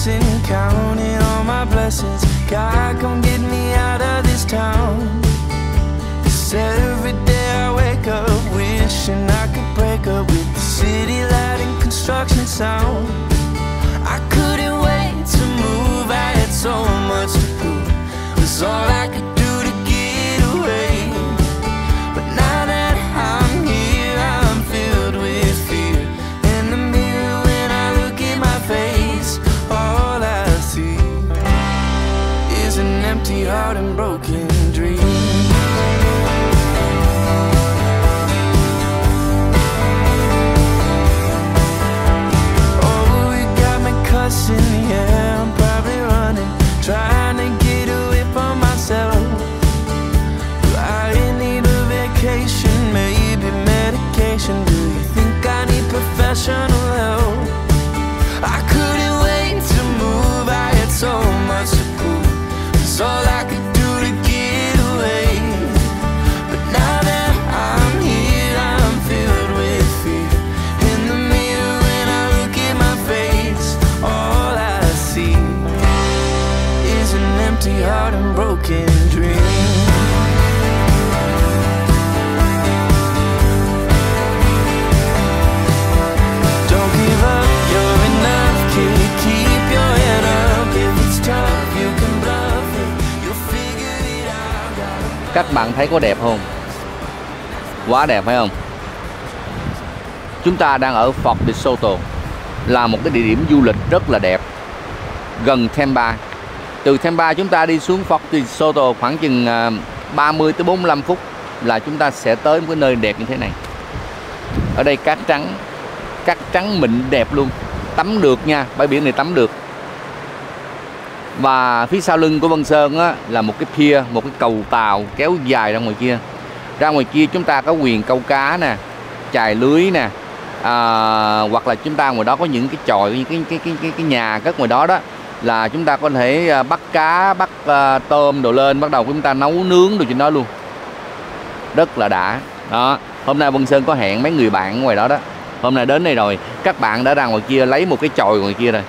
stressing, counting all my blessings. God, come get me out of this town. 'Cause every day I wake up wishing I could break up with the city light and construction sound. I couldn't wait to move, I had so much to prove. It was all I could do to get away. But now that I'm here, I'm filled with fear. In the mirror when I look at my face, all I see is an empty heart and broken dreams. Yeah, I'm probably running, trying to get away from myself. Do I need a vacation, maybe medication? Do you think I need professional help? I couldn't wait to move, I had so much to prove. It's all I could do to get away. But now that I'm here, I'm filled with fear. In the mirror when I look at my face, all I see is an empty heart and broken dreams. Don't give up, you're enough, kid. Keep your head up. If it's tough, you can bluff it. You'll figure it out. Các bạn thấy có đẹp không? Quá đẹp phải không? Chúng ta đang ở Fort de Soto, là một cái địa điểm du lịch rất là đẹp, gần Tampa. Từ Tampa chúng ta đi xuống Fort de Soto khoảng chừng 30 tới 45 phút là chúng ta sẽ tới một cái nơi đẹp như thế này. Ở đây cát trắng mịn đẹp luôn, tắm được nha, bãi biển này tắm được. Và phía sau lưng của Vân Sơn á, là một cái pier, một cái cầu tàu kéo dài ra ngoài kia. Ra ngoài kia chúng ta có quyền câu cá nè, chài lưới nè, hoặc là chúng ta ngoài đó có những cái chòi, cái nhà cất ngoài đó đó, là chúng ta có thể bắt cá, bắt tôm đồ lên, bắt đầu chúng ta nấu nướng đồ trên đó luôn, rất là đã đó. Hôm nay Vân Sơn có hẹn mấy người bạn ngoài đó đó, hôm nay đến đây rồi, các bạn đã ra ngoài kia lấy một cái chòi ngoài kia rồi.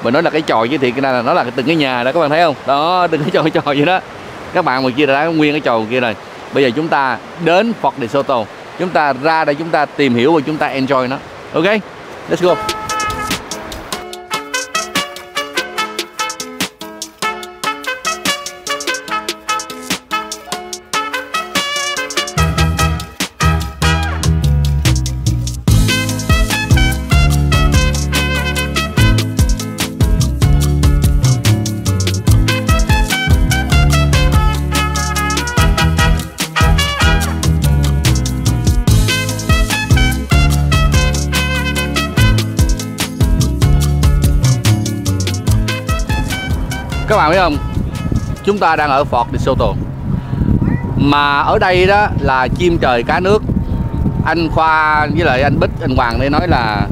Mình nói là cái chòi chứ thiệt ra là nó là từng cái nhà đó, các bạn thấy không? Đó, từng cái chòi vậy đó. Các bạn ngoài kia đã nguyên cái chòi ngoài kia rồi. Bây giờ chúng ta đến Fort de Soto, chúng ta ra đây chúng ta tìm hiểu và chúng ta enjoy nó. Ok, let's go. Các bạn biết không, chúng ta đang ở Fort de Soto, mà ở đây đó là chim trời cá nước. Anh Khoa với lại anh Bích, anh Hoàng đây nói là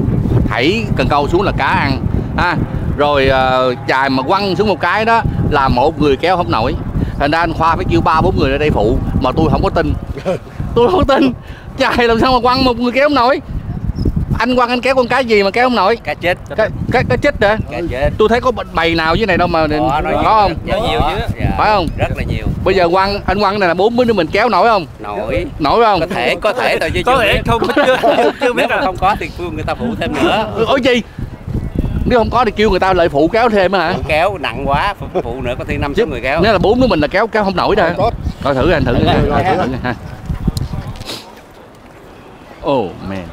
thảy cần câu xuống là cá ăn ha. Rồi chài mà quăng xuống một cái đó là một người kéo không nổi. Thành ra anh Khoa phải kêu 3-4 người ở đây phụ, mà tôi không có tin. Tôi không có tin, chài làm sao mà quăng một người kéo không nổi. Anh quăng anh kéo con cá gì mà kéo không nổi? Cá chết. Cá chết hả? Cá chết. Tôi thấy có bầy nào dưới này đâu mà có không? Nhiều chứ. Dạ. Phải không? Rất là nhiều. Bây giờ anh quăng này là 4 đứa mình kéo nổi không? Nổi. Nổi không? Có thể thôi chứ có thể không chưa biết là không có thì kêu người ta phụ thêm nữa. Ôi gì? Nếu không có thì kêu người ta lại phụ kéo thêm hả? Kéo nặng quá, phụ nữa có thêm 5-6 người kéo. Nếu là 4 đứa mình là kéo không nổi đâu. Coi thử anh thử ha. Oh man.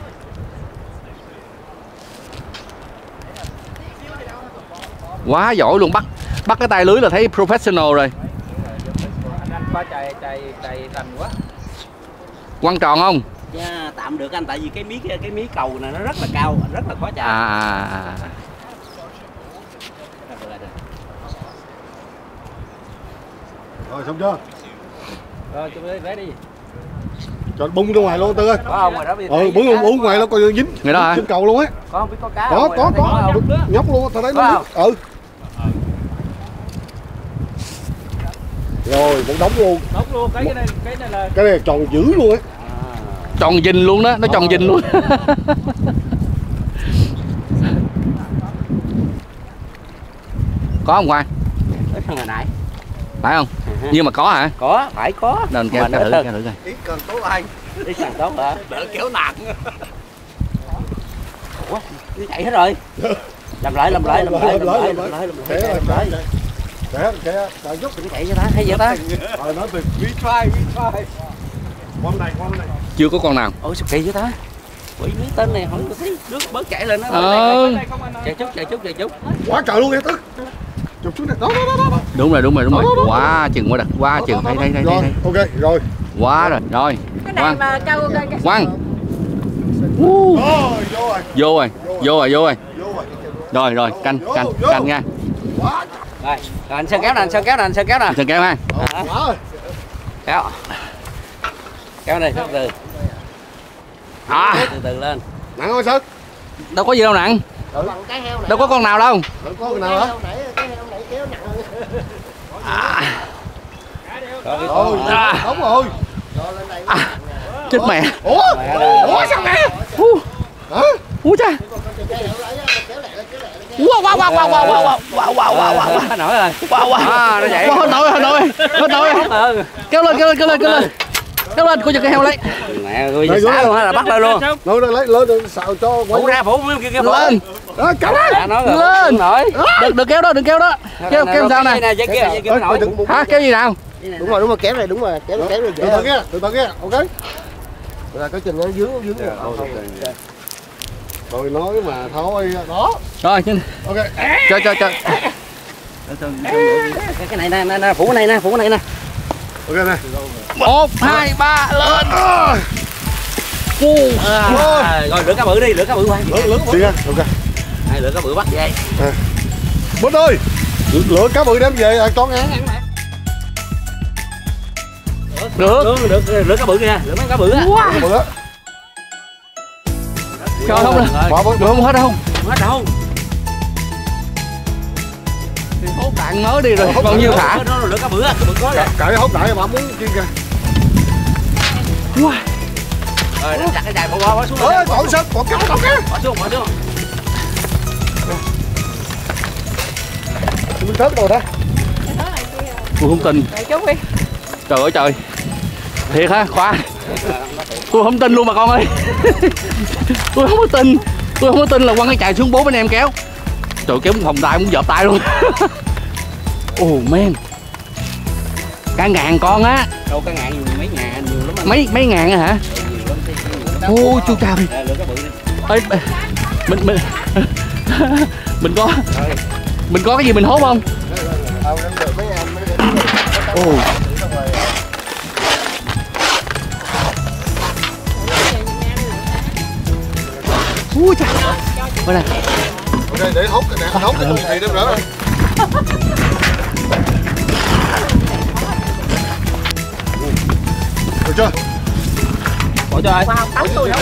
Quá giỏi luôn, bắt cái tay lưới là thấy professional rồi. Anh có chạy rành quá. Quăng tròn không? Dạ, tạm được anh, tại vì cái mí cầu này nó rất là cao, rất là khó chạy. Rồi xong chưa? Rồi chúng ta vé đi. Cho bung ra ngoài luôn Tư ơi. Có không ngoài đó? Bung ngoài nó coi dính. Người đó hả? Trên cầu luôn á. Có không biết có cá. Có. Nhóc luôn, tao thấy nó. Rồi, một đống luôn. Đóng luôn, cái này là cái này tròn dữ luôn á. Tròn dình luôn đó, nó tròn dình luôn. Có không Khoan? Ít hơn hồi nãy. Phải không? Nhưng mà có hả? Có, phải có. Nên kéo thử coi. Ít cần tốt anh. Ít càng tốt hả? Đỡ kéo nặng. Ủa, nó chạy hết rồi. Làm lại. Kẻ giúp Đừng chạy cho ta, hay vậy ta? rồi nói từ we try. Qua này. Chưa có con nào. Ôi sao kỳ vậy ta? Quỷ mấy tên này hỏi tôi thấy nước bớt chạy lên nó. Chạy chút. Quá trời luôn nghe tức. Chụp xuống này. Đó. Đúng rồi. Quá chừng quá chừng thấy. Rồi, ok, rồi. Quá rồi. Rồi. Cái này mà câu Quăng. Vô rồi. Rồi, canh nha. Rồi, anh Sơn kéo nè. Sơn kéo ha. Kéo này từ từ lên. Nặng không Sơn? Đâu có gì đâu nặng. Đâu có con nào đâu. Đâu có con nào hả? Đúng rồi. Chết mẹ. Ủa sao mẹ? Hả? Ủa cha. Wow. Nổi rồi. Nó vậy. Hết nổi. Kéo lên. Kéo lên, coi chừng cái heo lấy. Mẹ tôi xả luôn hay là bắt lên luôn. Nó lấy lên xào cho Phủ ra phủ kia lên. Đó, cắm lên. Lên. Đừng kéo đó. Kéo sao nè. Dây kia nổi. Hả? Kéo gì nào? Đúng rồi kéo này, đúng rồi kéo này dễ Từ từ nghe, ok. rồi cái chừng nó dướng Rồi nói mà thôi, đó. Rồi, Ok. cho. Cái này nè, phủ này nè. Ok nè. 1, 2, 3 lên. Rồi lửa cá bự đi, lửa cá bự qua. Lớn. Đi nha, ok. Hai lửa cá bự bắt về. Bớt ơi. Lửa cá bự đem về con ăn. Được, lửa cá bự kìa, lửa mấy cá bự á. Bự á. Trời không nè. Được không hết đâu. Hết đâu. Hốt đạn mới đi rồi, bao nhiêu thả. Nó lửa cá bự á, cá bự có rồi. Cãi hốt đại mà muốn chiên kìa. Rồi, đặt cái dài bỏ xuống. Ơi, còn sao? Còn kéo. Bỏ xuống. Mình thớt rồi đó. Tôi không tin. Trời ơi trời. Thiệt hả? Khoa. Tôi không tin luôn mà con ơi. Tôi không có tin là quăng cái chài xuống bố bên em kéo. Trời, kéo phòng tay muốn dợp tay luôn. Man. Cả ngàn con á. Đâu cả ngàn nhiều, mấy ngàn nhiều lắm. Mấy ngàn á hả? Ôi chú cha ơi. Lửa cá bự đi. Ê, mình có cái gì mình hốt không? Ui trời. Bên này. Ok, để hốt cái nè, hốt cái gì đó nữa. Được chưa? Bỏ cho ai? Tắm tôi đâu.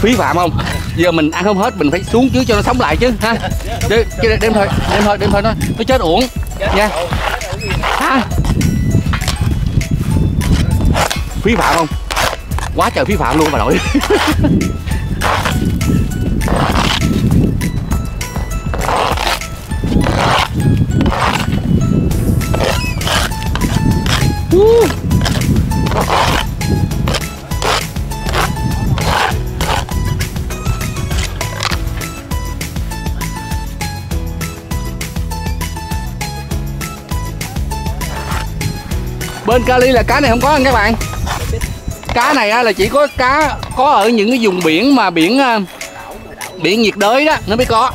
Phí phạm không? Giờ mình ăn không hết mình phải xuống trước cho nó sống lại chứ ha. Đem thôi nó chết uổng nha. Ha. Phí phạm không? Quá trời phí phạm luôn bà nội. Bên Cali là cá này không có anh các bạn. Cá này là chỉ có cá có ở những cái vùng biển mà biển nhiệt đới đó nó mới có.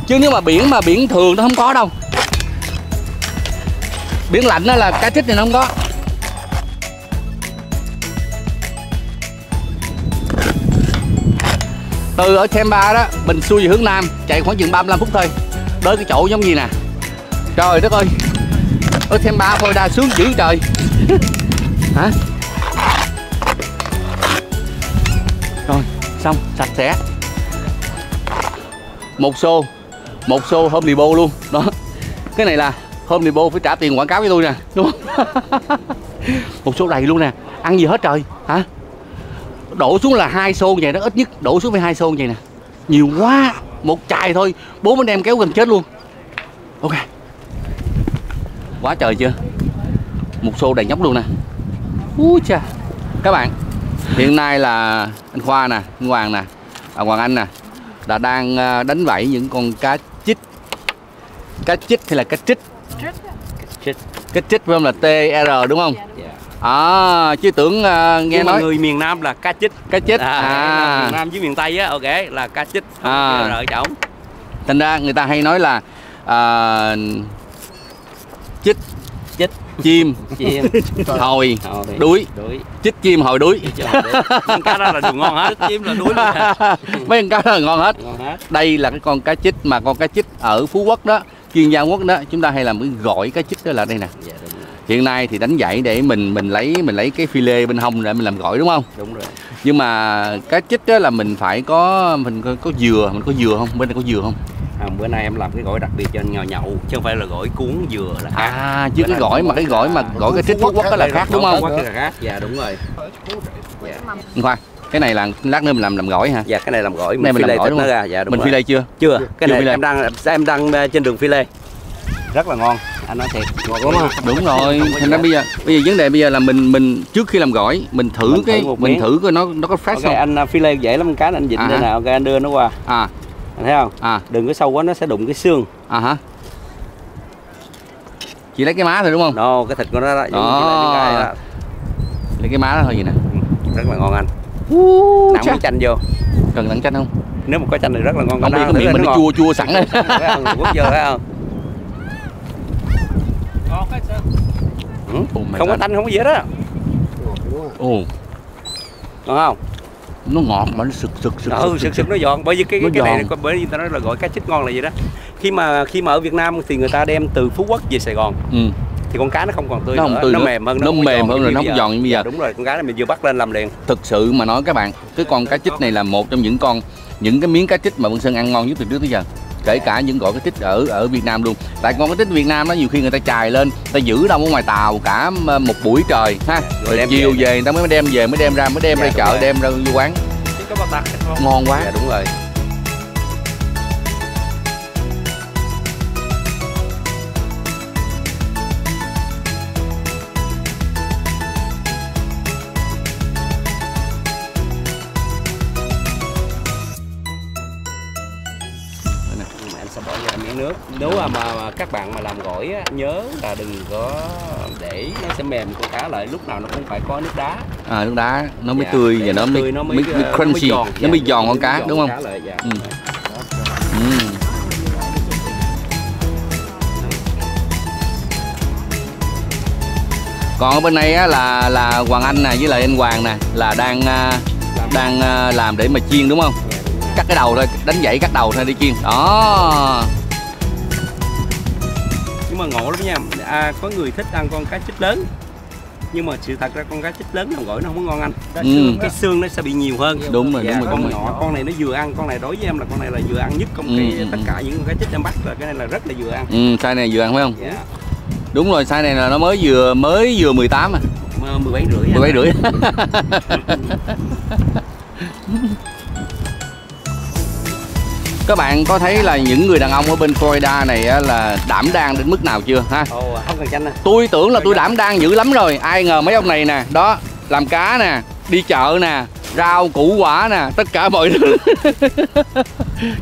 Chứ nếu mà biển thường nó không có đâu. Biển lạnh đó là cá trích này nó không có. Từ ở Themba đó mình xuôi về hướng nam chạy khoảng chừng 35 phút thôi. Tới cái chỗ giống gì nè. Trời đất ơi. Ở Themba Florida sướng dữ trời. Hả? Rồi, xong sạch sẽ. Một xô Home Depot luôn đó. Cái này là Home Depot phải trả tiền quảng cáo với tôi nè, đúng không? Một xô đầy luôn nè. Ăn gì hết trời hả? Đổ xuống là 2 xô vậy đó, ít nhất đổ xuống phải 2 xô vậy nè. Nhiều quá, một chài thôi 4 anh em kéo gần chết luôn. Ok, quá trời chưa? Một xô đầy nhóc luôn nè. Úi cha. Các bạn, hiện nay là anh Khoa nè, anh Hoàng nè, Hoàng Anh nè, là đang đánh vẫy những con cá chích. Cá chích hay là cá trích? Cá trích phải không, là TR đúng không? À, chứ tưởng nghe nói người miền Nam là cá chích. Cá chích miền Nam với miền Tây á, ok là cá chích. Rồi chổng. Thành ra người ta hay nói là chích chim hồi đuối, chích chim hồi đuối. Cá đó là đồ ngon hết, chim là đuối luôn. Mấy con cá đó là ngon hết. Đây là cái con cá chích mà con cá chích ở Phú Quốc đó, Kiên Giang Quốc đó, chúng ta hay làm cái gỏi cá chích đó là đây nè. Hiện nay thì đánh dãy để mình lấy cái phi lê bên hông để mình làm gỏi đúng không? Đúng rồi. Nhưng mà cá chích đó là mình phải có dừa, mình có dừa không? Bên này có dừa không? Bữa nay em làm cái gỏi đặc biệt cho anh nhậu, chứ không phải là gỏi cuốn dừa là khác. Chứ cái gỏi mà gỏi cái trích Phú Quốc đó là khác đúng không? Quốc là khác. Dạ đúng rồi. Anh Khoa, cái này là lát nữa mình làm gỏi hả? Dạ cái này làm gỏi, mình phi lê thịt nó ra. Dạ đúng mình rồi. phi lê chưa? Chưa. Cái này em đang trên đường phi lê. Rất là ngon. Anh nói thiệt, ngon lắm. Đúng rồi. Thành ra bây giờ vấn đề bây giờ là mình trước khi làm gỏi mình thử coi nó có fresh không? Anh phi lê dễ lắm, cái anh vịnh đây nè, ok anh đưa nó qua. Anh thấy không? Đừng có sâu quá nó sẽ đụng cái xương. Hả? Chỉ lấy cái má thôi đúng không? No, cái thịt của nó đó. Lấy cái má đó thôi vậy nè. Rất là ngon anh. Nặng miếng chanh vô. Cần nặng chanh không? Nếu mà có chanh thì rất là ngon. Không biết cái miệng mình nó chua sẵn đấy. Quất vô thấy không? Không có tanh, không có gì hết á. Ồ. Ngon không? Nó ngọt mà nó sực nó giòn. Bởi vì cái này bởi vì người ta nói là gọi cá chích ngon là gì đó. Khi mà ở Việt Nam thì người ta đem từ Phú Quốc về Sài Gòn. Thì con cá nó không còn tươi nữa, nó mềm hơn, nó mềm hơn rồi, nó không giòn như bây giờ. Đúng rồi, con cá này mình vừa bắt lên làm liền. Thực sự mà nói các bạn, cái con cá chích này là một trong những cái miếng cá chích mà Vân Sơn ăn ngon nhất từ trước tới giờ. Kể cả những gọi cá chích ở Việt Nam luôn. Tại con cá chích Việt Nam đó nhiều khi người ta chài lên, ta giữ đông ở ngoài tàu cả một buổi trời ha. Rồi chiều về người ta mới đem về, mới đem ra chợ, đem ra vô quán. Ngon quá. Dạ đúng rồi. Anh sẽ bỏ ra miếng nước. Nếu mà các bạn mà làm gỏi á, nhớ là đừng có để nó sẽ mềm con cá lại, lúc nào nó cũng phải có nước đá. Nước đá nó mới tươi và nó mới crunchy, nó mới giòn con cá đúng không? Còn ở bên này á, là Hoàng Anh nè với lại anh Hoàng nè là đang làm để mà chiên đúng không? Cắt cái đầu thôi, đánh dãy cắt đầu thôi đi chiên. Đó. Nhưng mà ngộ lắm nha. Có người thích ăn con cá chích lớn. Nhưng mà sự thật ra con cá chích lớn làm gỏi nó không có ngon anh. Cái xương nó sẽ bị nhiều hơn. Đúng rồi, con nhỏ, con này nó vừa ăn, con này đối với em là con này là vừa ăn nhất tất cả những con cá chích em bắt rồi, cái này là rất là vừa ăn. Size này vừa ăn phải không? Đúng rồi, size này là nó mới vừa 18 à. 17 rưỡi. 17 rưỡi. Các bạn có thấy là những người đàn ông ở bên Florida này là đảm đang đến mức nào chưa ha? Không cần chanh nè. Tôi tưởng là tôi đảm đang dữ lắm rồi, ai ngờ mấy ông này nè, đó, làm cá nè, đi chợ nè, rau củ quả nè, tất cả mọi thứ.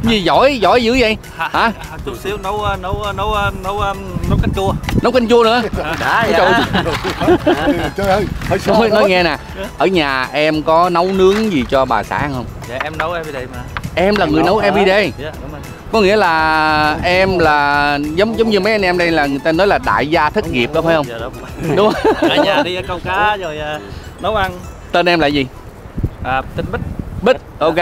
Gì giỏi dữ vậy? Hả? Chút xíu nấu canh chua. Nấu canh chua nữa. Trời ơi, nói nghe nè, ở nhà em có nấu nướng gì cho bà xã không? Dạ em nấu everyday mà. Em là người nấu everyday. Dạ đúng rồi. Có nghĩa là em là giống như mấy anh em đây là người ta nói là đại gia thất nghiệp đó phải không? Dạ đúng. Đúng không? Ở nhà đi câu cá rồi nấu ăn. Tên em là gì? Tên Bích. Bích, ok.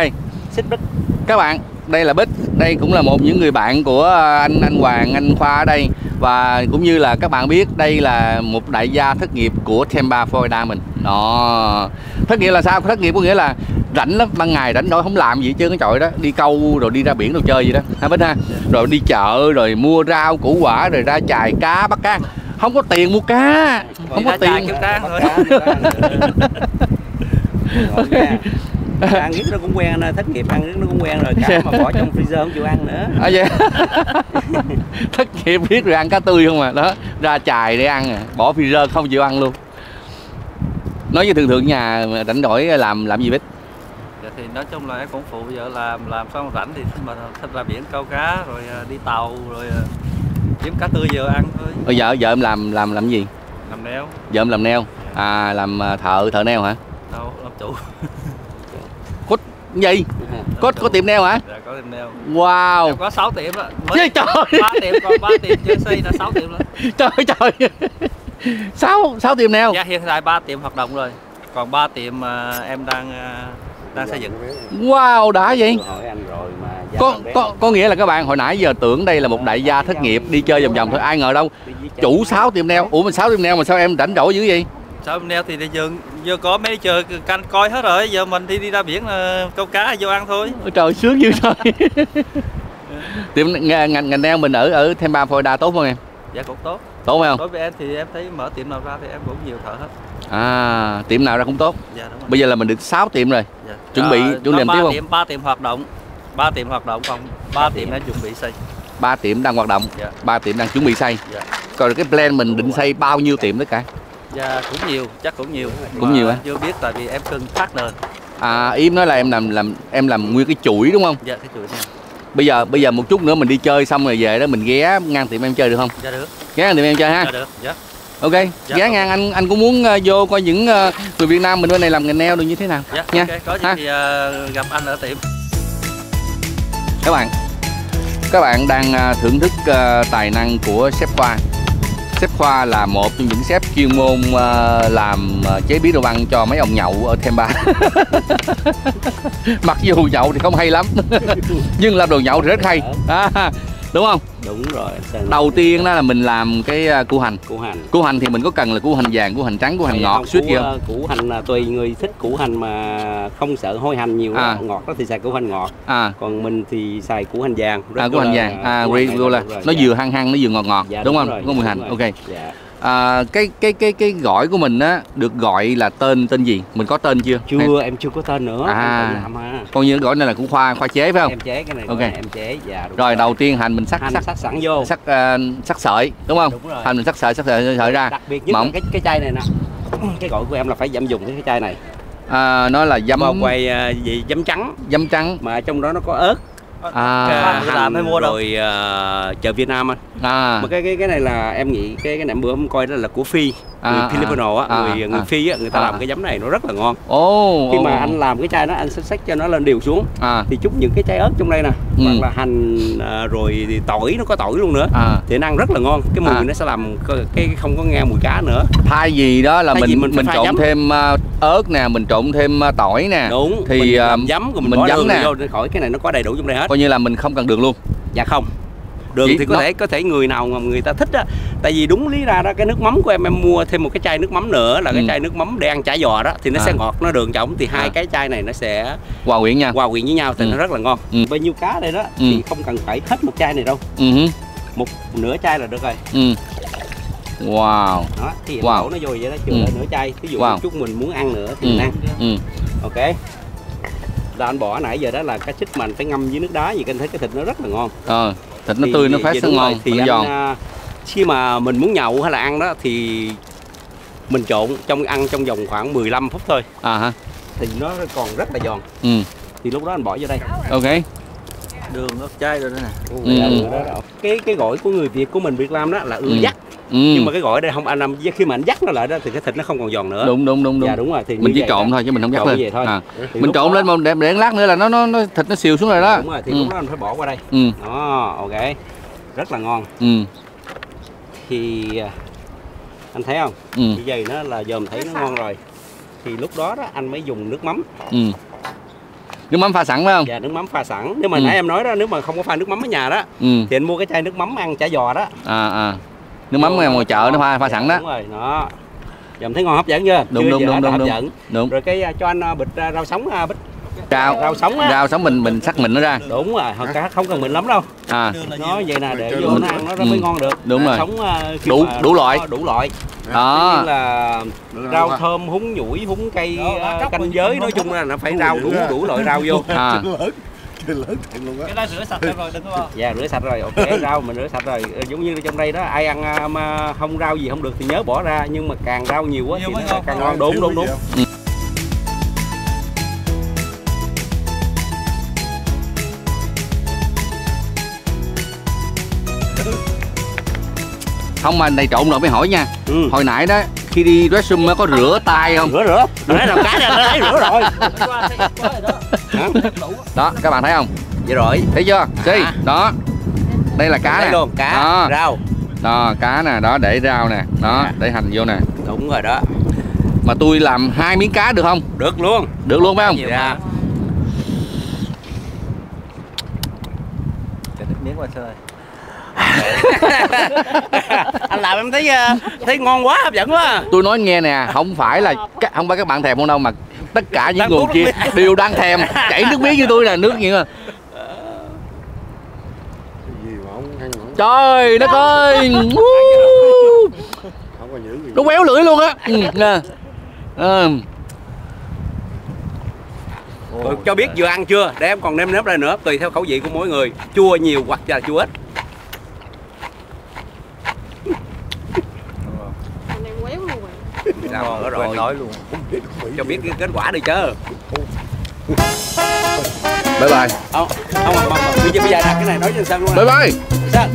Xích Bích. Các bạn, đây là Bích, đây cũng là một những người bạn của anh Hoàng, anh Khoa ở đây. Và cũng như là các bạn biết đây là một đại gia thất nghiệp của Tampa, Florida mình. Đó. Thất nghiệp là sao? Thất nghiệp có nghĩa là rảnh lắm, ban ngày rảnh rỗi không làm gì chứ cái chọi đó, đi câu rồi đi ra biển đồ chơi gì đó ha Bích ha. Rồi đi chợ rồi mua rau củ quả rồi ra chài cá bắt cá. Không có tiền mua cá, không có tiền. Ăn riết nó cũng quen, thất nghiệp ăn riết nó cũng quen rồi, cá mà bỏ trong freezer không chịu ăn nữa. À vậy. Thất nghiệp biết rồi ăn cá tươi không à, đó ra chài để ăn, bỏ freezer không chịu ăn luôn. Nói với thường nhà rảnh rỗi làm gì Bích? Dạ thì nói chung là em cũng phụ vợ làm xong rảnh thì mà thích ra biển câu cá rồi đi tàu rồi kiếm cá tươi giờ ăn thôi. Vợ em làm gì? Làm neo. Vợ em làm neo. À làm thợ neo hả? Đâu, làm chủ. Có gì? Có tiệm neo hả? Dạ có tiệm neo. Wow. Em có 6 tiệm đó. Trời ơi. 3 tiệm, còn 3 tiệm chưa xây là 6 tiệm đó. Trời. 6 tiệm neo. Dạ hiện tại 3 tiệm hoạt động rồi. Còn 3 tiệm em đang xây dựng. Wow, đã vậy. Hỏi anh rồi mà Có nghĩa là các bạn hồi nãy giờ tưởng đây là một đại gia thất nghiệp đi chơi vòng vòng thôi, ai ngờ đâu chủ 6 tiệm neo. Ủa mình 6 tiệm neo mà sao em rảnh rỗi dữ vậy? 6 tiệm neo thì giờ có mấy chờ canh coi hết rồi, giờ mình đi ra biển câu cá vô ăn thôi. Ôi trời sướng dữ trời. Tiệm ngành neo mình ở Themba Florida tốt không em? Dạ cũng tốt. Tốt phải không? Đối với em thì em thấy mở tiệm nào ra thì em cũng nhiều thợ hết. À, tiệm nào ra cũng tốt. Dạ đúng rồi. Bây giờ là mình được 6 tiệm rồi. Dạ. Chuẩn bị làm tiếp không? 3 tiệm hoạt động. 3 tiệm hoạt động còn 3 tiệm đang chuẩn bị xây. 3 tiệm đang hoạt động. Dạ. 3 tiệm đang chuẩn bị xây. Dạ. Còn cái plan mình định xây bao nhiêu tiệm tất cả? Dạ cũng nhiều, chắc cũng nhiều. Cũng nhiều hả? Chưa biết tại vì em cần partner. À, Yếm nói là em làm nguyên cái chuỗi đúng không? Dạ cái chuỗi này. Bây giờ một chút nữa mình đi chơi xong rồi về đó mình ghé ngang tiệm em chơi được không? Dạ được. Ghé ngang tiệm em chơi ha? Dạ được. Dạ. Ok, Dạ, ghé ngang anh cũng muốn vô coi những người Việt Nam mình bên này làm ngành neo được như thế nào. Dạ, nha. Okay. Có gì thì gặp anh ở tiệm. Các bạn đang thưởng thức tài năng của Sếp Khoa. Sếp Khoa là một trong những sếp chuyên môn làm chế biến đồ ăn cho mấy ông nhậu ở Themba. Mặc dù nhậu thì không hay lắm, nhưng làm đồ nhậu thì rất hay. Đúng không? Đúng rồi. Đầu tiên đó là mình làm cái củ hành. Củ hành thì mình có cần là củ hành vàng, củ hành trắng, củ hành ngọt, suýt gì không? Củ hành tùy người thích củ hành mà không sợ hôi hành nhiều ngọt đó thì xài củ hành ngọt. Còn mình thì xài củ hành vàng. Củ hành vàng. Regular. Nó vừa hăng hăng, nó vừa ngọt ngọt, dạ, đúng không? Rồi, có mùi hành. Ok. Dạ. Cái gỏi của mình á được gọi là tên gì? Mình có tên chưa? Em chưa có tên nữa. Còn như gỏi này là cũng khoa chế phải không? Em chế cái này. Ok. Em chế. Dạ, đúng rồi đầu tiên hành mình sắc sẵn vô. Sắc sợi đúng không? Đúng rồi. Hành mình sắc sợi ra. Đặc biệt nhất là cái chai này nè. Cái gỏi của em là phải dặm dùng cái chai này. Nó là giấm bao quay giấm trắng mà trong đó nó có ớt. Hành mới mua rồi chợ Việt Nam anh. Mà cái này là em nghĩ cái này bữa em coi đó là của Phi, người Filipino á, người Phi á, người ta làm cái giấm này nó rất là ngon. Khi mà anh làm cái chai đó anh xách cho nó lên đều xuống thì chút những cái trái ớt trong đây nè, hoặc là hành rồi thì tỏi, nó có tỏi luôn nữa thì nó ăn rất là ngon. Cái mùi nó sẽ làm cái không có nghe mùi cá nữa. Thay vì đó là mình trộn thêm ớt nè, mình trộn thêm tỏi nè. Đúng. Thì mình làm giấm rồi mình bỏ đường nè. vô để khỏi cái này nó có đầy đủ trong đây hết. Coi như là mình không cần đường luôn. Dạ không. Đường thì có thể người nào mà người ta thích á. Tại vì đúng lý ra đó cái nước mắm của em mua thêm một cái chai nước mắm nữa là cái chai nước mắm để ăn chả giò đó thì nó sẽ ngọt, nó đường trọng thì hai cái chai này nó sẽ hòa quyện với nhau thì nó rất là ngon. Bao nhiêu cá đây đó thì không cần phải hết một chai này đâu. Một nửa chai là được rồi. Wow. Đó, thì đổ nó vô vậy đó, chừa lại nửa chai. Ví dụ một chút mình muốn ăn nữa thì mình ăn. Ok. Là anh bỏ nãy giờ đó là cá trích mà anh phải ngâm với nước đá, vì anh thấy cái thịt nó rất là ngon. Thịt nó tươi, nó phát, nó ngon, thì nó giòn. Khi mà mình muốn nhậu hay là ăn đó thì mình trộn ăn trong vòng khoảng 15 phút thôi. Thì nó còn rất là giòn. Thì lúc đó anh bỏ vô đây. Ok. Đường ớt chay rồi đó nè. Cái gỏi của người Việt của mình Việt Nam đó là ưa dắt. Nhưng mà cái gỏi đây không, anh làm khi mà anh dắt nó lại đó thì cái thịt nó không còn giòn nữa. Đúng. Dạ đúng rồi, thì mình chỉ trộn thôi chứ mình không dắt lên. Thôi. Mình trộn lên mà để lát nữa là nó thịt nó xìu xuống rồi đó. Đúng rồi, thì lúc đó anh phải bỏ qua đây. Đó, ok. Rất là ngon. Thì anh thấy không? Cái dây nó là dòm thấy nó ngon rồi. Thì lúc đó anh mới dùng nước mắm. Nước mắm pha sẵn phải không? Dạ, nước mắm pha sẵn. Nếu mà nãy em nói đó, nếu mà không có pha nước mắm ở nhà đó thì anh mua cái chai nước mắm ăn chả giò đó. Nước mắm ngoài chợ nó pha sẵn đó. Đúng rồi, đó. Giờ thấy ngon hấp dẫn chưa? Đúng Đúng. Rồi cái cho anh bịch rau sống Bích. Rau sống á. Rau sống mình sắc mình nó ra. Đúng rồi, không cần mình lắm đâu. Nó vậy nè để vô nó ăn nó mới ngon được. Đúng rồi. Sống đủ loại. Đủ loại. Đó. Như là rau thơm, húng nhủi, húng cây, canh giới, nói chung là nó phải rau đủ loại rau vô. Cái đó rửa sạch rồi đừng có. Dạ rửa sạch rồi, ok. Rau mình rửa sạch rồi. Giống như trong đây đó, ai ăn mà không rau gì không được thì nhớ bỏ ra, nhưng mà càng rau nhiều quá thì nó càng ngon. Đúng. Không mà này trộn rồi mới hỏi nha. Hồi nãy đó khi đi restroom có rửa tay không? Rửa. Nãy làm cá ra đấy rửa rồi. Đó, các bạn thấy không? Vậy rồi. Thấy chưa? Đó. Đây là cá nè. Luôn, cá, đó. Rau. Đó, cá nè, đó để rau nè, đó, để hành vô nè. Đúng rồi đó. Mà tôi làm 2 miếng cá được không? Được luôn. Được luôn phải không? Dạ. Miếng qua chơi. Anh làm em thấy ngon quá, hấp dẫn quá. Tôi nói nghe nè, không phải các bạn thèm không đâu, mà tất cả những người kia đều đang thèm, chảy nước miếng như tôi nè, nước gì mà. Trời đất ơi, nó béo lưỡi luôn á. Cho biết vừa ăn chưa, để em còn nêm nếm lại nữa, tùy theo khẩu vị của mỗi người, chua nhiều hoặc là chua ít. Rồi, rồi. Nói luôn. Cho biết cái kết quả đi chứ. Bye bye. Không, bây giờ đặt cái này nói cho sao luôn. Bye bye. Sao?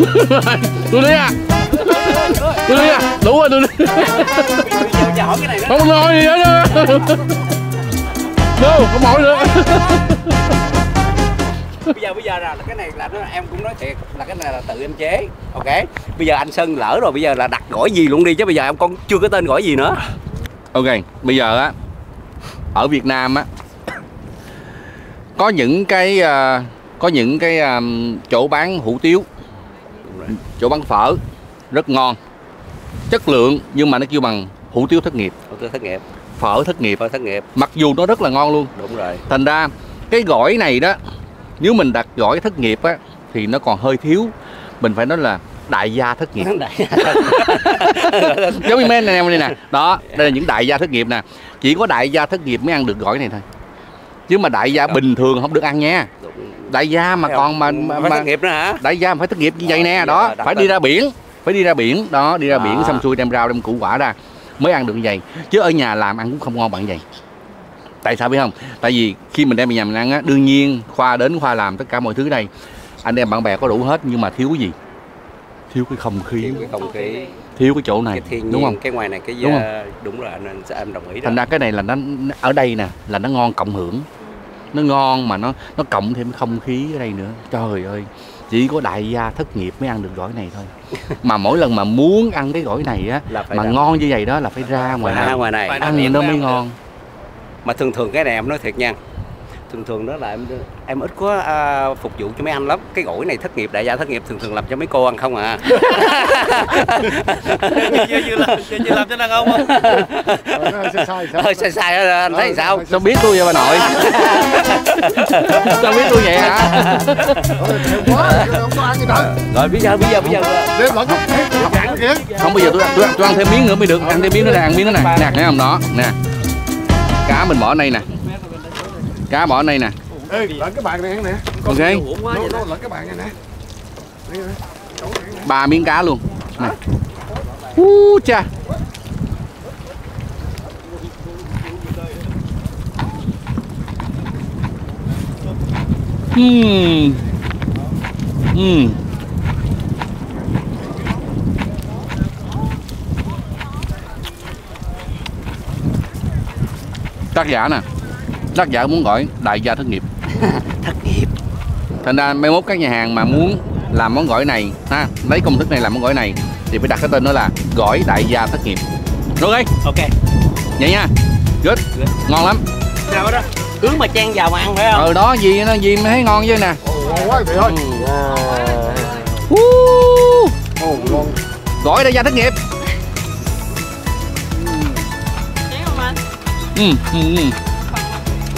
Tôi đi à. Đủ rồi tôi đi. Bây giờ hỏi cái này nữa. Không nói gì hết. Đâu, không hỏi nữa. Bây giờ là cái này là em cũng nói thiệt là cái này là tự em chế. Ok. Bây giờ anh Sơn lỡ rồi, bây giờ là đặt gỏi gì luôn đi, chứ bây giờ em con chưa có tên gỏi gì nữa. Ok, bây giờ á ở Việt Nam á có những cái chỗ bán hủ tiếu, chỗ bán phở rất ngon, chất lượng, nhưng mà nó kêu bằng hủ tiếu thất nghiệp. Hủ tiếu thất nghiệp. Phở thất nghiệp. Phở thất nghiệp. Mặc dù nó rất là ngon luôn. Đúng rồi. Thành ra cái gỏi này đó, nếu mình đặt gỏi thất nghiệp á thì nó còn hơi thiếu. Mình phải nói là đại gia thất nghiệp. Giống như mấy anh em đây nè. Đó, đây là những đại gia thất nghiệp nè. Chỉ có đại gia thất nghiệp mới ăn được gỏi này thôi. Chứ mà đại gia bình thường không được ăn nha. Đại gia mà còn mà thất nghiệp nữa hả? Đại gia mà phải thất nghiệp như vậy nè, đó, phải đi ra biển. Phải đi ra biển, đó, đi ra biển xong xuôi đem rau đem củ quả ra mới ăn được như vậy. Chứ ở nhà làm ăn cũng không ngon bằng vậy. Tại sao biết không? Tại vì khi mình đem về nhà mình ăn á, đương nhiên Khoa đến Khoa làm tất cả mọi thứ đây. Anh em bạn bè có đủ hết, nhưng mà thiếu gì? Thiếu cái không khí. Thiếu cái không khí. Thiếu cái chỗ này, cái thiên nhiên, đúng không? Cái ngoài này cái đúng không? Đúng là em đồng ý đó. Thành ra cái này là nó ở đây nè, là nó ngon cộng hưởng. Nó ngon mà nó cộng thêm không khí ở đây nữa. Trời ơi, chỉ có đại gia thất nghiệp mới ăn được gỏi này thôi. Mà mỗi lần mà muốn ăn cái gỏi này á mà ngon như vậy đó là phải ra ngoài này ăn nó mới ngon. Mà thường cái này em nói thiệt nha, thường đó là em ít có phục vụ cho mấy anh lắm. Cái gỏi này thất nghiệp, đại gia thất nghiệp thường làm cho mấy cô ăn không à. Chưa làm cho đàn ông không? Sai anh thấy sao? Sao biết tôi vậy bà nội? Sao biết tôi vậy hả? Rồi bây giờ không, bây giờ tôi ăn thêm miếng nữa mới được. Ăn thêm miếng nữa nè, ăn miếng nữa nè. Nè, thấy không? Đó, nè. Cá mình bỏ ở đây nè. Cá bỏ ở đây nè. Ê, lợn cái bàn này ăn nè. Ok. Nó lợn cái bàn này nè. 3 miếng cá luôn. Nè. Cha. Tác giả nè, tác giả muốn gọi đại gia thất nghiệp. Thất nghiệp. Thành ra mai mốt các nhà hàng mà muốn làm món gỏi này ha, lấy công thức này làm món gỏi này thì phải đặt cái tên đó là gỏi đại gia thất nghiệp. Ok. Ok. Vậy nha. Good. Ngon lắm. Nào đó. Cứ mà chan vào mà ăn phải không? Đó, gì mới thấy ngon chứ nè. Ngon quá vậy thôi. Gỏi đại gia thất nghiệp.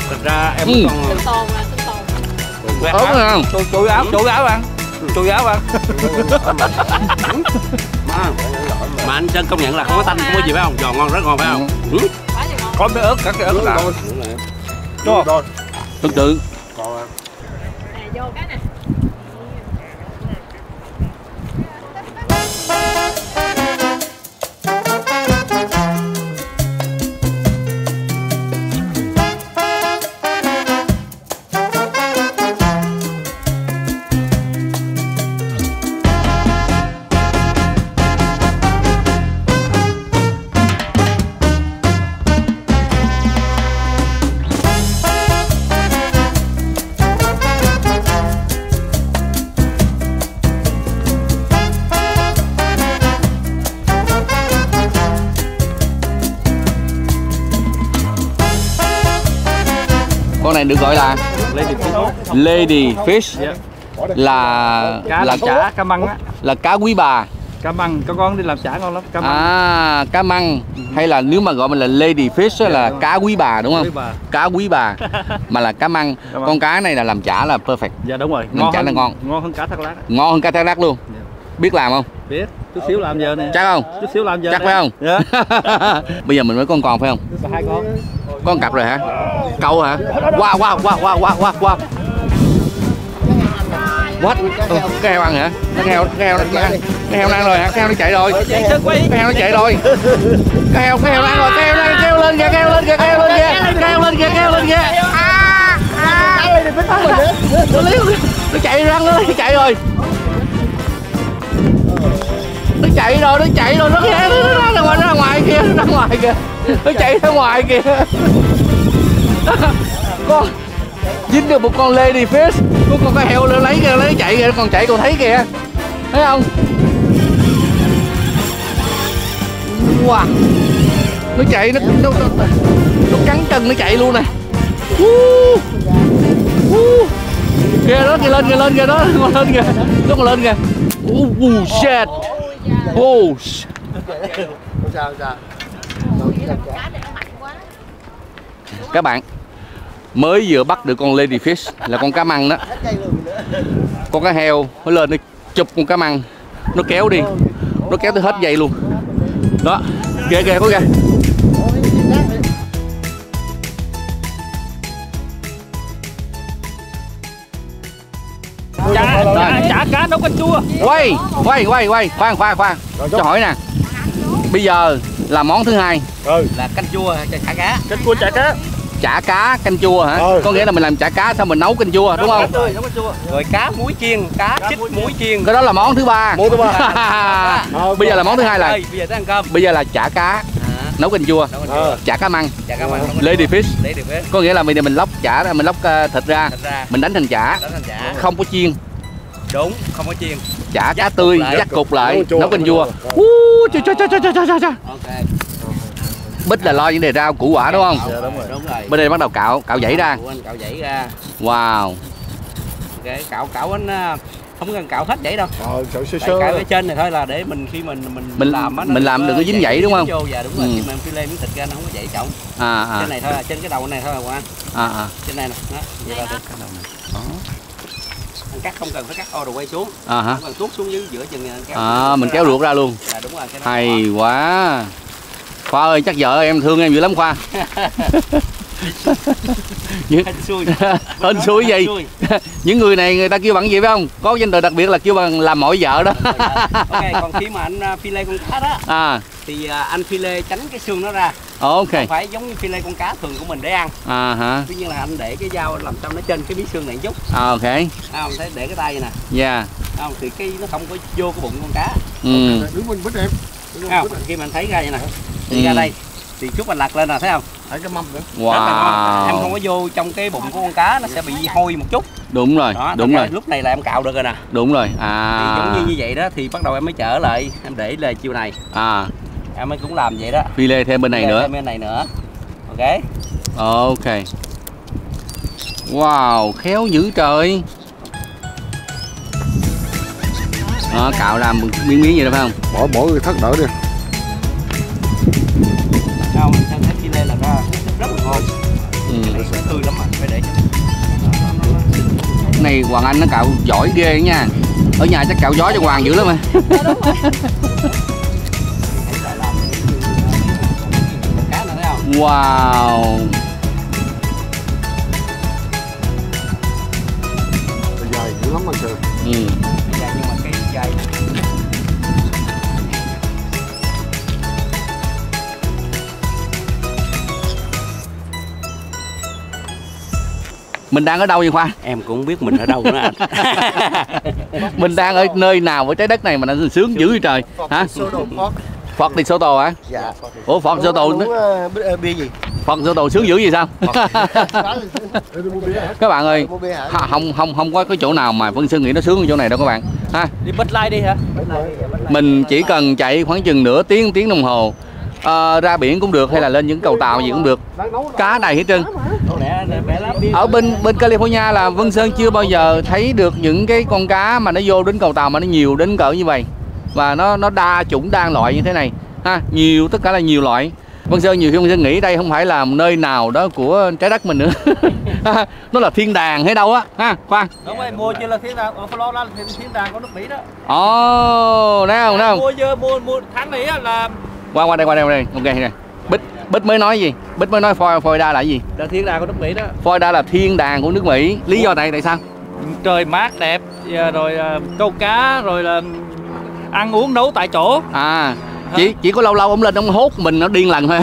Thật ra em còn ốm không? Chui áo bạn. Mà anh Trân công nhận là không có tanh, không có gì phải không? Giòn ngon, rất ngon phải không? Có cái ớt, các cái ớt là đúng không? Tương tự. Vô cái nè. Con này được gọi là Lady Fish, là cá chả, cá măng á, là cá quý bà. Cá măng, con đi làm chả ngon lắm. Cá măng. À, cá măng hay là nếu mà gọi mình là Lady Fish là cá quý bà đúng không? Cá quý bà mà là cá măng. Con cá này là làm chả là perfect. Dạ đúng rồi. Làm chả là ngon. Ngon hơn cá thác lát. Ngon hơn cá thác lát luôn. Biết làm không? Biết. Chút xíu làm giờ nè. Chắc không? Chút xíu làm giờ. Chắc phải không? Dạ. Bây giờ mình mới con còn phải không? Có 2 con. Con cặp rồi hả? Câu hả? Wow. What? Cái heo ăn hả? Cái heo nó ăn rồi hả? Cái heo nó chạy rồi. Cái heo nó chạy rồi. Cái heo nó ăn rồi. Cái heo kêu lên kìa. Nó chạy răng nó chạy rồi. Nó chạy rồi, nó ra ngoài kìa. Nó chạy ra ngoài kìa. Con dính được một con Lady Fish, con cá heo lấy kìa, lấy chạy kìa, còn chạy còn thấy kìa, thấy không? Wow, nó chạy nó cắn chân nó chạy luôn nè. Kìa đó, kìa lên kìa đó, nó còn lên kìa. Shit. Các bạn mới vừa bắt được con Lady Fish là con cá măng đó. Con cá heo nó lên nó chụp con cá măng, nó kéo đi, nó kéo tới hết dây luôn. Đó, kìa có kìa. Chả cá nấu canh chua. Quay, khoan. Cho hỏi nè. Bây giờ là món thứ hai là canh chua chả cá. Canh chua chả cá. Chả cá canh chua hả? Có nghĩa là mình làm chả cá xong mình nấu canh chua đúng không? Rồi cá muối chiên, cá chích muối chiên. Cái đó là món thứ ba. Bây giờ là món thứ hai là bây giờ tới ăn cơm. Bây giờ là chả cá nấu canh chua. Chả cá măng. Lady Fish. Có nghĩa là bây giờ mình lóc chả, mình lóc thịt ra, mình đánh thành chả. Không có chiên. Đúng, không có chiên. Chả cá tươi dắt cục lại nấu canh chua. Bích là lo vấn đề rau củ quả đúng không? Dạ, đúng rồi. Bên đây bắt đầu cạo dãy ra. Cạo dãy ra. Wow. Cái cạo anh không cần cạo hết vậy đâu. Cạo ở trên này thôi là để mình khi mình làm á, mình làm đừng có dính dãy đúng không? Dạ đúng rồi, khi mà phi lê miếng thịt ra nó không có dãy trọng. Trên này thôi, trên cái đầu này thôi mà anh. Trên này nè, đó. Vậy là được cái đầu này. Anh cắt không cần phải cắt o rồi quay xuống. Không cần tuốt xuống dưới giữa chừng kéo. Mình kéo ruột ra luôn. Dạ đúng rồi, hay quá. Khoa ơi, chắc vợ em thương em dữ lắm Khoa. Hên xui gì. Những người này người ta kêu bằng gì phải không? Có danh từ đặc biệt là kêu bằng làm mọi vợ đó. Ok, còn khi mà anh phi lê con cá đó thì anh phi lê tránh cái xương nó ra. Ok. Không phải giống như phi lê con cá thường của mình để ăn. Tuy nhiên là anh để cái dao làm sao nó trên cái miếng xương này chút. Ok. Không thấy để cái tay vậy nè. Dạ. Không thì cái nó không có vô cái bụng con cá. Đứng mình bít em. Không, khi mà anh thấy ra vậy nè. Thì ra đây thì chút mình lật lên nè, thấy không? Thấy cái mâm nữa. Wow. Em không có vô trong cái bụng của con cá, nó sẽ bị hôi một chút. Đúng rồi. Đó, đúng rồi. Lúc này là em cạo được rồi nè. Đúng rồi. Thì giống như vậy đó thì bắt đầu em mới trở lại, em để là chiều này. Em mới cũng làm vậy đó. Phi lê thêm bên này nữa. Thêm bên này nữa. Ok. Ok. Wow, khéo dữ trời. Cạo làm miếng miếng vậy đó phải không? Bỏ cái thất đỡ đi. Không, mình thấy phi lê là ra rất Tươi lắm mà, phải để cho. Này Hoàng Anh nó cạo giỏi ghê nha. Ở nhà chắc cạo gió cho Hoàng dữ lắm mà. Wow. Dài dữ lắm mà Sơn. Dài nhưng mà cái dài. Mình đang ở đâu vậy Khoa? Em cũng không biết mình ở đâu nữa anh. Mình đang ở nơi nào ở trái đất này mà nó sướng dữ vậy trời? Hả? Phật thì Soto hả? Dạ. Ủa Phật Soto bia gì? Phật Soto sướng dữ gì sao? Các bạn ơi, không có cái chỗ nào mà Vân Sơn nghĩ nó sướng hơn chỗ này đâu các bạn. Ha? Đi bích lai đi hả? Mình chỉ cần chạy khoảng chừng nửa tiếng đồng hồ ra biển cũng được hay là lên những cầu tàu gì cũng được. Cá đầy hết trơn. Ở bên California là Vân Sơn chưa bao giờ thấy được những cái con cá mà nó vô đến cầu tàu mà nó nhiều đến cỡ như vậy. Và nó đa chủng đa loại như thế này. Ha, nhiều, tất cả là nhiều loại. Vân Sơn nhiều khi Vân Sơn nghĩ đây không phải là nơi nào đó của trái đất mình nữa. Nó là thiên đàng hay đâu á ha Khoan. Đúng rồi, mua chưa là thiên đàng ở Florida là thiên đàng của nước Mỹ đó. Ồ, thấy không? Mua tháng này á là qua đây ok nè. Bích mới nói gì? Bích mới nói Florida là gì? là thiên đàng của nước Mỹ đó. Florida là thiên đàng của nước Mỹ. Lý do tại sao? Trời mát đẹp, rồi câu cá, rồi là ăn uống nấu tại chỗ. Chỉ có lâu ông lên ông hốt mình nó điên lần thôi.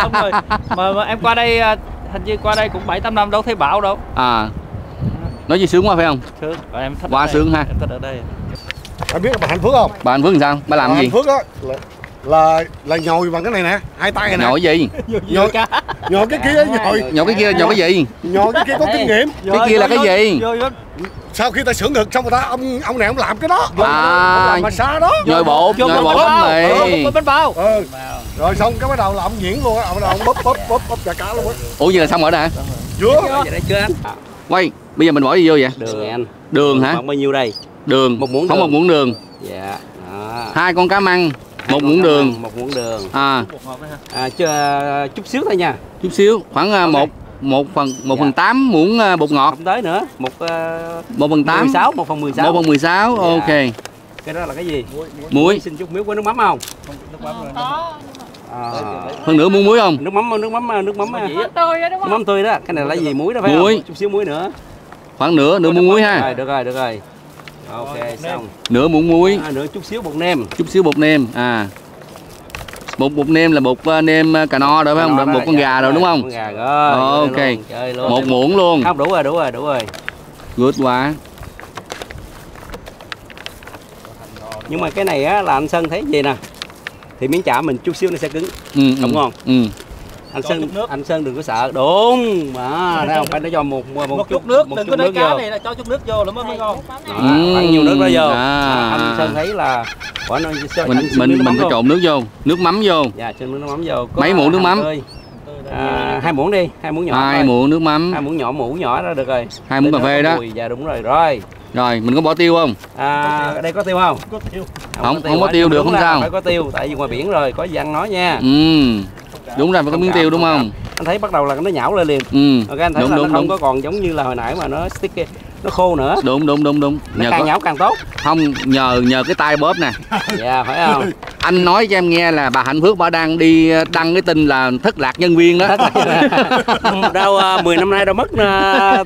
Đúng rồi. Mà em qua đây hình như qua đây cũng 7-8 năm đâu thấy bão đâu. Nói gì sướng quá phải không? Sướng. Em thích quá sướng ha. Em thích ở đây. Anh biết là bà Hạnh Phước không? Bà Hạnh Phước làm sao? Bà làm gì? Hạnh Phước á là nhồi bằng cái này nè, hai tay này nè. Nhồi gì? Nhồi cái kia nhồi cái kia, nhồi cái gì? Nhồi cái kia có kinh nghiệm. Cái kia là cái gì? Sau khi ta sửa ngực xong rồi ta ông này ông làm cái đó. Ông làm massage đó. Nhồi bột mì. Bánh bao. Rồi xong cái bắt đầu là ông diễn luôn á, ông bóp chả cá luôn á. Ủa vậy là xong rồi đó hả? Chưa. Vậy chưa anh? Quay, bây giờ mình bỏ gì vô vậy? Đường anh. Đường hả? Còn bao nhiêu đây? Đường. Một muỗng đường. Một muỗng đường. Dạ. Đó. 2 con cá măng, 1 muỗng đường. 1 muỗng đường. Chút xíu thôi nha. Chút xíu, khoảng 1 phần 8 muỗng bột ngọt. Không tới nữa. 1 phần 8. 16, 1 phần 16. 1 phần 16, dạ. ok. Cái đó là cái gì? Muối. Xin chút miếng với nước mắm không? Nước mắm có. Hơn nữa muốn muối không? Nước mắm tươi đó đúng không? Nước mắm tươi đó, cái này là gì? Muối đó phải không? Chút xíu muối nữa. Khoảng nửa muỗng muối ha. Được rồi. Ok, xong. Nửa muỗng muối. Nửa chút xíu bột nêm. Chút xíu bột nêm. Bột nêm là bột nêm cà no rồi phải không? Bột con gà rồi đúng không? Con gà rồi. Ok. 1 muỗng luôn. Không, đủ rồi. Good quá. Nhưng mà cái này á là anh Sơn thấy gì nè. Thì miếng chả mình chút xíu nó sẽ cứng. Không ngon. Anh Sơn đừng có sợ. Đúng. Mà thấy không? Phải để cho một chút nước, đừng có để cá này là cho chút nước vô là mới ngon. Khoảng nhiều nước đó vô. Anh Sơn thấy là mình phải trộn nước vô, nước mắm vô. Dạ, cho nước mắm vô. Mấy muỗng nước mắm? 2 muỗng đi, 2 muỗng nhỏ. 2 muỗng nước mắm. 2 muỗng nhỏ đó được rồi. 2 muỗng cà phê đó. Dạ đúng rồi. Rồi, mình có bỏ tiêu không? Ở đây có tiêu không? Có tiêu. Không có tiêu được không sao? Phải có tiêu, tại vì ngoài biển rồi, có gì ăn nói nha. Đúng rồi, phải có miếng tiêu đúng không? Anh thấy bắt đầu là nó nhão lên liền. Ok, anh thấy là nó không có còn giống như là hồi nãy mà nó stick, nó khô nữa. Đúng. Nó càng nhão càng tốt. Không, nhờ cái tay bóp nè. Dạ, phải không? Anh nói cho em nghe là bà Hạnh Phước bà đang đi đăng cái tin là thất lạc nhân viên đó. Đâu 10 năm nay đâu mất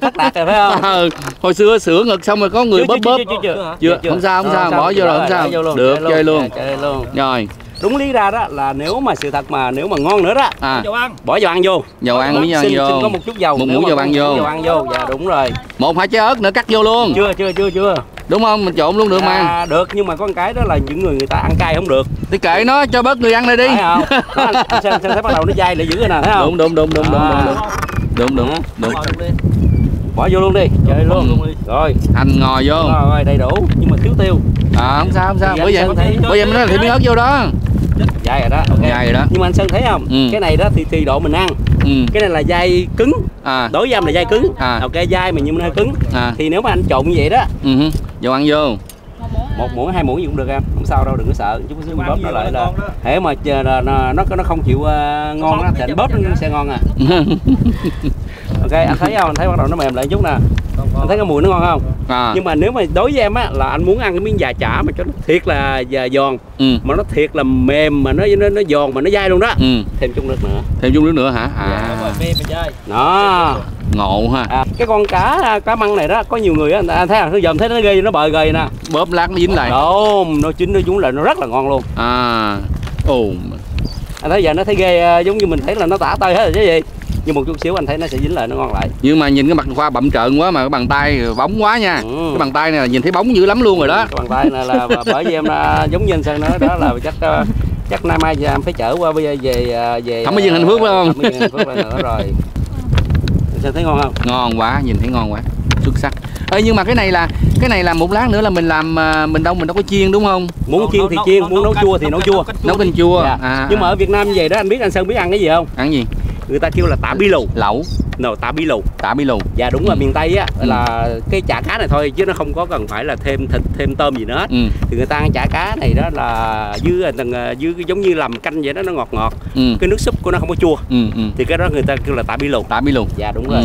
thất lạc rồi phải không? Hồi xưa sửa ngực xong rồi có người bóp. Chưa. Không sao, bỏ vô rồi không sao. Được, chơi luôn. Rồi. Đúng lý ra đó là nếu mà sự thật mà nếu mà ngon nữa đó, bỏ dầu ăn vô. Dầu ăn với xin vô. có một chút dầu. Một muỗng dầu ăn vô. Dạ đúng rồi. 1 hạt trái ớt nữa cắt vô luôn. Chưa. Đúng không? Mình trộn luôn được mà. Được, nhưng mà có một cái đó là những người ta ăn cay không được. Thì kệ nó, cho bớt người ăn này đi. Phải không? Anh thấy bắt đầu nó dai lại dữ rồi nè, thấy không? Đúng. Bỏ vô luôn đi, chơi luôn. Rồi. Hành ngò vô. Rồi, đầy đủ, nhưng mà thiếu tiêu. Không sao. Bởi vậy mình nói là thêm miếng ớt vô đó. Dai rồi đó, ok. Dai rồi đó. Nhưng mà anh Sơn thấy không? Cái này đó thì tùy độ mình ăn. Cái này là dai cứng. Đối với em là dai cứng. Ok, dai mà nhưng mà hơi cứng. Thì nếu mà anh trộn như vậy đó. Dầu ăn vô. 1 muỗng 2 muỗng gì cũng được em, không sao đâu, đừng có sợ. Chút xíu bóp nó lại là hễ mà nó không chịu ngon á thì anh bóp nó sẽ ngon à. Ok, anh thấy không? Anh thấy bắt đầu nó mềm lại chút nè. Anh thấy cái mùi nó ngon không? Nhưng mà nếu mà đối với em á là anh muốn ăn cái miếng già chả mà cho nó thiệt là giòn, mà nó thiệt là mềm, mà nó giòn mà nó dai luôn đó. Thêm chút nước nữa. Thêm chút nước nữa hả? Đó. Ngộ ha. Cái con cá măng này đó có nhiều người á, anh thấy nó dòm thấy nó ghê, nó bợ gầy nè. Bóp lát nó dính lại. Đúng, nó chín nó xuống lại nó rất là ngon luôn. Anh thấy giờ nó thấy ghê, giống như mình thấy là nó tả tơi hết rồi chứ gì. Nhưng một chút xíu anh thấy nó sẽ dính lại, nó ngon lại. Nhưng mà nhìn cái mặt Khoa bậm trợn quá mà cái bàn tay bóng quá nha. Cái bàn tay này là nhìn thấy bóng dữ lắm luôn rồi đó. Cái bàn tay này là bởi vì em giống như anh Sơn nói đó là chắc nay mai em phải chở qua bây giờ về Thẩm Mỹ Dân Hạnh Phước phải không? Thẩm Mỹ Dân Hạnh Phước nữa rồi. Sơn thấy ngon không? Ngon quá, nhìn thấy ngon quá. Xuất sắc. Nhưng mà cái này là một lát nữa là mình làm mình đâu có chiên đúng không? Muốn chiên thì chiên, muốn nấu chua thì nấu chua. Nấu canh chua. Nhưng mà ở Việt Nam như vậy đó, anh biết anh Sơn biết ăn cái gì không? Ăn gì? Người ta kêu là tả bí lù. Lẩu. Tả bí lù. Tả bí lù. Dạ đúng là miền Tây á là cái chả cá này thôi chứ nó không có cần phải là thêm thịt thêm tôm gì nữa hết. Thì người ta ăn chả cá này đó là dưới giống như làm canh vậy đó, nó ngọt ngọt. Cái nước súp của nó không có chua. Thì cái đó người ta kêu là tả bí lù. Tả bí lù. Dạ đúng rồi.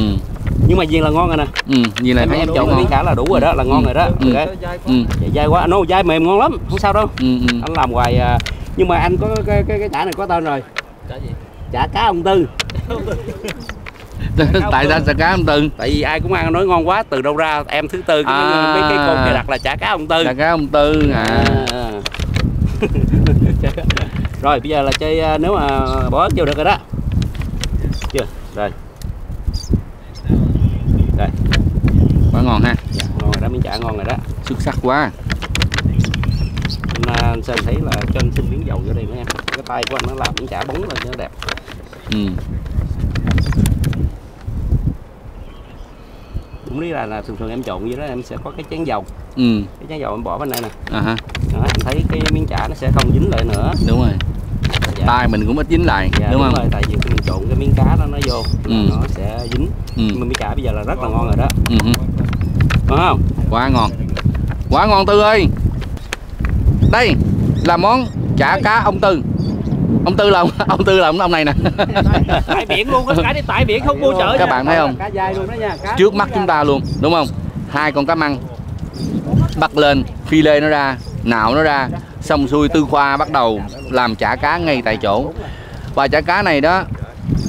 Nhưng mà viên là ngon rồi nè. Viên là em chọn miếng chả là đủ rồi đó, là ngon rồi đó. Dai quá, nó dai mềm ngon lắm, không sao đâu. Anh làm hoài. Nhưng mà anh có cái chả này có tên rồi. Chả gì? Chả cá ông Tư. Tại sao chả cá ông Tư? Tại vì ai cũng ăn nói ngon quá, từ đâu ra em thứ tư mấy cái con kia đặt là chả cá ông Tư. Chả cá ông Tư Rồi bây giờ là chơi nếu mà bỏ ớt vô được rồi đó. Chưa? Rồi. Đây. Quá ngon ha. Dạ, ngon rồi đó, miếng chả ngon rồi đó. Xuất sắc quá. Anh Sơn thấy là cho anh xin miếng dầu vô đây mấy em. Cái tay của anh nó làm miếng chả bóng lên cho nó đẹp. Đúng lý là thường em trộn vậy đó, em sẽ có cái chén dầu. Cái chén dầu em bỏ bên đây nè. Đó, anh thấy cái miếng chả nó sẽ không dính lại nữa. Đúng rồi. Dạ. Tay mình cũng ít dính lại, đúng không? Rồi, tại vì khi mình trộn cái miếng cá đó nó vô nó sẽ dính. Nhưng mà miếng chả bây giờ là rất là ngon rồi đó. Ngon không? Quá ngon. Quá ngon Tư ơi. Đây là món chả cá ông Tư. Ông Tư là ông này nè. Tại biển luôn, có cá đi tại biển không mua chợ. Các bạn thấy không? Cá dai luôn đó nha. Trước mắt chúng ta luôn, đúng không? Hai con cá măng bắt lên, phi lê nó ra, nạo nó ra, xong xuôi Tư Khoa bắt đầu làm chả cá ngay tại chỗ. Và chả cá này đó,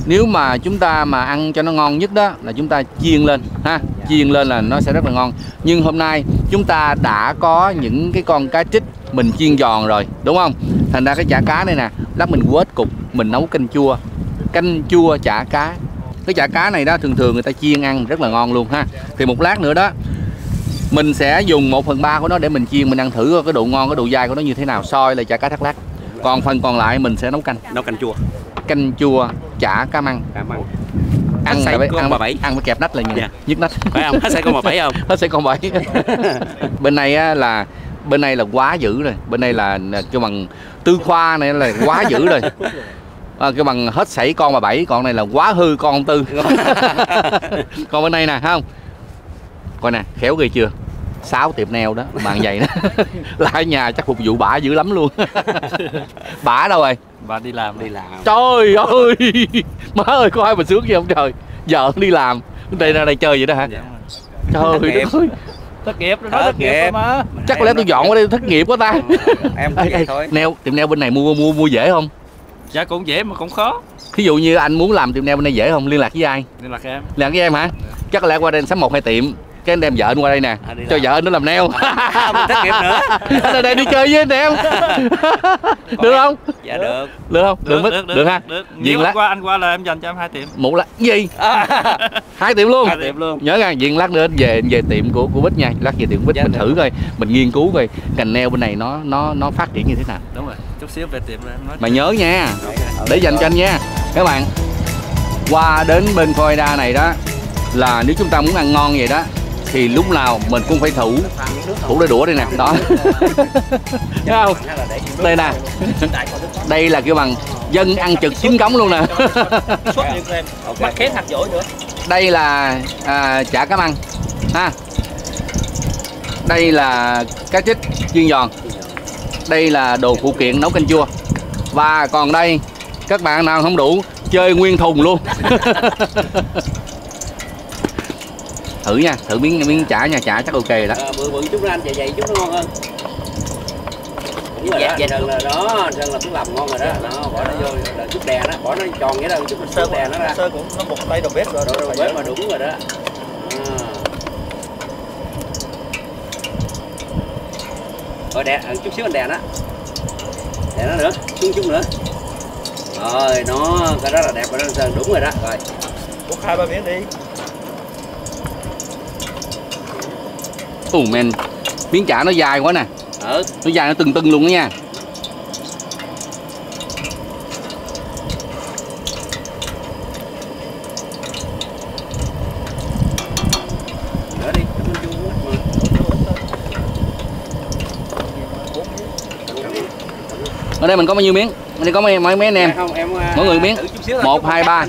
nếu mà chúng ta mà ăn cho nó ngon nhất đó là chúng ta chiên lên ha, chiên lên là nó sẽ rất là ngon. Nhưng hôm nay chúng ta đã có những cái con cá trích mình chiên giòn rồi, đúng không? Thành ra cái chả cá này nè, lát mình quết cục, mình nấu canh chua chả cá. Cái chả cá này đó thường người ta chiên ăn rất là ngon luôn ha. Thì một lát nữa đó mình sẽ dùng 1/3 của nó để mình chiên, mình ăn thử cái độ ngon, cái độ dai của nó như thế nào, soi là chả cá thác lát. Còn phần còn lại mình sẽ nấu canh chua. Canh chua chả cá măng. Ăn với kẹp nách là nhức nách. Phải không? Hết xây con 17 không? Hết xây con 7. Bên này là quá dữ rồi. Bên này là cái bằng Tư Khoa này là quá dữ rồi. Cái bằng hết sảy con 17, còn này là quá hư con Tư. Còn bên này nè, thấy không? Coi nè, khéo ghê chưa? 6 tiệm nail đó, bạn vậy đó. Là ở nhà chắc phục vụ bả dữ lắm luôn. Bả đâu rồi? Bà đi làm. Trời ơi, má ơi, có ai mà sướng gì không trời? Vợ đi làm, đây ra đây chơi vậy đó hả? Trời đất ơi. Thất nghiệp rồi đó, thất nghiệp mà. Chắc có lẽ tôi dọn qua đây thất nghiệp quá ta. Em cũng vậy thôi. Tiệm nail bên này mua dễ không? Dạ cũng dễ mà cũng khó. Thí dụ như anh muốn làm tiệm nail bên đây dễ không? Liên lạc với ai? Liên lạc em. Liên lạc với em hả? Chắc có lẽ qua đây sắm 1-2 tiệm, cái anh đem vợ anh qua đây nè, cho vợ anh nó làm nail. Thất nghiệp nữa. Anh ở đây đi chơi với anh em. Được không? Dạ được. Được không? Được ha. Được. Nếu anh qua là em dành cho em 2 tiệm. Một là gì? 2 tiệm luôn. 2 tiệm luôn. Nhớ nha, Diện lát nữa về tiệm của Bích nha. Lát về tiệm Bích mình thử coi, mình nghiên cứu coi cành nail bên này nó phát triển như thế nào. Đúng rồi. Chút xíu về tiệm rồi em nói. Mà nhớ nha, để dành cho anh nha. Các bạn qua đến bên Florida này đó là nếu chúng ta muốn ăn ngon vậy đó thì lúc nào mình cũng phải thủ đôi đũa đây nè, đó. Thấy không? Đây nè, đây là kiểu bằng dân ăn trực chính cống luôn nè. Mắc khét hạt dỗi nữa. Đây là chả cá măng ha, đây là cá trích chiên giòn, đây là đồ phụ kiện nấu canh chua, và còn đây các bạn nào không đủ chơi nguyên thùng luôn. Thử nha, thử miếng chả nha, chả chắc ok rồi đó. Bự chút ra anh vậy chút nó ngon hơn. Đúng rồi đó, Sơn là đó, Sơn là cũng làm ngon rồi đó. Đó, bỏ nó vô là chút đè đó, bỏ nó tròn vậy đó, chút đè nó ra. Sơn cũng nó một tay đầu bếp rồi. Đầu bếp mà đúng rồi đó. Rồi đè, chút xíu anh đè nó. Đè nó nữa, xuống chút nữa. Rồi, nó cái đó là đẹp rồi đó Sơn, đúng rồi đó. Rồi. Bốc 2-3 miếng đi. Men, miếng chả nó dài quá nè. Nó dài, nó tưng luôn đó nha. Nữa đi, ở đây mình có bao nhiêu miếng? Ở đây có mấy anh em? Không, em mỗi người miếng. 1, 2, 3.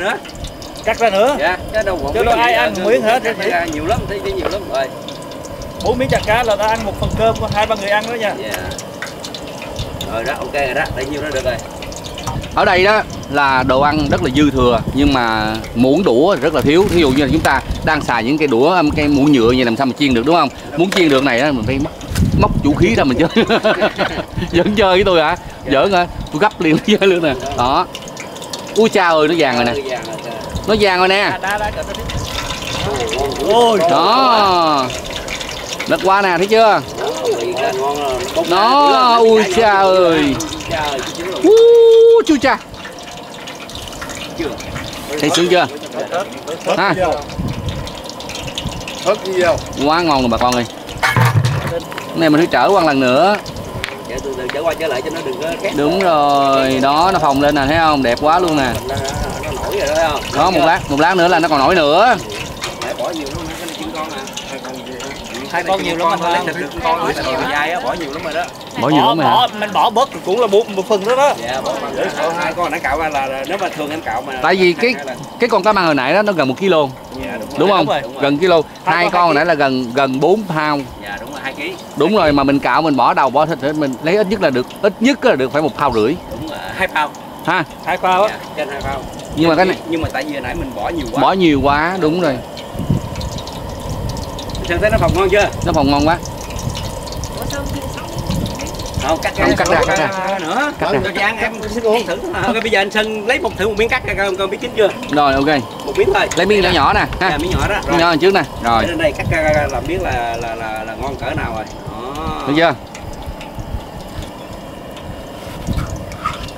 Cắt ra nữa. Dạ, chứ đâu ai ăn miếng hết. Nhiều lắm, thấy nhiều lắm rồi. 4 miếng chả cá là ta ăn một phần cơm của 2-3 người ăn đó nha. Yeah. Rồi đó, ok rồi đó, bao nhiêu đó được rồi. Ở đây đó là đồ ăn rất là dư thừa, nhưng mà muỗng đũa rất là thiếu. Ví dụ như là chúng ta đang xài những cây đũa, cây muỗng nhựa như làm sao mà chiên được, đúng không? Muốn chiên được này đó mình phải móc vũ khí ra mình chơi. Vẫn chơi với tôi hả? Giỡn hả? Tôi gấp liền chơi luôn nè. Đó. Ui cha ơi, nó vàng rồi nè. Nó vàng rồi nè. Đó. Đất quá nè, thấy chưa? Nó, ui cha ơi. Chú cha. Thấy sướng chưa? Ha. Quá ngon rồi bà con ơi. Cái này mình phải trở qua lần nữa. Trở qua trở lại cho nó đừng có két. Đúng rồi, đó nó phồng lên nè, thấy không? Đẹp quá luôn nè. Nó nổi rồi đó không? Đó, một lát nữa là nó còn nổi nữa. Để bỏ nhiều lắm, cái này chín con nè. Hai con nhiều lắm anh lấy thịt được con nữa, chiều dai á, bỏ nhiều lắm rồi đó. Bỏ nhiều lắm rồi. Mình bỏ bớt cũng là một phần đó đó. Dạ, bỏ hai con nãy cạo ra là nếu mà thường em cạo mà. Tại vì cái con cá măng hồi nãy đó nó gần 1 kg. Dạ, đúng không? Gần kg. Hai con hồi nãy là gần 4 pound. Dạ đúng rồi, 2 kg. Đúng rồi, mà mình cạo mình bỏ đầu bỏ thịt mình lấy ít nhất là được phải 1,5 pound. Đúng rồi, 2 pound. Ha? 2 pound á. Dạ, trên 2 pound. Nhưng mà cái này tại vì hồi nãy mình bỏ nhiều quá. Bỏ nhiều quá, đúng rồi. Sao thấy nó phồng ngon chưa? Nó phồng ngon quá. Không, cắt ra nữa. Cắt ra. Em xin uống thử. Ok, bây giờ anh Sơn lấy một miếng cắt ra con biết chín chưa? Rồi, ok. Một miếng thôi. Lấy miếng nhỏ nhỏ nè, ha. Dạ, miếng nhỏ đó. Miếng nhỏ trước nè. Rồi. Đến đây cắt ra làm biết là ngon cỡ nào rồi. Được chưa?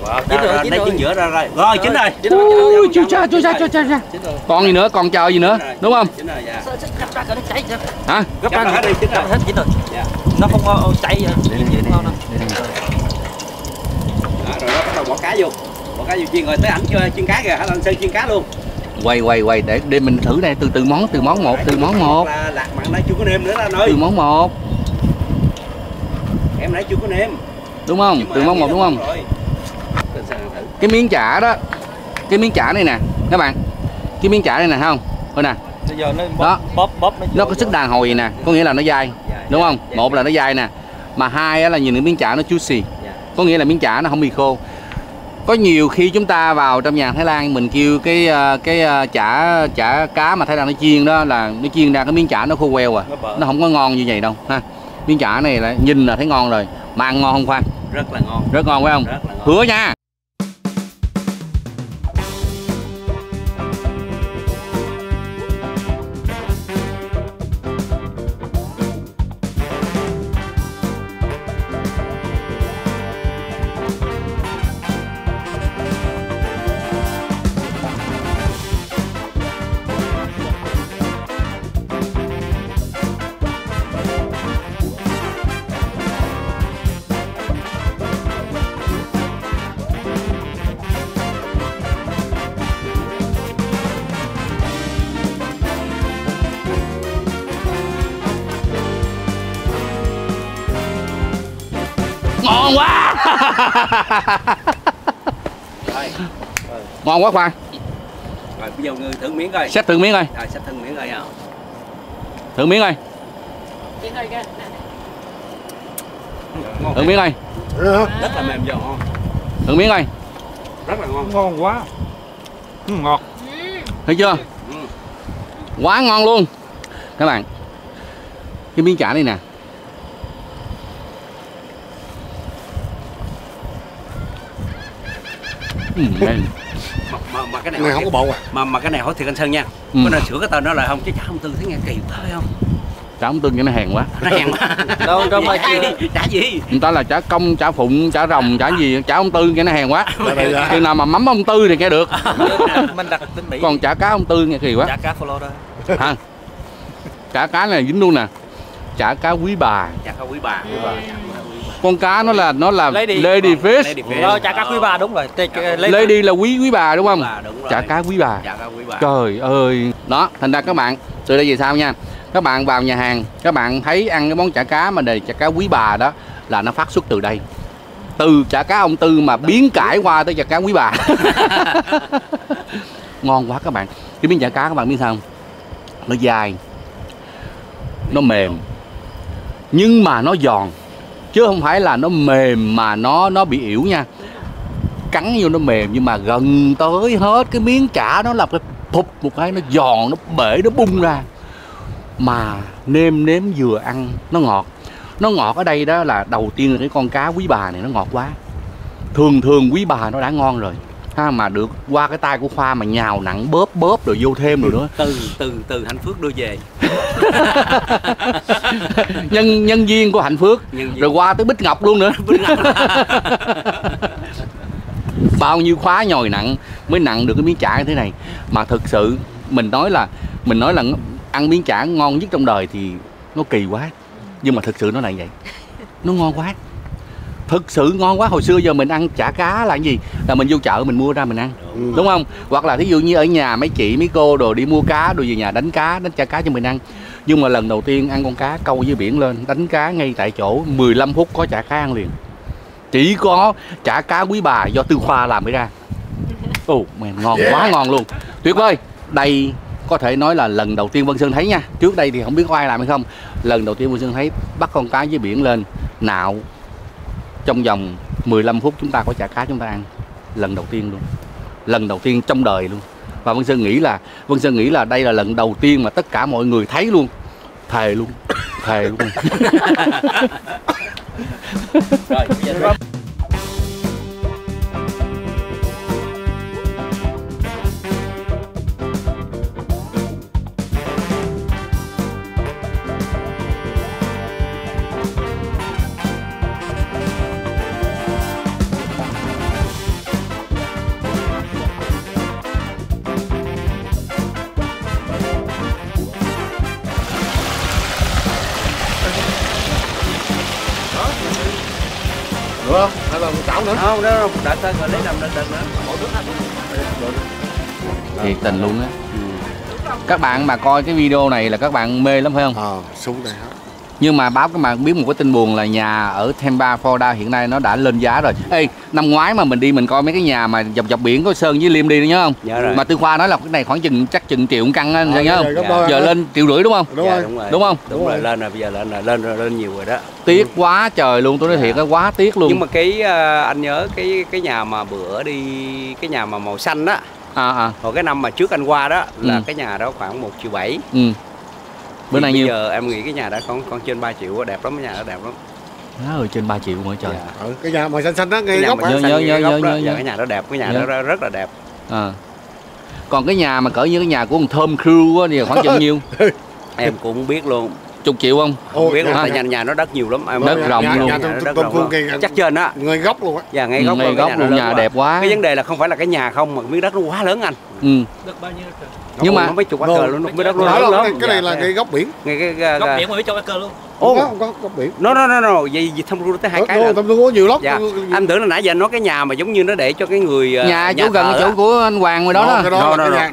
Wow, chín rồi, chín giữa ra rồi. Rồi, chín rồi. Ui, chú cha. Còn gì nữa, còn chờ gì nữa, đúng không? Chín rồi, dạ. Gấp ra cho nó cháy. Hả? Gấp ra hết đi, chín rồi. Hết chín rồi. Dạ. Nó không cháy gì ngon đâu. Rồi đó, bắt đầu bỏ cá vô. Bỏ cá vô chiên rồi, tới ảnh chiên cá kìa, hả anh Sơn chiên cá luôn. Quay để mình thử đây, từ món một. Lạc mặn nãy chưa có nêm nữa đó anh ơi. Từ món một. Em nãy chưa có nêm. Đúng không? Từ món một đúng không? Cái miếng chả đó, cái miếng chả này nè các bạn, cái miếng chả này nè không, thôi nè, bây giờ nó bóp nó có sức đàn hồi gì nè, có nghĩa là nó dai, đúng không? Một là nó dai nè, mà hai là nhìn cái miếng chả nó juicy, có nghĩa là miếng chả nó không bị khô. Có nhiều khi chúng ta vào trong nhà Thái Lan mình kêu cái chả cá mà Thái Lan nó chiên đó là nó chiên ra cái miếng chả nó khô queo à, nó không có ngon như vậy đâu ha. Miếng chả này là nhìn là thấy ngon rồi, mà ăn ngon không Khoan? Rất là ngon. Rất ngon phải không? Hứa nha. Ngon quá. Ngon quá Khoan. Rồi bây giờ người thử miếng coi. Xếp thử miếng coi. Rồi xếp thử miếng coi nào. Thử miếng coi. Thử miếng coi. Rất là mềm giòn ngon. Thử miếng coi. Rất là ngon. Ngon quá. Ngọt. Thấy chưa? Quá ngon luôn. Các bạn, cái miếng chả này nè, mà cái này không có bộ à. Mà cái này hỏi thiệt anh Sơn nha. Có nên sửa cái tên nó lại không chứ chả ông Tư thấy nghe kỳ quá phải không? Chả ông Tư cho nó hèn quá. Nó hèn quá. Đâu phải chả gì. Người ta là chả công, chả phụng, chả rồng, chả gì, chả ông Tư cho nó hèn quá. Chừng nào mà mắm ông Tư thì nghe được. Mình đặt tên Mỹ. Còn chả cá ông Tư nghe kỳ quá. Chả cá Florida. Hả? Chả cá này dính luôn nè. Chả cá quý bà. Chả cá quý bà. Con cá nó là lady fish. Chả cá quý bà đúng rồi. Lady là quý bà đúng không? Đúng chả cá quý bà. Chả cá quý bà. Trời ơi. Đó, thành ra các bạn từ đây về sau nha. Các bạn vào nhà hàng, các bạn thấy ăn cái món chả cá mà đề chả cá quý bà đó là nó phát xuất từ đây. Từ chả cá ông Tư mà biến cải qua tới chả cá quý bà. Ngon quá các bạn. Cái miếng chả cá các bạn biết sao không? Nó dài, nó mềm, nhưng mà nó giòn, chứ không phải là nó mềm mà nó bị ỉu nha. Cắn vô nó mềm nhưng mà gần tới hết cái miếng chả nó là cái thụp một cái, nó giòn, nó bể, nó bung ra. Mà nêm nếm vừa ăn nó ngọt. Nó ngọt ở đây đó là đầu tiên là cái con cá quý bà này nó ngọt quá. Thường quý bà nó đã ngon rồi ha, mà được qua cái tay của Khoa mà nhào nặng bóp rồi vô thêm rồi nữa. Từ Hạnh Phước đưa về. nhân viên của Hạnh Phước rồi qua tới Bích Ngọc luôn nữa. Bao nhiêu khóa nhồi nặng mới nặng được cái miếng chả như thế này. Mà thực sự mình nói là ăn miếng chả ngon nhất trong đời thì nó kỳ quá, nhưng mà thực sự nó là vậy. Nó ngon quá, thực sự ngon quá. Hồi xưa giờ mình ăn chả cá là cái gì? Là mình vô chợ mình mua ra mình ăn, đúng không? Hoặc là thí dụ như ở nhà mấy chị mấy cô đồ đi mua cá đồ về nhà đánh chả cá cho mình ăn. Nhưng mà lần đầu tiên ăn con cá câu dưới biển lên, đánh cá ngay tại chỗ 15 phút có chả cá ăn liền. Chỉ có chả cá quý bà do Tư Khoa làm mới ra. Ồ, ngon quá ngon luôn, tuyệt vời. Đây có thể nói là lần đầu tiên Vân Sơn thấy nha. Trước đây thì không biết có ai làm hay không. Lần đầu tiên Vân Sơn thấy bắt con cá dưới biển lên nạo, trong vòng 15 phút chúng ta có chả cá chúng ta ăn. Lần đầu tiên luôn, lần đầu tiên trong đời luôn. Và Vân Sơn nghĩ là đây là lần đầu tiên mà tất cả mọi người thấy luôn. Thề luôn. Rồi, Được không? Hay là chảo nữa? Không, đó đợi tên rồi lấy nằm lên nữa. Thiệt tình luôn á. Các bạn mà coi cái video này là các bạn mê lắm phải không? Xuống đây hết. Nhưng mà báo các bạn biết một cái tin buồn là nhà ở Tampa, Florida hiện nay nó đã lên giá rồi. Ê, năm ngoái mà mình đi mình coi mấy cái nhà mà dọc biển có Sơn với Liêm đi nhớ không? Dạ rồi. Mà Tư Khoa nói là cái này khoảng chắc chừng triệu căn á, nhớ không? Dạ. Giờ lên 1,5 triệu đúng không? Đúng rồi. Đúng không? Đúng rồi, lên rồi, bây giờ lên nhiều rồi đó. Tiếc quá trời luôn, tôi nói thiệt, quá tiếc luôn. Nhưng mà cái anh nhớ cái nhà mà bữa đi, cái nhà mà màu xanh đó. Hồi cái năm mà trước anh qua đó là cái nhà đó khoảng 1,7 triệu. Bữa nay bây giờ em nghĩ cái nhà đó còn trên 3 triệu, đẹp lắm, cái nhà đó đẹp lắm. Ơi, trên 3 triệu mọi trời. Cái nhà màu xanh đó ngay góc. Nhớ. Cái nhà đó đẹp, cái nhà đó rất là đẹp. Còn cái nhà mà cỡ như cái nhà của ông Tom Cruise thì khoảng chừng nhiêu? Em cũng không biết luôn. 10 triệu không? Không biết luôn, tại nhà nó đất nhiều lắm. Đất rộng luôn. Chắc trên á. Ngay góc luôn á. Dạ, ngay góc luôn, nhà đẹp quá. Cái vấn đề là không phải là cái nhà không mà miếng đất nó quá lớn anh. Đất bao nhiêu cơ? Nhưng mà nó mấy chục acre luôn, miếng đất nó lớn. Cái này là ngay góc biển. Ngay cái góc biển mà mấy chục acre luôn. Không có góc biển. Nó vậy Tom Cruise tới 2 cái rồi. Tom Cruise nhiều lắm. Dạ. Anh tưởng là nãy giờ nói cái nhà mà giống như nó để cho cái người nhà chỗ gần chỗ của anh Hoàng rồi đó.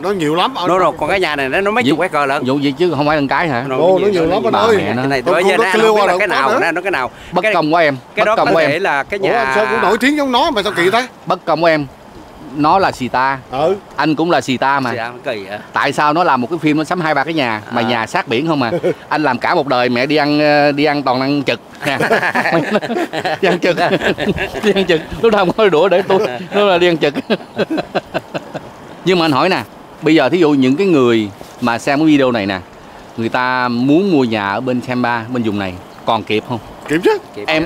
Nó nhiều lắm. Rồi còn cái nhà này nó mấy chục acre lận. Vụ gì chứ không phải lần cái hả? Nó nhiều lắm anh ơi. Cái này tôi giờ ra không biết là cái nào, nó cái nào. Bất công của em. Cái đó có thể là cái nhà. Sao cũng nổi tiếng giống nó mà sao kỳ ta? Bất công của em. Nó là xì ta. Anh cũng là xì ta mà. Kỳ à? Tại sao nó làm một cái phim nó sắm 2-3 cái nhà mà nhà sát biển không à? Anh làm cả một đời mẹ đi ăn toàn ăn trực. Đi ăn trực. Đi ăn trực. Lúc nào không có đũa để tôi. Nó là đi ăn trực. Nhưng mà anh hỏi nè, bây giờ thí dụ những cái người mà xem cái video này nè, người ta muốn mua nhà ở bên Themba, bên vùng này còn kịp không? Kịp chứ.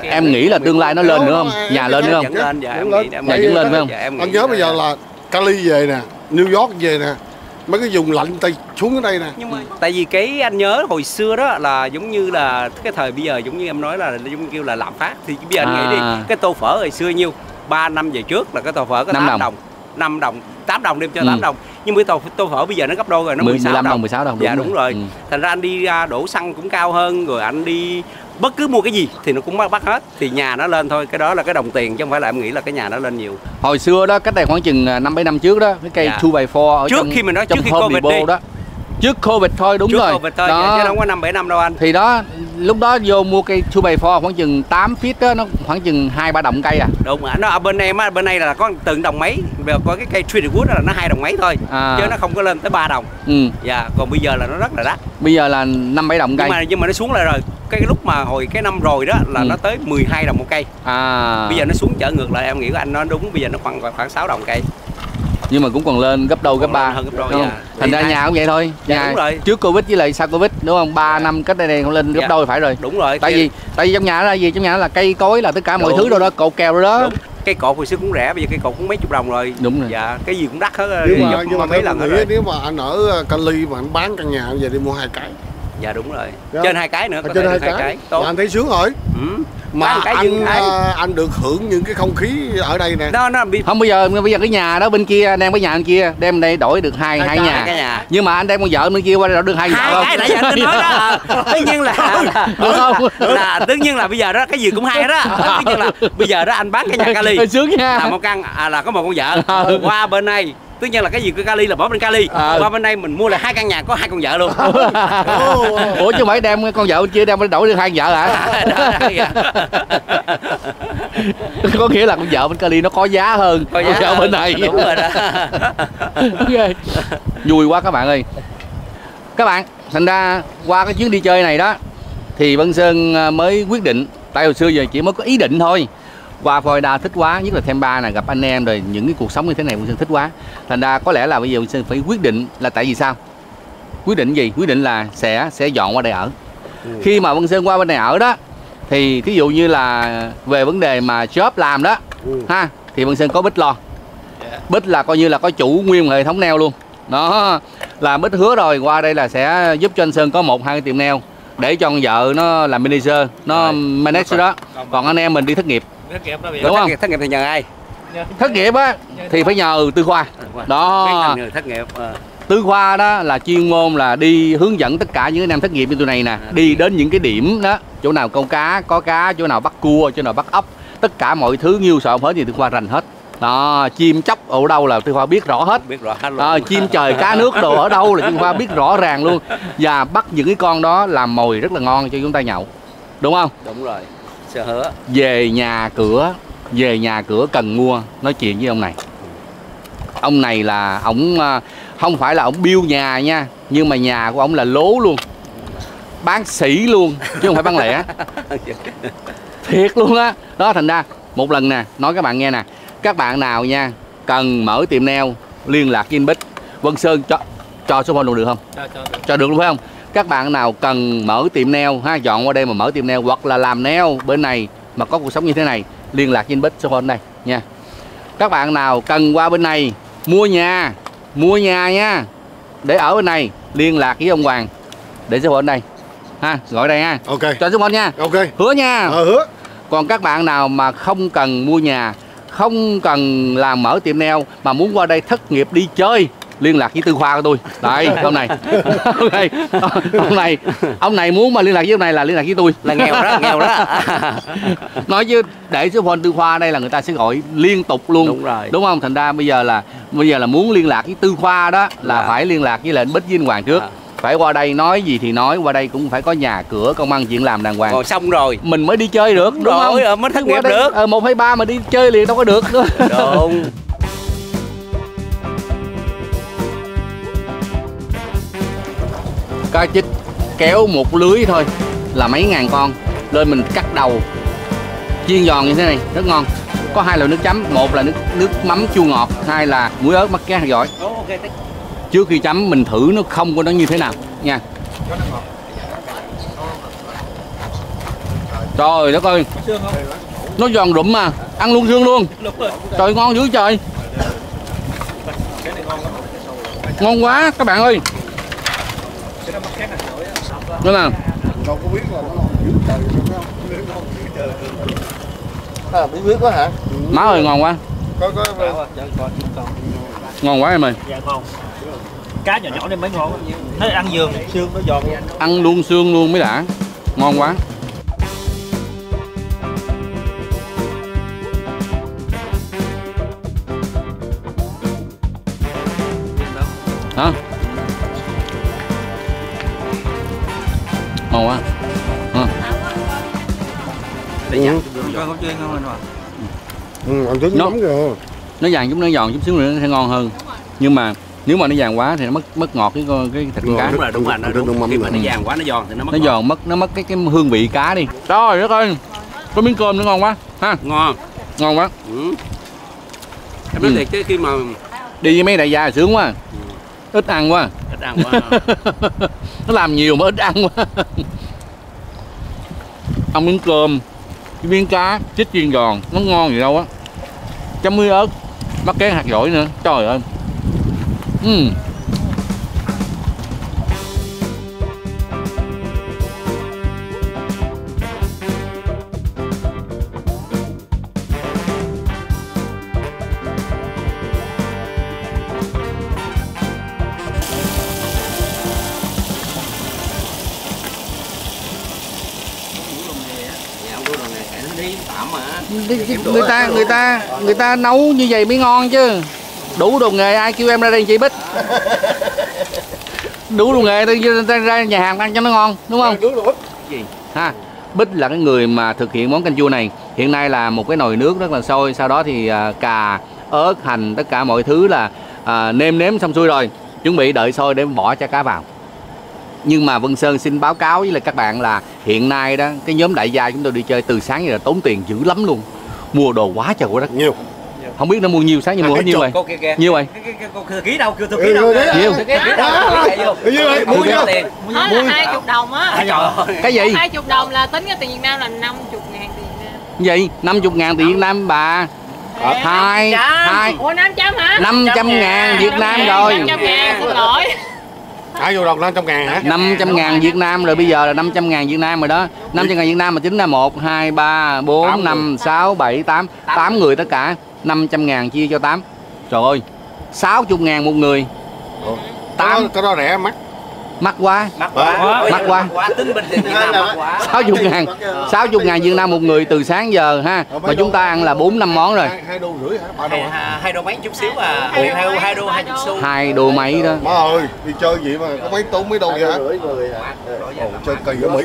Em nghĩ là tương lai nó lên nữa không? Nhà lên nữa không? Lên, Nhà vẫn lên phải không? Anh nhớ bây giờ là Cali về nè, New York về nè, mấy cái vùng lạnh tay xuống ở đây nè. Nhưng mà tại vì cái anh nhớ hồi xưa đó là giống như là cái thời bây giờ giống như em nói là giống như kêu là lạm phát, thì bây giờ anh nghĩ đi, cái tô phở hồi xưa nhiêu 3 năm về trước là cái tô phở có 8 đồng, 5 đồng, 8 đồng đem cho 8 đồng. Nhưng mà tô phở bây giờ nó gấp đôi rồi, nó 16 đồng. 16 đồng. Dạ đúng rồi. Thành ra anh đi đổ xăng cũng cao hơn, rồi anh đi bất cứ mua cái gì thì nó cũng bắt hết, thì nhà nó lên thôi. Cái đó là cái đồng tiền chứ không phải là em nghĩ là cái nhà nó lên nhiều. Hồi xưa đó, cách đây khoảng chừng 5-7 năm trước đó, cái cây 2x4 ở trước khi mình nói trước khi Covid đi đó. Trước Covid thôi, đúng trước rồi. Covid thôi, đó. Chứ không có 5-7 năm đâu anh. Thì đó, lúc đó vô mua cây 2x4 khoảng chừng 8 feet đó, nó khoảng chừng 2-3 đồng cây à. Đúng rồi, nó ở bên em á, bên đây là có từng đồng mấy, có cái cây treated wood là nó 2 đồng mấy thôi, chứ nó không có lên tới 3 đồng. Dạ, còn bây giờ là nó rất là đắt. Bây giờ là 5-7 đồng cây. Nhưng mà nó xuống lại rồi. Cái lúc mà hồi cái năm rồi đó là nó tới 12 đồng một cây. Bây giờ nó xuống trở ngược lại, em nghĩ của anh nói đúng, bây giờ nó khoảng 6 đồng cây. Nhưng mà cũng còn lên gấp đôi, gấp 3. Thành ra nhà cũng vậy thôi. Nhà đúng rồi. Trước Covid với lại sau Covid đúng không? 3 năm cách đây không lên gấp đôi phải rồi. Đúng rồi. Tại vì trong nhà đó là gì? Trong nhà đó là cây cối, là tất cả mọi thứ đâu đó, cột kèo rồi đó. Đúng. Cây cột hồi xưa cũng rẻ, bây giờ cây cột cũng mấy chục đồng rồi. Đúng rồi. Dạ, cái gì cũng đắt hết. Nhưng mà mấy lần nữa nếu mà anh ở Cali mà anh bán căn nhà về đi mua 2 cái. Dạ đúng rồi. Trên 2 cái nữa, có trên thể 2 cái. Tốt. Anh thấy sướng rồi. Mà anh được hưởng những cái không khí ở đây nè. Không, bây giờ cái nhà đó bên kia, đem cái nhà bên kia đem đây đổi được hai nhà. Nhưng mà anh đem con vợ bên kia qua đây đổi được 2 vợ không? Cái nãy giờ anh nói đó. Tất nhiên là tất nhiên là bây giờ đó cái gì cũng hay đó. Tất nhiên là bây giờ đó anh bán cái nhà Cali. Sướng nha. Là một căn là có một con vợ. Qua bên này tất nhiên là cái gì của Cali là bỏ bên Cali. Qua bên đây mình mua là 2 căn nhà có 2 con vợ luôn. Ủa chứ không phải đem con vợ bên kia đem đổi được 2 vợ hả? Có nghĩa là con vợ bên Cali nó có giá hơn con vợ bên này. Đúng rồi đó. Okay. Vui quá các bạn ơi. Các bạn, thành ra qua cái chuyến đi chơi này đó thì Vân Sơn mới quyết định, tại hồi xưa giờ chỉ mới có ý định thôi. Qua Florida thích quá, nhất là Themba này, gặp anh em rồi những cái cuộc sống như thế này Vân Sơn thích quá. Thành ra có lẽ là bây giờ Vân Sơn phải quyết định là tại vì sao? Quyết định gì? Quyết định là sẽ dọn qua đây ở. Khi mà Vân Sơn qua bên này ở đó thì thí dụ như là về vấn đề mà job làm đó ha, thì Vân Sơn có Bích lo. Bích là coi như là có chủ nguyên hệ thống nail luôn. Đó, là Bích hứa rồi, qua đây là sẽ giúp cho anh Sơn có 1-2 cái tiệm nail để cho con vợ nó làm manager, nó manage đó. Còn anh em mình đi thất nghiệp. Đúng không? Thất nghiệp thì nhờ ai? Thất nghiệp á thì phải nhờ Tư Khoa. Đó. Thất nghiệp. Tư Khoa đó là chuyên môn là đi hướng dẫn tất cả những anh em thất nghiệp như tụi này nè, đi đến những cái điểm đó, chỗ nào câu cá, có cá, chỗ nào bắt cua, chỗ nào bắt ốc, tất cả mọi thứ nhiêu sợ hết thì Tư Khoa rành hết. Đó, chim chóc ở đâu là Tư Khoa biết rõ hết. Chim trời cá nước đồ ở đâu là Tư Khoa biết rõ ràng luôn. Và bắt những cái con đó làm mồi rất là ngon cho chúng ta nhậu. Đúng không? Đúng rồi. Sẽ hứa. Về nhà cửa cần mua, nói chuyện với ông này. Ông này là ổng không phải là ổng build nhà nha, nhưng mà nhà của ổng là lố luôn, bán sỉ luôn chứ không phải bán lẻ. Thiệt luôn á. Đó, thành ra một lần nè, nói các bạn nghe nè, các bạn nào nha cần mở tiệm nail liên lạc với anh Bích. Vân Sơn cho số phone được không? Cho được luôn phải không? Các bạn nào cần mở tiệm nail ha, dọn qua đây mà mở tiệm nail hoặc là làm nail bên này mà có cuộc sống như thế này, liên lạc với anh Bích, số phone đây nha. Các bạn nào cần qua bên này mua nhà nha, để ở bên này, liên lạc với ông Hoàng để số phone đây ha, gọi đây ha. Ok. Cho số phone nha. Ok. Hứa nha. Hứa. Còn các bạn nào mà không cần mua nhà, không cần làm mở tiệm nail mà muốn qua đây thất nghiệp đi chơi, liên lạc với Tư Khoa của tôi. Đây, ông này muốn mà liên lạc với ông này là liên lạc với tôi. Là nghèo đó. Nói chứ để số phone Tư Khoa đây là người ta sẽ gọi liên tục luôn. Đúng rồi. Đúng không? Thành ra bây giờ là muốn liên lạc với Tư Khoa đó là phải liên lạc với lại anh Bích với anh Hoàng trước. Phải qua đây nói gì thì nói, qua đây cũng phải có nhà cửa, công ăn chuyện làm đàng hoàng. Rồi xong rồi mình mới đi chơi được, đúng không? Mới thất nghiệp được. 1 hay 3 mà đi chơi liền đâu có được nữa. Đúng. Cá chích kéo một lưới thôi là mấy ngàn con lên, mình cắt đầu chiên giòn như thế này rất ngon. Có 2 loại nước chấm, một là nước mắm chua ngọt, 2 là muối ớt mắc cá hạt giỏi. Trước khi chấm mình thử nó không có nó như thế nào nha. Trời đất ơi, nó giòn rụm mà, ăn luôn xương luôn. Trời ngon dữ trời. Ngon quá các bạn ơi. Nữa nè. Bí quyết quá hả? Má ơi ngon quá. Ngon quá em ơi. Dạ ngon. Cá nhỏ nhỏ nên mới ngon. Thấy ăn giường xương nó giòn. Ăn luôn xương luôn mới đã. Ngon quá. Hả? Ngon quá. Hả? Con chuyên không anh ạ. Ăn trứng nóng kìa. Nó vàng chút, nó giòn chút xíu nữa nó sẽ ngon hơn. Nhưng mà nếu mà nó vàng quá thì nó mất ngọt cái thịt con cá. Đúng rồi, khi mà nó vàng quá nó giòn thì nó mất cái hương vị cá đi. Trời đất ơi. Có miếng cơm nữa ngon quá ha. Ngon quá. Em nói thiệt chứ khi mà đi với mấy đại gia là sướng quá. Ít ăn quá. Nó làm nhiều mà ít ăn quá. Ăn miếng cơm, cái miếng cá chích chiên giòn, nó ngon gì đâu á. Chấm muối ớt, mắc kén hạt dổi nữa. Trời ơi. Người ta nấu như vậy mới ngon chứ. Đủ đồ nghề ai kêu em ra đây chị Bích. Đủ đồ nghề tôi ra nhà hàng ăn cho nó ngon, đúng không? Gì? Ha. Bích là cái người mà thực hiện món canh chua này. Hiện nay là một cái nồi nước rất là sôi, sau đó thì cà, ớt, hành, tất cả mọi thứ là nêm nếm xong xuôi rồi, chuẩn bị đợi sôi để bỏ chả cá vào. Nhưng mà Vân Sơn xin báo cáo với lại các bạn là hiện nay đó cái nhóm đại gia chúng tôi đi chơi từ sáng giờ là tốn tiền dữ lắm luôn. Mua đồ quá trời quá đất. Nhiều. Không biết nó mua nhiêu, sáng giờ mua hết nhiêu vậy? Nhiêu vậy? Thư ký đâu, thư ký đâu. Nhiêu? Mua tiền. Nó là 20 đồng á. Cái gì? 20 đồng là tính cái tiền Việt Nam là 50.000 tiền Việt Nam. Gì? 50.000 tiền Việt Nam bà. Ủa 500 hả? 500.000 Việt Nam rồi. 500.000 xin lỗi. 20 đồng 500.000 hả? 500.000 Việt Nam rồi, bây giờ là 500.000 Việt Nam rồi đó. 500.000 Việt Nam mà tính ra 1, 2, 3, 4, 5, 6, 7, 8 8 người tất cả. 500.000 chia cho 8. Trời ơi 60.000 một người. 8 cái đó rẻ mắc. Mắc quá. Mắc quá. Tính bình thường Việt Nam mắc quá. 60.000 Việt Nam một người từ sáng giờ ha. Mà chúng ta ăn là 4-5 món rồi. 2 đô rưỡi hả? 3 đô hả? 2 đô mấy chút xíu à. 2 đô 20 xu. 2 đô mấy đó. Má ơi, đi chơi gì mà có mấy đô vậy hả? Chơi kỳ ở Mỹ.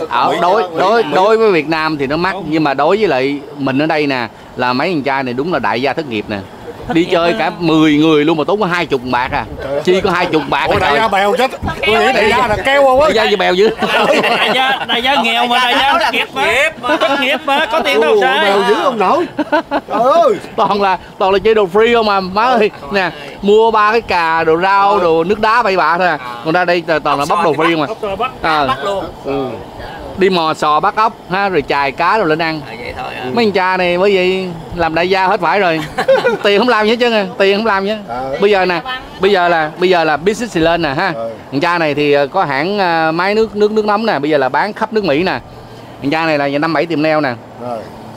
Đối với Việt Nam thì nó mắc, nhưng mà đối với lại mình ở đây nè là mấy thằng trai này đúng là đại gia thất nghiệp nè. Đi chơi cả 10 người luôn mà tốn có 20 bạc à. Chi có 20 bạc. Ủa đại gia bèo chết. Tôi nghĩ đại gia là keo quá. Đại gia gì bèo dữ. Đại gia nghèo mà đại gia thất nghiệp mà có tiền đâu sai. Bèo dữ không nổi. Trời ơi. Toàn là chơi đồ free không mà má ơi. Nè, mua 3 cái cà, đồ rau, đồ nước đá bậy bạ thôi à. Còn ra đây toàn là bắt đồ free mà. Bắt luôn. Đi mò sò bắt ốc ha, rồi chài cá rồi lên ăn. Vậy thôi. Mấy anh cha này bởi vì làm đại gia hết phải rồi. Tiền không làm gì hết trơn, tiền không làm gì hết. Bây giờ nè, bây giờ là business thì lên nè ha. Thằng cha này thì có hãng máy nước nóng nè, bây giờ là bán khắp nước Mỹ nè. Thằng cha này là 5-7 tiệm nail nè.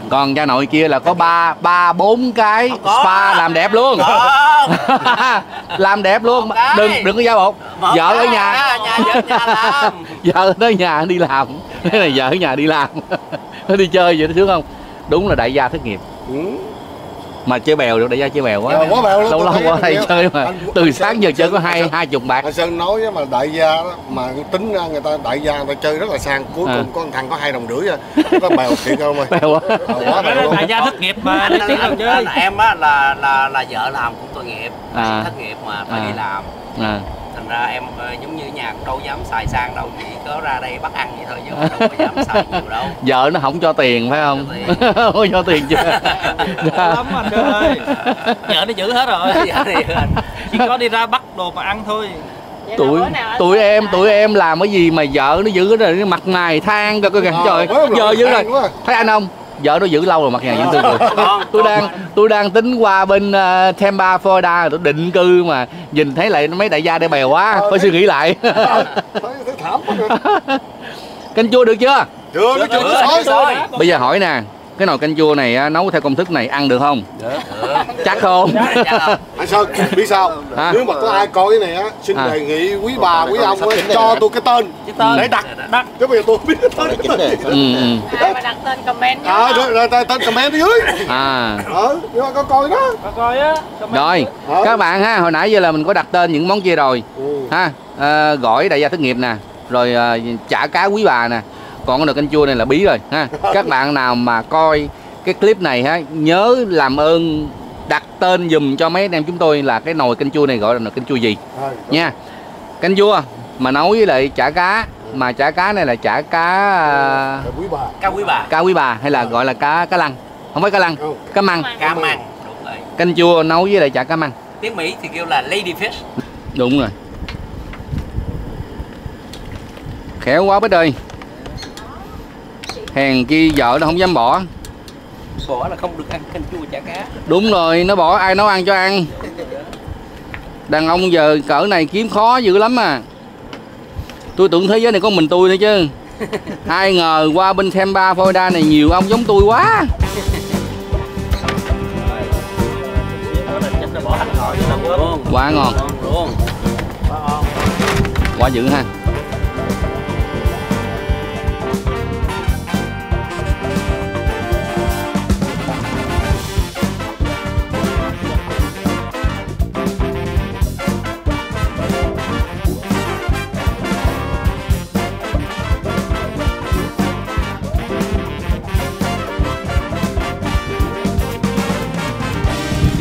Còn cha nội kia là có 3-4 cái spa làm đẹp luôn. Làm đẹp luôn. Đừng có giả bộ. Vợ ở nhà. Vợ ở nhà đi làm. Cái này vợ ở nhà đi làm. Nó đi chơi vậy nó sướng không? Đúng là đại gia thất nghiệp. Mà chơi bèo được, đại gia chơi bèo quá. Lâu qua đây chơi mà từ sáng giờ chơi có 20 bạc. Anh Sơn nói mà đại gia đó, mà tính ra người ta đại gia người ta chơi rất là sang, cuối cùng có thằng có 2 đồng rưỡi à. Nó bèo thiệt không ơi. Bèo quá. Đại gia thất nghiệp mà đi tiếng đâu chơi. Em á là vợ làm cũng tội nghiệp, thất nghiệp mà phải đi làm. Thành ra em giống như nhà cũng đâu dám xài sang đâu, chỉ có ra đây bắt ăn vậy thôi chứ đâu có dám xài nhiều đâu. Vợ nó không cho tiền phải không? Không cho tiền chưa? Lắm anh ơi. Vợ nó giữ hết rồi. Chỉ có đi ra bắt đồ mà ăn thôi. Tụi em làm cái gì mà vợ nó giữ rồi nó mặt mày than coi kìa. Trời, giờ dữ rồi. Thấy anh không? Vợ nó giữ lâu rồi mặt mày vẫn tươi cười. Tôi đang tính qua bên Tampa, Florida, tôi định cư mà nhìn thấy lại mấy đại gia đây bèo quá, phải suy nghĩ lại. Canh chua được chưa? Chưa. Bây giờ hỏi nè, cái nồi canh chua này nấu theo công thức này ăn được không? Được. Chắc không? Anh Sơn biết sao? Nếu mà có ai coi cái này á, xin đề nghị quý bà quý ông cho tôi cái tên để đặt. Chứ bây giờ tôi không biết cái tên. Ai mà đặt tên comment rồi tên comment dưới. Nhưng mà có coi đó. Có coi á. Rồi, các bạn ha, hồi nãy giờ là mình có đặt tên những món kia rồi. Ha, gỏi đại gia thất nghiệp nè, rồi chả cá quý bà nè. Còn cái nồi canh chua này là bí rồi ha. Các bạn nào mà coi cái clip này ha, nhớ làm ơn đặt tên dùm cho mấy anh em chúng tôi là cái nồi canh chua này gọi là nồi canh chua gì nha. Canh chua mà nấu với lại chả cá, mà chả cá này là chả cá cá quý bà hay là gọi là cá lăng. Không phải cá lăng, cá măng. Cá măng, đúng rồi. Canh chua nấu với lại chả cá măng. Tiếng Mỹ thì kêu là lady fish. Đúng rồi. Khéo quá Bích ơi. Hèn kia vợ nó không dám bỏ. Bỏ là không được ăn canh chua chả cá. Đúng rồi, nó bỏ ai nấu ăn cho ăn. Đàn ông giờ cỡ này kiếm khó dữ lắm à. Tôi tưởng thế giới này có mình tôi nữa chứ. Ai ngờ qua bên Tampa, Florida này nhiều ông giống tôi quá. Quá ngon. Quá dữ ha.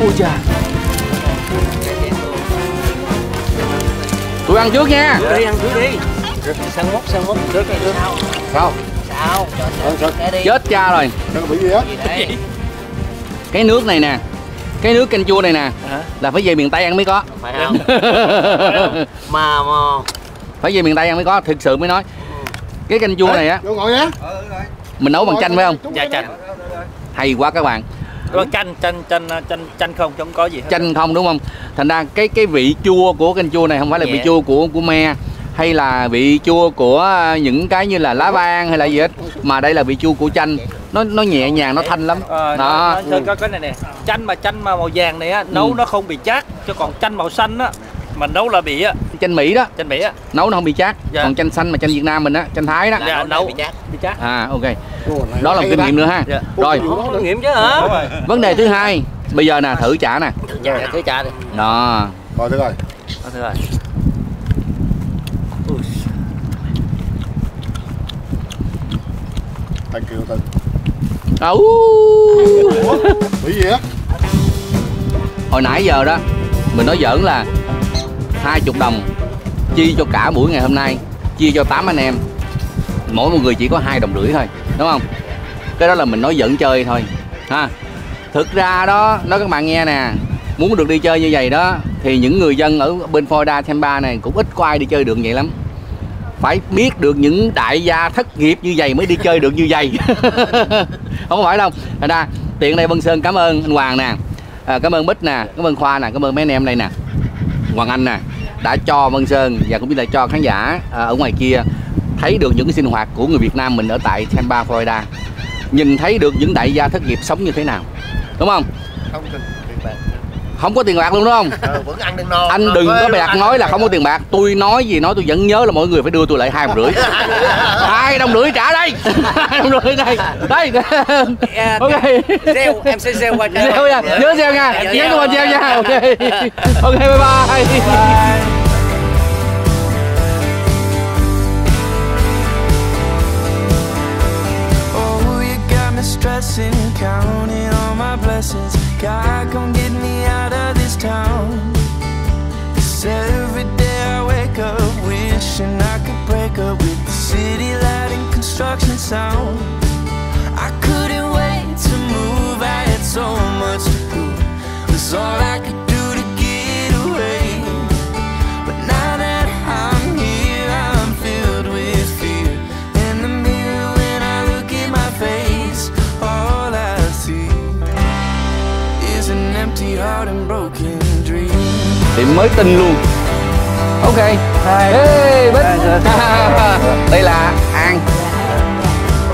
Ôi chà. Tụi ăn trước nha. Đi ăn trước đi. Sang mốt. Sao? Sao? Chết cha rồi. Bị gì á? Cái nước này nè, cái nước canh chua này nè là phải về miền Tây ăn mới có. Phải không? mà phải về miền Tây ăn mới có, thực sự mới nói. Cái canh chua này á, ngồi nhá. mình nấu bằng chanh phải không? Dạ chanh. Hay quá các bạn. Chanh không có gì hết. Chanh không đúng không? Thành ra cái vị chua của canh chua này không phải là vị chua của me hay là vị chua của những cái như là lá vang hay là gì hết, mà đây là vị chua của chanh. Nó nhẹ nhàng, nó thanh lắm. Đó. Có cái này nè. Chanh mà màu vàng này á, nấu nó không bị chát, chứ còn chanh màu xanh á mà nấu là bị á. Chanh Mỹ đó. Chanh Mỹ á. Nấu nó không bị chát. Dạ. Còn chanh xanh mà chanh Việt Nam mình á, chanh Thái đó. Dạ, nấu bị chát. Ok. Đó là một kinh nghiệm nữa ha. Dạ. Rồi. Kinh nghiệm chứ hả? Vấn đề thứ hai, bây giờ nè thử chả nè. Dạ, thử chả đi. Đó. Rồi được rồi. Thử rồi. Thank you Tân. Bị gì á? Hồi nãy giờ đó mình nói giỡn là 20 đồng chia cho cả buổi ngày hôm nay, chia cho 8 anh em, mỗi một người chỉ có 2,5 đồng thôi, đúng không? Cái đó là mình nói giỡn chơi thôi ha. Thực ra đó, nói các bạn nghe nè, muốn được đi chơi như vậy đó thì những người dân ở bên Florida, Tampa này cũng ít có ai đi chơi được vậy lắm. Phải biết được những đại gia thất nghiệp như vậy mới đi chơi được như vậy. Không phải đâu. Thành ra tiện đây Vân Sơn cảm ơn anh Hoàng nè, cảm ơn Bích nè, cảm ơn Khoa nè, cảm ơn mấy anh em đây nè, Hoàng Anh nè, đã cho Vân Sơn và cũng như là cho khán giả ở ngoài kia thấy được những cái sinh hoạt của người Việt Nam mình ở tại Tampa, Florida, nhìn thấy được những đại gia thất nghiệp sống như thế nào, đúng không? Không có tiền bạc luôn đúng không? Vẫn ăn được no. Anh đừng có bạc nói là không có tiền bạc. Tôi nói gì nói tôi vẫn nhớ là mọi người phải đưa tôi lại 2,5 đồng. 2,5 đồng trả đây. 2,5 đồng đây. Đây. Ok. Gieo, em sẽ gieo qua cho. Gieo nha. Nhớ gieo nha. Nhớ tôi gieo nha. Ok. Ok bye bye. Stressing, counting all my blessings. God, come get me out of this town. 'Cause every day I wake up wishing I could break up with the city light and construction sound. I couldn't wait to move, I had so much to prove. It was all I could do to get away. But now that heart and broken dreams. Tiệm mới tinh luôn. Ok. Hey, Bích. Đây là An.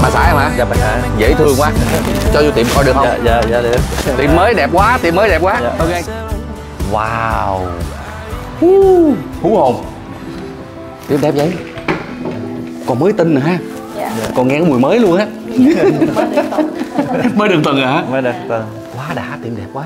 Bà xã em hả? Dạ bà xã. Dễ thương quá. Cho vô tiệm coi được không? Dạ được. Tiệm mới đẹp quá, tiệm mới đẹp quá. Dạ. Ok. Wow. Hú hồn. Tiệm đẹp vậy. Còn mới tinh nữa ha. Dạ. Còn nghe cái mùi mới luôn á. Mới được tuần rồi hả? Mới được tuần. Quá đã, tiệm đẹp quá.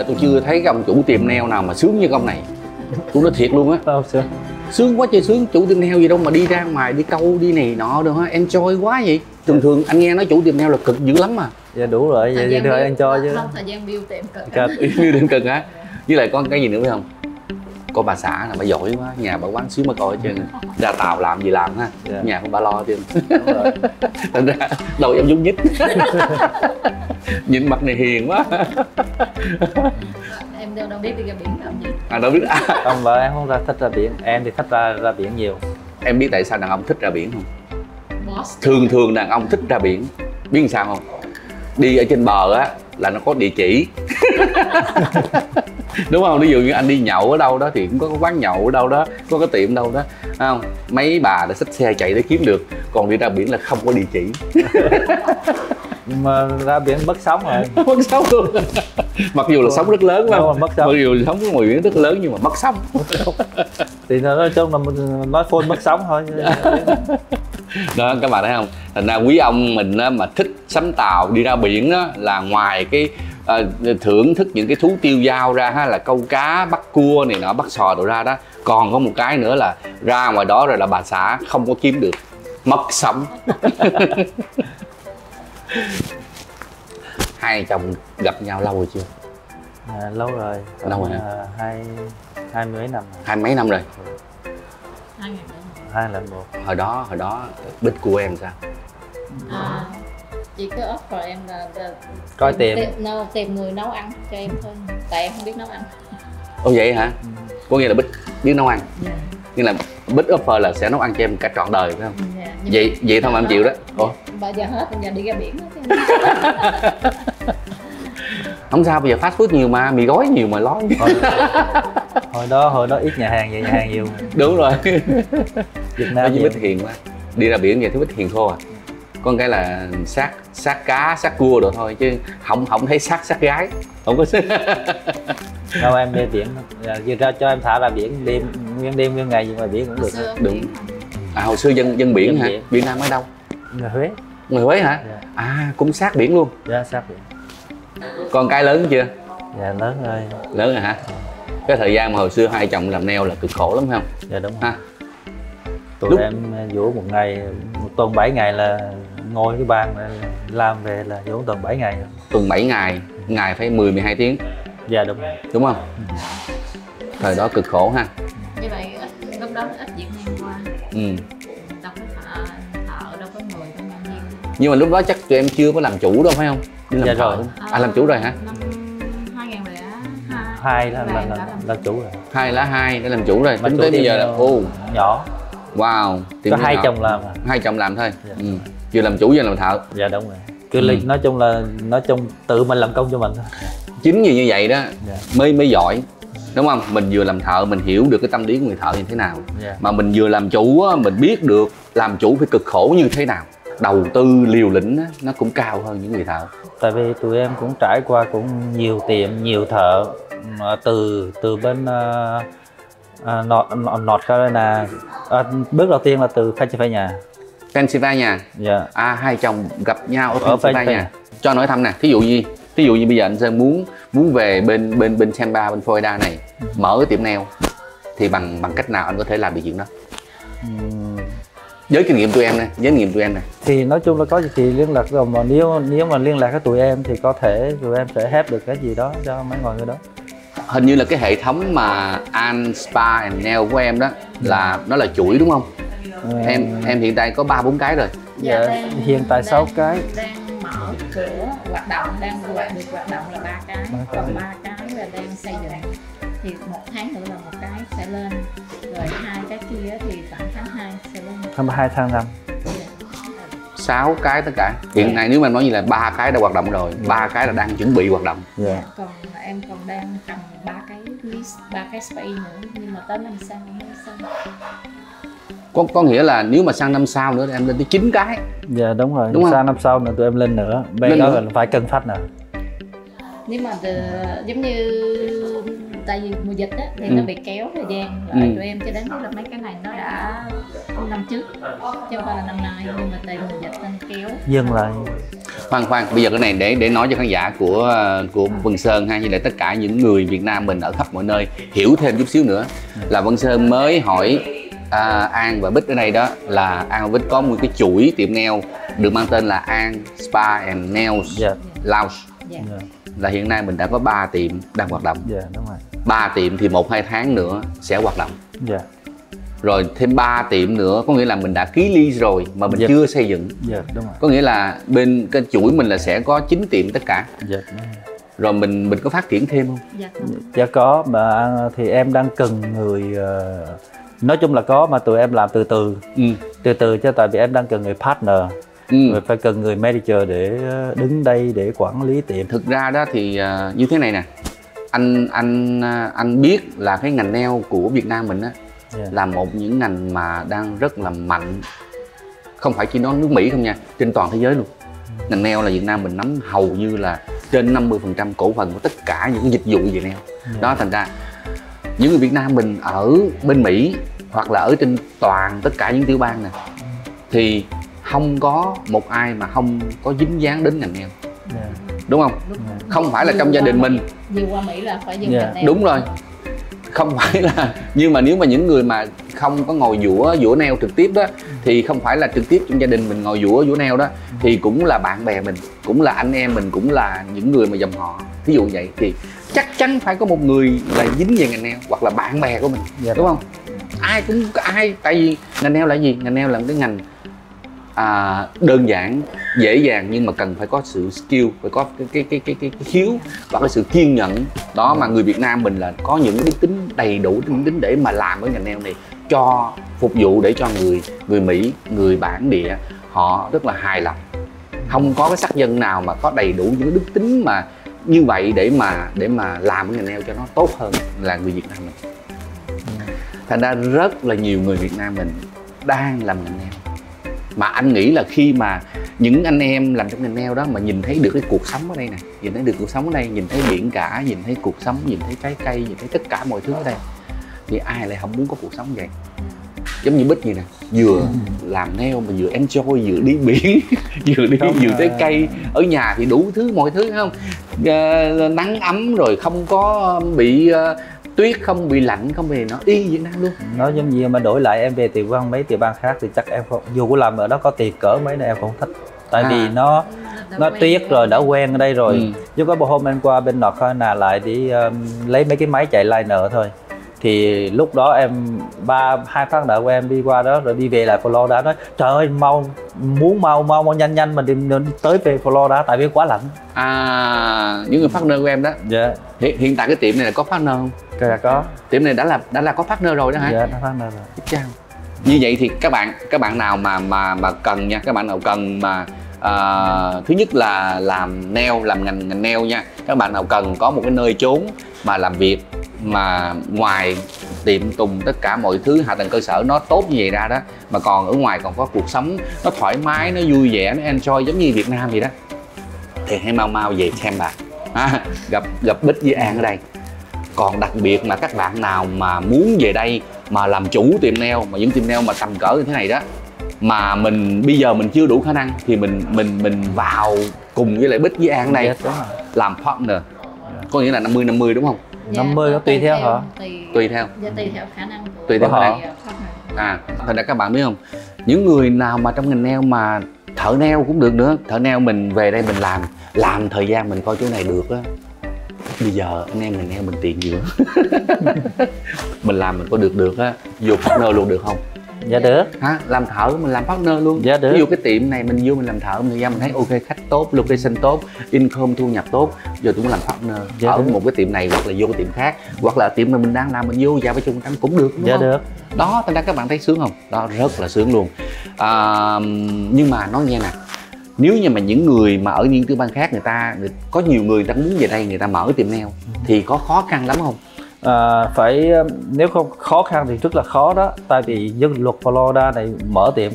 Tôi chưa thấy cái ông chủ tiệm nail nào mà sướng như ông này. Tôi nói thiệt luôn á. Sướng quá trời sướng. Chủ tiệm nail gì đâu mà đi ra ngoài đi câu đi này nọ được hả? Enjoy quá vậy. Thường anh nghe nói chủ tiệm nail là cực dữ lắm mà. Dạ đủ rồi, vậy thì thôi enjoy chứ. Không, thời gian build tiệm cực. Build tiệm cực hả? Với lại có cái gì nữa phải không? Có bà xã là bà giỏi quá, nhà bà quán xíu mà coi chứ. Ra tàu làm gì làm ha. Nhà không bà lo chứ. Thành ra đầu em nhúc nhích. Nhìn mặt này hiền quá. Em đâu biết đi ra biển làm gì. Đâu biết. Không, vợ em không thích ra biển, em thì thích ra biển nhiều. Em biết tại sao đàn ông thích ra biển không? Boss. Thường đàn ông thích ra biển. Biết làm sao không? Đi ở trên bờ á là nó có địa chỉ. Đúng không? Ví dụ như anh đi nhậu ở đâu đó thì cũng có cái quán nhậu ở đâu đó, có cái tiệm đâu đó, không? Mấy bà đã xách xe chạy để kiếm được. Còn đi ra biển là không có địa chỉ. Mà ra biển mất sóng rồi. Mất sóng luôn. Mặc dù là sóng rất lớn phải không? Mất sóng. Mặc dù sóng ngoài biển rất lớn nhưng mà mất sóng. Thì nói chung là nói phone mất sóng thôi. Đó các bạn thấy không? Thành ra quý ông mình á, mà thích sắm tàu đi ra biển á, là ngoài cái thưởng thức những cái thú tiêu dao ra ha, là câu cá, bắt cua này nọ, bắt sò đồ ra đó, còn có một cái nữa là ra ngoài đó rồi là bà xã không có kiếm được, mất sóng. Hai chồng gặp nhau lâu rồi chưa? Lâu rồi. Lâu rồi hả? Hai mấy năm. Hai mấy năm rồi. 2001. Hồi đó Bích của em sao? Chỉ có offer em là coi tiệm tìm người nấu ăn cho em thôi, tại em không biết nấu ăn. Ồ vậy hả? Có nghĩa là Bích biết nấu ăn. Nghĩa là Bích offer là sẽ nấu ăn cho em cả trọn đời phải không? Vậy thôi mà em chịu đó. Ủa? Bây giờ hết, bây giờ đi ra biển đó. Không sao, bây giờ fast food nhiều mà, mì gói nhiều mà lo. Hồi đó ít nhà hàng, vậy nhà hàng nhiều. Đúng rồi. Việt Nam với Bích hiền quá. Đi ra biển vậy thì Bích hiền khô à. Con cái là sát cá, sát cua đồ thôi chứ không thấy sát gái. Không có. Đâu em đi biển, giờ ra cho em thả ra biển đêm nguyên ngày gì ngoài biển cũng được. Đúng. Hồi xưa dân biển hả? Việt Nam ở đâu? Người Huế. Người Huế hả? Dạ. Cũng sát biển luôn. Dạ sát biển. Con cái lớn chưa? Dạ lớn rồi. Lớn rồi hả? Cái thời gian mà hồi xưa hai chồng làm nail là cực khổ lắm phải không? Dạ đúng rồi. Tụi em vũ một tuần 7 ngày là ngồi cái bàn làm về là vũ tuần 7 ngày. Tuần 7 ngày, ngày phải 10-12 tiếng. Dạ đúng. Đúng không? Thời đó cực khổ ha. Như vậy lúc đó ít Việt Nam qua. Đâu có thợ, đâu có người, đâu có nhân viên. Nhưng mà lúc đó chắc tụi em chưa có làm chủ đâu phải không? Dạ rồi. Làm chủ rồi hả? Năm 2002 là chủ rồi. 2002 đã làm chủ rồi. Tính tới bây giờ là nhỏ. Wow. Có hai chồng làm. Hai chồng làm thôi. Dạ. Vừa làm chủ vừa làm thợ. Dạ đúng rồi. Nói chung tự mình làm công cho mình thôi. Chính vì như vậy đó mới giỏi, đúng không? Mình vừa làm thợ mình hiểu được cái tâm lý của người thợ như thế nào, mà mình vừa làm chủ á, mình biết được làm chủ phải cực khổ như thế nào, đầu tư liều lĩnh á, nó cũng cao hơn những người thợ. Tại vì tụi em cũng trải qua cũng nhiều tiệm, nhiều thợ từ bên North Carolina. Bước đầu tiên là từ Pennsylvania. Dạ. Hai chồng gặp nhau ở Pennsylvania. Cho nói thăm nè, thí dụ như bây giờ anh Sơn muốn về bên Tampa, bên Florida này mở cái tiệm nail thì bằng cách nào anh có thể làm được chuyện đó? Với kinh nghiệm tụi em nè, thì nói chung là có gì thì liên lạc rồi, mà nếu mà liên lạc với tụi em thì có thể tụi em sẽ help được cái gì đó cho mấy người đó. Hình như là cái hệ thống mà An Spa and Nail của em đó là nó là chuỗi đúng không? Em hiện tại có 3-4 cái rồi. Dạ, hiện tại 6 cái. Đang mở cửa hoạt động, đang được hoạt động là 3 cái, còn 3 cái là đang xây dựng. Thì 1 tháng nữa là 1 cái sẽ lên, rồi 2 cái kia thì khoảng tháng 2 sẽ lên. Tháng 2 tháng 5. 6 cái tất cả. Hiện nay nếu mà nói như là 3 cái đã hoạt động rồi, 3 cái là đang chuẩn bị hoạt động. Còn em còn đang cầm 3 cái list, 3 cái space nữa, nhưng mà tới năm sau mới xong. Có nghĩa là nếu mà sang năm sau nữa thì em lên tới 9 cái. Dạ đúng rồi, sang năm sau nữa tụi em lên nữa. Bên đó là phải cân phát nữa. Nếu mà giống như tại vì mùa dịch á thì nó bị kéo thời gian lại tụi em, cho đến là mấy cái này nó đã năm trước chứ không phải là năm nay, nhưng mà tại mùa dịch nên kéo dừng lại. Khoan, bây giờ cái này để nói cho khán giả của Vân Sơn hay như là tất cả những người Việt Nam mình ở khắp mọi nơi hiểu thêm chút xíu nữa, là Vân Sơn mới hỏi An và Bích ở đây đó, là An và Bích có một cái chuỗi tiệm nail được mang tên là An Spa and Nails Lounge. Là hiện nay mình đã có 3 tiệm đang hoạt động. Dạ đúng rồi. 3 tiệm thì 1-2 tháng nữa sẽ hoạt động. Dạ. Rồi thêm 3 tiệm nữa, có nghĩa là mình đã ký lease rồi mà mình chưa xây dựng. Dạ đúng rồi. Có nghĩa là bên cái chuỗi mình là sẽ có 9 tiệm tất cả. Dạ. Rồi mình có phát triển thêm không? Dạ có, mà thì em đang cần người, nói chung là có, mà tụi em làm từ từ chứ, tại vì em đang cần người partner. Người phải cần người manager để đứng đây để quản lý tiệm. Thực ra đó thì như thế này nè, anh biết là cái ngành nail của Việt Nam mình á là một những ngành mà đang rất là mạnh, không phải chỉ nói nước Mỹ không nha, trên toàn thế giới luôn. Ngành nail là Việt Nam mình nắm hầu như là trên 50% cổ phần của tất cả những dịch vụ về nail. Đó, thành ra những người Việt Nam mình ở bên Mỹ hoặc là ở trên toàn tất cả những tiểu bang nè thì không có một ai mà không có dính dáng đến ngành nail. Đúng không? Không phải là trong gia đình mình vừa qua Mỹ là phải dùng ngành nail. Đúng rồi, không phải là, nhưng mà nếu mà những người mà không có ngồi dũa nail trực tiếp đó thì không phải là trực tiếp trong gia đình mình ngồi dũa nail đó, thì cũng là bạn bè mình, cũng là anh em mình, cũng là những người mà dòng họ. Ví dụ vậy thì chắc chắn phải có một người là dính về ngành nail hoặc là bạn bè của mình, đúng không? Ai cũng có ai, tại vì ngành nail là gì? Ngành nail là một cái ngành đơn giản, dễ dàng, nhưng mà cần phải có sự skill, phải có cái khiếu và cái sự kiên nhẫn đó, mà người Việt Nam mình là có những cái đức tính đầy đủ, đức tính để mà làm cái ngành nail này cho phục vụ để cho người Mỹ, người bản địa họ rất là hài lòng. Không có cái sắc dân nào mà có đầy đủ những đức tính mà như vậy để mà làm cái ngành nail cho nó tốt hơn là người Việt Nam mình. Thành ra rất là nhiều người Việt Nam mình đang làm ngành nail. Mà anh nghĩ là khi mà những anh em làm trong ngành nail đó mà nhìn thấy được cái cuộc sống ở đây nè, nhìn thấy được cuộc sống ở đây, nhìn thấy biển cả, nhìn thấy cuộc sống, nhìn thấy trái cây, nhìn thấy tất cả mọi thứ ở đây, thì ai lại không muốn có cuộc sống vậy? Giống như Bích vậy nè, vừa làm nail mà vừa enjoy, vừa đi biển, vừa trái cây, ở nhà thì đủ thứ mọi thứ, không nắng ấm, rồi không có bị tuyết, không bị lạnh, không bị nó y Việt Nam luôn. Nó giống như mà đổi lại em về tiểu bang mấy tiểu bang khác thì chắc em không, dù có làm ở đó có tiền cỡ mấy này em không thích, tại vì nó tuyết rồi, đã quen ở đây rồi. Chứ có một hôm em qua bên North Carolina lại đi lấy mấy cái máy chạy liner thôi, thì lúc đó em 2 tháng đợi của em đi qua đó rồi đi về lại Florida, nói trời ơi mau nhanh mình đi tới về Florida tại vì quá lạnh. Những người partner của em đó. Dạ. Hiện tại cái tiệm này là có partner không? Dạ có. Tiệm này đã là có partner rồi đó hả? Dạ, đã partner rồi. Chào. Như vậy thì các bạn nào mà cần nha, các bạn nào cần mà thứ nhất là làm nail, làm ngành nail nha. Các bạn nào cần có một cái nơi trốn mà làm việc mà ngoài tiệm tùng tất cả mọi thứ hạ tầng cơ sở nó tốt như vậy ra đó, mà còn ở ngoài còn có cuộc sống nó thoải mái, nó vui vẻ, nó enjoy giống như Việt Nam vậy đó, thì hãy mau về Tampa gặp Bích với An ở đây. Còn đặc biệt mà các bạn nào mà muốn về đây mà làm chủ tiệm nail, mà những tiệm nail mà tầm cỡ như thế này đó, mà bây giờ mình chưa đủ khả năng thì mình vào cùng với lại Bích với An ở đây làm partner, có nghĩa là 50-50 đúng không? 50 có tùy theo hả? Tùy theo. Tùy theo khả năng. Tùy theo khả năng. Thành ra các bạn biết không? Những người nào mà trong ngành nail mà thợ nail cũng được nữa, thợ nail mình về đây mình làm thời gian mình coi chỗ này được á. Bây giờ anh em mình nail mình tiền nhiều mình làm mình có được á, vô partner luôn được không? Dạ được. Làm thợ mình làm partner luôn. Dạ được. Ví dụ cái tiệm này mình vô mình làm thợ, thời gian mình thấy ok, khách tốt, location tốt, income thu nhập tốt, giờ tôi muốn làm partner ở một cái tiệm này hoặc là vô cái tiệm khác, hoặc là tiệm mình đang làm mình vô vào với chung ăn cũng được, đúng không? Được. Đó, thành ra các bạn thấy sướng không? Đó, rất là sướng luôn. Nhưng mà nói nghe nè, nếu như mà những người mà ở những tiểu bang khác có nhiều người ta muốn về đây người ta mở tiệm nail thì có khó khăn lắm không? Nếu không khó khăn thì rất là khó đó, tại vì dân luật Florida này mở tiệm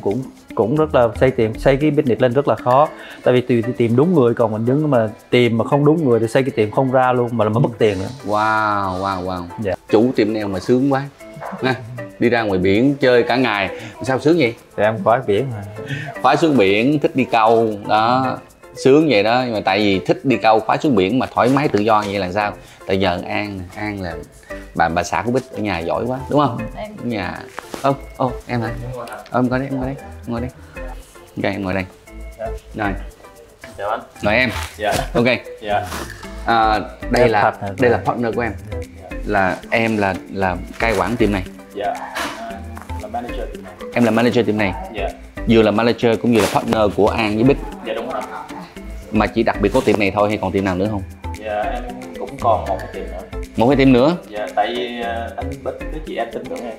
cũng rất là xây cái business lên rất là khó, tại vì tùy tìm đúng người, còn mình đứng mà tìm mà không đúng người thì xây cái tiệm không ra luôn mà mất tiền nữa. Wow. Dạ. Chủ tiệm nail mà sướng quá ha. Đi ra ngoài biển chơi cả ngày sao sướng vậy? Thì em khoái biển mà. Khoái xuống biển, thích đi câu đó, sướng vậy đó. Nhưng mà tại vì thích đi câu, khoái xuống biển mà thoải mái tự do vậy là sao? Tại giờ An là bà xã của Bích ở nhà giỏi quá đúng không? Ở nhà em hả? Em ngồi đây, ngồi đây. Ok, em ngồi đây. Rồi. Chào anh. Rồi em. Dạ. Ok. Dạ. Đây là partner của em. Là em là cai quản tiệm này. Dạ. Là manager tiệm này. Em là manager tiệm này. Dạ. Vừa là manager cũng vừa là partner của An với Bích. Dạ đúng rồi. Mà chỉ đặc biệt có tiệm này thôi hay còn tiệm nào nữa không? Dạ em cũng còn một cái tiệm nữa. Một cái tiệm nữa? Dạ tại vì anh Bích với chị An tin tưởng em.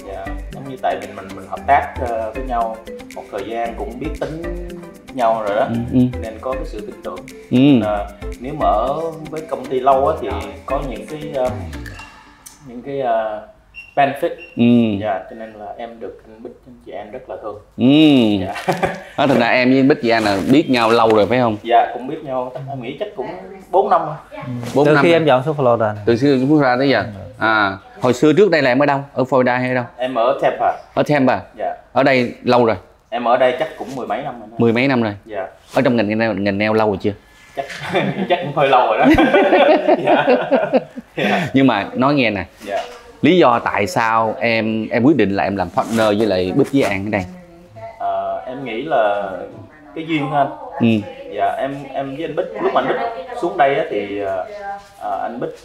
Dạ giống như tại mình hợp tác với nhau một thời gian cũng biết tính nhau rồi đó, nên có cái sự tin tưởng. Nếu mà ở với công ty lâu á thì có những cái benefit, dạ, cho nên là em được anh Bích chị An rất là thương. Dạ. Thành ra em với Bích chị An là biết nhau lâu rồi phải không? Dạ cũng biết nhau, em nghĩ chắc cũng 4 năm rồi. Từ khi em dọn xuống Florida. Từ khi xuống Florida tới giờ. Hồi xưa trước đây là em ở đâu? Ở Florida hay ở đâu? Em ở Tampa. Ở Tampa. Dạ. Ở đây lâu rồi. Em ở đây chắc cũng 10 mấy năm rồi. 10 mấy năm rồi. Dạ. Ở trong ngành nail lâu rồi chưa? Chắc cũng hơi lâu rồi đó. Dạ. Nhưng mà nói nghe nè. Dạ. Lý do tại sao em quyết định là em làm partner với lại Bích với An ở đây? Em nghĩ là cái duyên anh. Dạ em với anh Bích, lúc mà anh Bích xuống đây á, thì anh Bích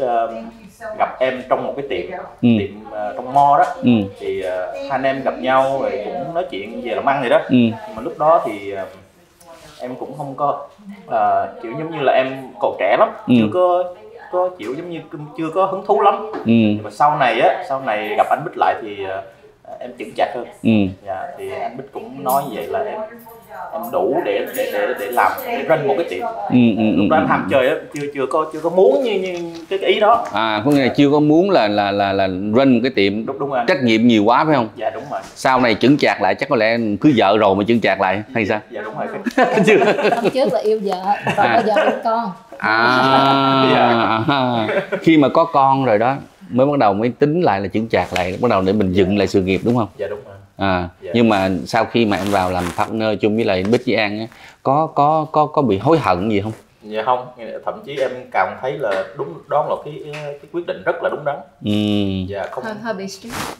gặp em trong một cái tiệm trong mo đó. Thì hai anh em gặp nhau rồi cũng nói chuyện về làm ăn rồi đó. Mà lúc đó thì em cũng không có kiểu giống như là em còn trẻ lắm, chưa có chịu giống như chưa có hứng thú lắm. Nhưng mà sau này gặp anh Bích lại thì em chững chạc hơn. Dạ, thì anh Bích cũng nói như vậy là em đủ để làm, để run một cái tiệm. Lúc đó em ham chơi á, chưa có muốn như cái ý đó. Có nghĩa là chưa có muốn là run một cái tiệm. Đúng rồi. Trách nhiệm nhiều quá phải không? Dạ đúng rồi. Sau này chững chạc lại chắc có lẽ cưới vợ rồi mà chững chạc lại hay sao? Dạ đúng rồi. Trước là yêu vợ, còn bây giờ yêu con. Khi mà có con rồi đó mới bắt đầu mới tính lại là chững chạc lại, bắt đầu để mình dựng lại sự nghiệp đúng không? Dạ đúng rồi. Dạ. Nhưng mà sau khi mà em vào làm partner chung với lại Bích với An á, có bị hối hận gì không? Dạ không, thậm chí em cảm thấy là đúng, đó là cái quyết định rất là đúng đắn. Dạ không. Hơi bị stress.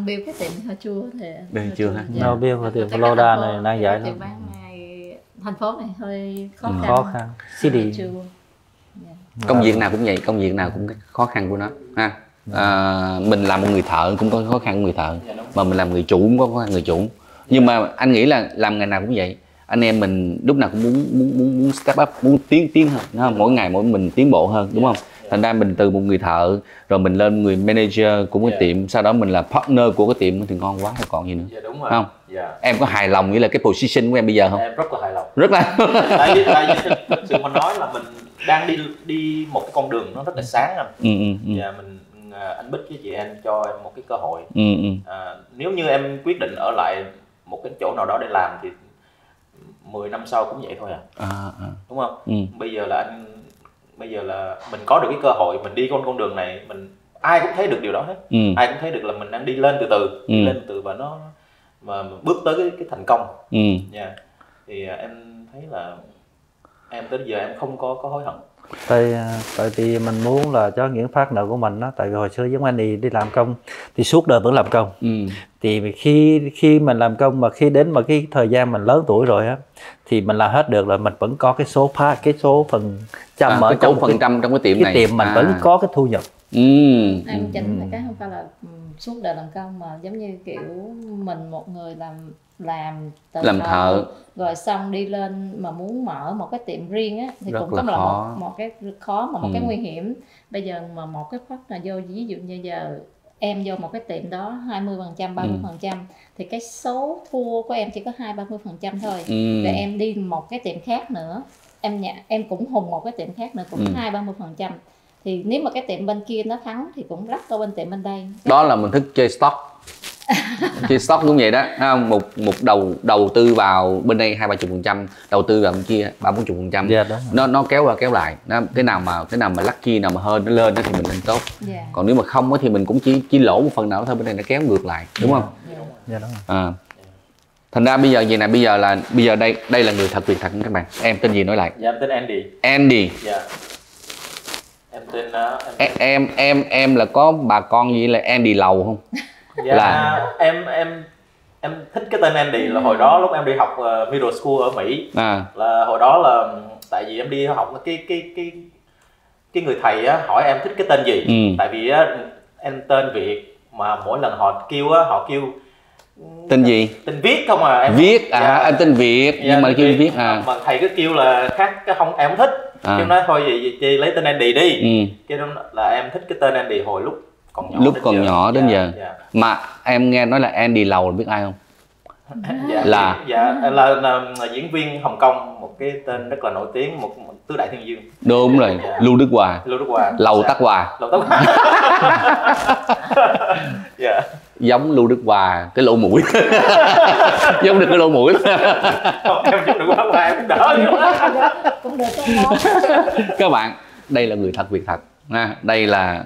Bill cái tiệm hơi chua thì. Bill chưa hả? No, Bill là tiệm Florida này đang dạy tiệm bán này, thành phố này hơi khó khăn. City. Công việc nào cũng vậy, công việc nào cũng có khó khăn của nó ha. Mình làm một người thợ cũng có khó khăn của người thợ, mà mình làm người chủ cũng có khó khăn người chủ. Nhưng mà anh nghĩ là làm ngày nào cũng vậy, anh em mình lúc nào cũng muốn step up, muốn tiến hơn, mỗi ngày mỗi mình tiến bộ hơn đúng không? Thành ra mình từ một người thợ rồi mình lên người manager của cái tiệm, sau đó mình là partner của cái tiệm thì ngon quá rồi còn gì nữa. Dạ đúng rồi. Không? Dạ. Em có hài lòng với là cái position của em bây giờ không? Em rất là hài lòng. Rất là. Tại vì thực sự mà nói là mình đang đi một cái con đường nó rất là sáng anh. Và anh Bích với chị em cho em một cái cơ hội. Nếu như em quyết định ở lại một cái chỗ nào đó để làm thì 10 năm sau cũng vậy thôi đúng không? Bây giờ là mình có được cái cơ hội, mình đi con đường này, ai cũng thấy được điều đó hết. Ai cũng thấy được là mình đang đi lên từ từ, và nó mà bước tới cái thành công. Thì em thấy là em tới giờ em không có hối hận. Tại vì mình muốn là cho những partner của mình đó, tại vì hồi xưa giống anh đi làm công thì suốt đời vẫn làm công. Thì khi mình làm công mà khi đến mà cái thời gian mình lớn tuổi rồi á thì mình làm hết được là mình vẫn có cái số phần trăm ở trong phần trăm trong cái tiệm này. Cái tiệm mình vẫn có cái thu nhập. Em chỉnh là cái không phải là suốt đời làm công mà giống như kiểu mình một người làm thợ rồi xong đi lên mà muốn mở một cái tiệm riêng á thì rất cũng có là một cái khó mà một cái nguy hiểm. Bây giờ mà một cái partner vô, ví dụ như giờ em vô một cái tiệm đó 20%, 30% thì cái số thua của em chỉ có 20-30% thôi. Rồi em đi một cái tiệm khác nữa, em cũng hùng một cái tiệm khác nữa cũng 20-30%. Thì nếu mà cái tiệm bên kia nó thắng thì cũng rắc qua bên tiệm bên đây. Đó là mình thức chơi stock. Chơi stock cũng vậy đó, không? Một đầu tư vào bên đây 20-30%, đầu tư vào bên kia 30-40%. Nó kéo qua kéo lại. Cái nào mà lucky, nào mà hơn nó lên đó thì mình lên tốt. Còn nếu mà không thì mình cũng chỉ lỗ một phần nào thôi, bên đây nó kéo ngược lại, đúng không? Thành ra bây giờ gì nè, bây giờ đây là người thật việc thật các bạn. Em tên gì nói lại? Dạ em tên Andy. Andy. Dạ. Em tên em là có bà con gì là Andy Lầu không? Dạ là em thích cái tên Andy là hồi đó lúc em đi học middle school ở Mỹ. Là hồi đó là tại vì em đi học cái người thầy á hỏi em thích cái tên gì. Tại vì á em tên Việt mà mỗi lần họ kêu tên gì? Tên Viết không à em. Viết anh tên Việt nhưng mà kêu Viết mà thầy cứ kêu là khác cái không em không thích. Em nói thôi vậy chị lấy tên Andy đi. Cái đó là em thích cái tên Andy hồi lúc còn nhỏ đến giờ. Mà em nghe nói là Andy Lầu là biết ai không? là diễn viên Hồng Kông, một cái tên rất là nổi tiếng, một tứ đại thiên dương. Đúng rồi. Lưu Đức Hòa. Lầu Tắc Hòa. Giống Lưu Đức Hòa cái lỗ mũi. Giống được cái lỗ mũi. Em giống được quá em đỡ. Cũng được. Các bạn, đây là người thật việc thật. Đây là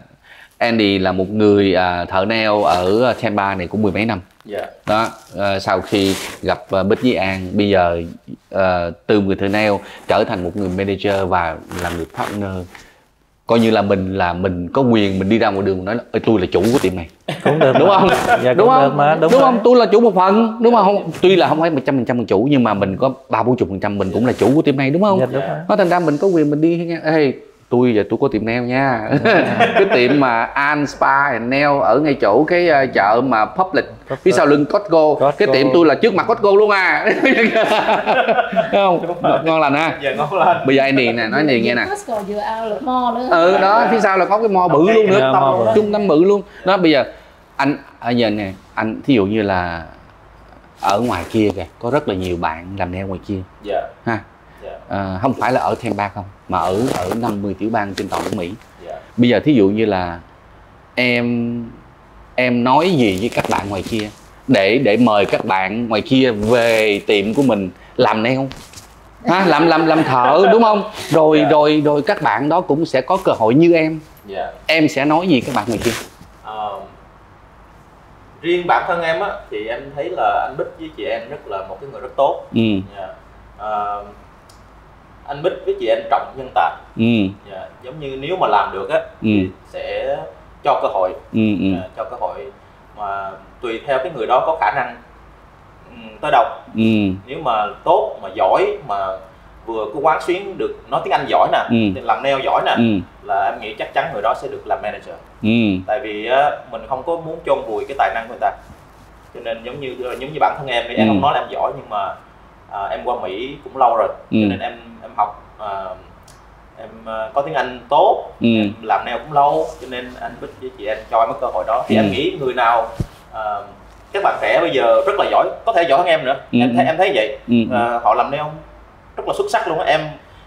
Andy, là một người thợ nail ở Tampa này cũng 10 mấy năm. Đó, sau khi gặp Bích với An, bây giờ từ người thợ nail trở thành một người manager và là người partner. Coi như là mình có quyền mình đi ra ngoài đường nói là tôi là chủ của tiệm này. Cũng được, đúng không? Dạ, đúng không? Đúng không? Tôi là chủ một phần, đúng không? Tuy là không phải 100% chủ nhưng mà mình có 30-40% mình cũng là chủ của tiệm này, đúng không? Nó thành ra mình có quyền mình đi nghe. Ê, tôi có tiệm nail nha. Cái tiệm mà An Spa and Nail ở ngay chỗ cái chợ mà Public phía sau lưng Costco. Cái tiệm tôi là trước mặt Costco luôn à. Không? Ngon lành ha. Dạ ngon lành. Bây giờ Andy nè, nói Andy nghe nè. Costco vừa ao được mo nữa. Đó, phía sau là có cái mo bự luôn nữa, trung tâm bự luôn. Đó, bây giờ anh ở giờ nè, anh thí dụ như là ở ngoài kia kìa, có rất là nhiều bạn làm nail ngoài kia. Ha. Không phải là ở Tampa không, mà ở 50 tiểu bang trên toàn nước Mỹ. Bây giờ thí dụ như là em nói gì với các bạn ngoài kia để mời các bạn ngoài kia về tiệm của mình làm nail không? Làm thợ, đúng không? Rồi các bạn đó cũng sẽ có cơ hội như em. Em sẽ nói gì các bạn ngoài kia? Riêng bản thân em á thì em thấy là anh Bích với chị em rất là một cái người rất tốt. Anh Bích với chị em trọng nhân tài. Giống như nếu mà làm được á thì sẽ cho cơ hội. Cho cơ hội mà tùy theo cái người đó có khả năng tới đâu. Nếu mà tốt mà giỏi mà vừa có quán xuyến được nói tiếng Anh giỏi nè, làm nail giỏi nè, là em nghĩ chắc chắn người đó sẽ được làm manager. Tại vì mình không có muốn chôn vùi cái tài năng của người ta. Cho nên giống như bản thân em thì em không nói là em giỏi nhưng mà em qua Mỹ cũng lâu rồi, cho nên em học em có tiếng Anh tốt, em làm nail cũng lâu, cho nên anh Bích với chị em cho em cái cơ hội đó. Thì em nghĩ người nào các bạn trẻ bây giờ rất là giỏi, có thể giỏi hơn em nữa. Em thấy vậy. Họ làm nail rất là xuất sắc luôn á. Em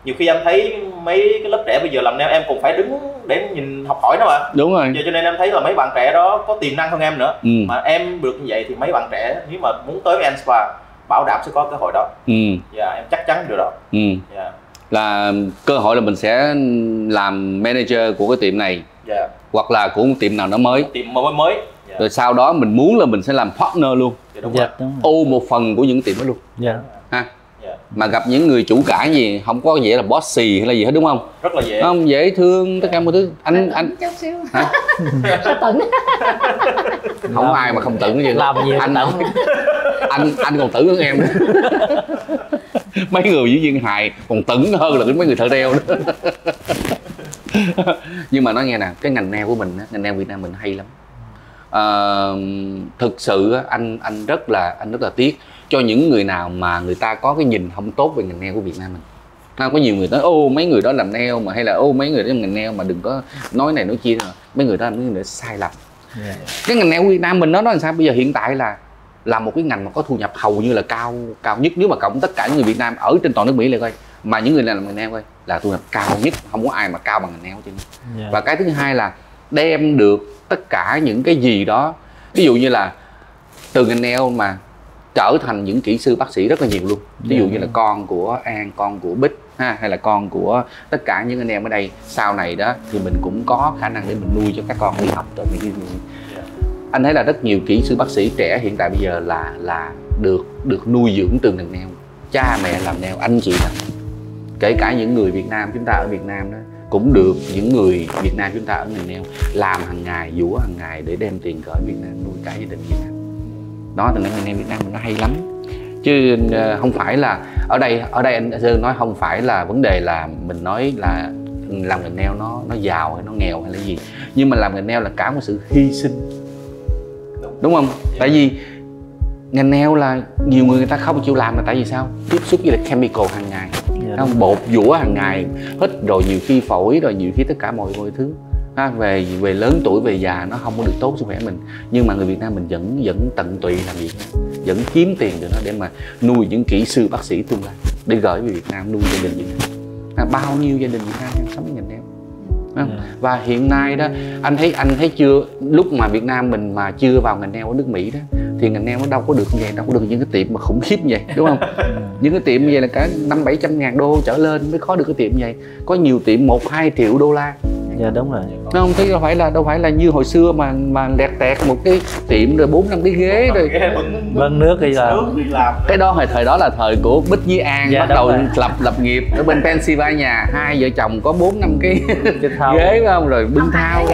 nhiều khi em thấy mấy cái lớp trẻ bây giờ làm nail em cũng phải đứng để nhìn học hỏi nó mà. Đúng rồi. Cho nên em thấy là mấy bạn trẻ đó có tiềm năng hơn em nữa. Mà em được như vậy thì mấy bạn trẻ nếu mà muốn tới với Anspa bảo đảm sẽ có cơ hội đó. Dạ, em chắc chắn điều đó. Dạ. Là cơ hội là mình sẽ làm manager của cái tiệm này. Dạ. Hoặc là của một tiệm nào đó mới. Tiệm mới. Dạ. Rồi sau đó mình muốn là mình sẽ làm partner luôn. Dạ, đúng rồi. Ô một phần của những tiệm đó luôn. Dạ. Ha. Mà gặp những người chủ cả gì không có dễ là bossy hay là gì hết đúng không? Rất là dễ. Không, dễ thương tất cả mọi thứ. Anh chút xíu. Hả? Tận. Không có ai mà không tưởng gì. Làm gì anh còn tưởng hơn em nữa. Mấy người diễn viên hài còn tưởng hơn là mấy người thợ nail nữa. Nhưng mà nói nghe nè, cái ngành nail của mình, ngành nail Việt Nam mình hay lắm. Thực sự anh rất là tiếc cho những người nào mà người ta có cái nhìn không tốt về ngành nail của Việt Nam mình. Có nhiều người nói ô mấy người đó làm nail mà, hay là ô mấy người đó trong ngành nail mà đừng có nói này nói kia rồi. Mấy người đó làm mấy người đó sai lầm. Cái ngành nail Việt Nam mình nó làm sao bây giờ hiện tại là một cái ngành mà có thu nhập hầu như là cao nhất, nếu mà cộng tất cả những người Việt Nam ở trên toàn nước Mỹ lại coi, mà những người làm ngành nail coi là thu nhập cao nhất, không có ai mà cao bằng ngành nail trên. Và cái thứ hai là đem được tất cả những cái gì đó, ví dụ như là từ ngành nail mà trở thành những kỹ sư bác sĩ rất là nhiều luôn. Ví dụ như là con của An, con của Bích ha, hay là con của tất cả những anh em ở đây sau này đó thì mình cũng có khả năng để mình nuôi cho các con đi học tới những cái gì. Anh thấy là rất nhiều kỹ sư bác sĩ trẻ hiện tại bây giờ là được nuôi dưỡng từ ngành nail. Cha mẹ làm nail, anh chị làm, kể cả những người Việt Nam chúng ta ở Việt Nam đó cũng được những người Việt Nam chúng ta ở ngành nail làm hàng ngày, dũa hàng ngày để đem tiền gửi Việt Nam nuôi cả gia đình Việt Nam. Đó, thì ngành nail Việt Nam mình nó hay lắm, chứ không phải là ở đây anh Sơn nói không phải là vấn đề là mình nói là làm ngành nail nó giàu hay nó nghèo hay là gì, nhưng mà làm ngành nail là cả một sự hy sinh, đúng không? Tại vì ngành nail là nhiều người ta không chịu làm là tại vì sao? Tiếp xúc với lại chemical hàng ngày, không, bột dũa hàng ngày, hít rồi nhiều khi phổi, rồi nhiều khi tất cả mọi thứ. Về lớn tuổi, về già nó không có được tốt sức khỏe mình, nhưng mà người Việt Nam mình vẫn tận tụy làm việc, vẫn kiếm tiền từ nó để mà nuôi những kỹ sư bác sĩ tương lai để gửi về Việt Nam, nuôi gia đình Việt Nam. Bao nhiêu gia đình Việt Nam sống với ngành nail. Và hiện nay đó anh thấy chưa, lúc mà Việt Nam mình mà chưa vào ngành nail ở nước Mỹ đó thì ngành nail nó đâu có được như vậy, đâu có được những cái tiệm mà khủng khiếp như vậy, đúng không? Những cái tiệm như vậy là cả 500-700 ngàn đô trở lên mới có được cái tiệm như vậy, có nhiều tiệm 1-2 triệu đô la. Dạ đúng rồi. Nó không thấy đâu phải là như hồi xưa mà lẹt tẹt một cái tiệm rồi 4-5 cái ghế rồi vâng nước đi làm. Cái đó thời đó là thời của Bích với An bắt đầu lập nghiệp ở bên Pennsylvania, hai vợ chồng có 4-5 cái ghế phải không, rồi bưng thao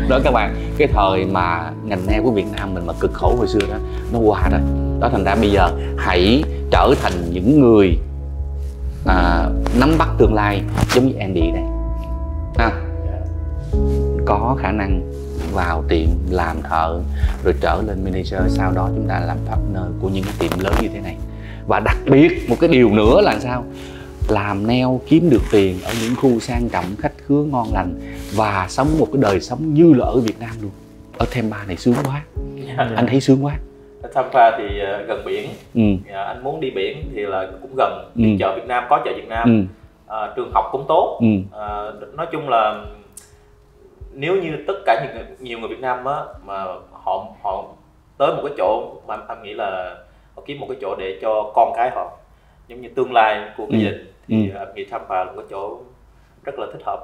đó các bạn. Cái thời mà ngành nail của Việt Nam mình mà cực khổ hồi xưa đó nó qua rồi đó, thành ra bây giờ hãy trở thành những người nắm bắt tương lai giống như Andy đây ha. Có khả năng vào tiệm làm thợ rồi trở lên manager, sau đó chúng ta làm partner của những cái tiệm lớn như thế này. Và đặc biệt một cái điều nữa là sao? Làm nail kiếm được tiền ở những khu sang trọng, khách khứa ngon lành và sống một cái đời sống như là ở Việt Nam luôn. Ở Tampa này sướng quá. Anh thấy sướng quá. Ở Tampa thì gần biển, anh muốn đi biển thì là cũng gần, đi chợ Việt Nam có chợ Việt Nam, trường học cũng tốt. Nói chung là nếu như tất cả nhiều người Việt Nam á mà họ tới một cái chỗ mà anh nghĩ là họ kiếm một cái chỗ để cho con cái họ giống như tương lai của cái gia đình thì anh nghĩ Tampa là một cái chỗ rất là thích hợp.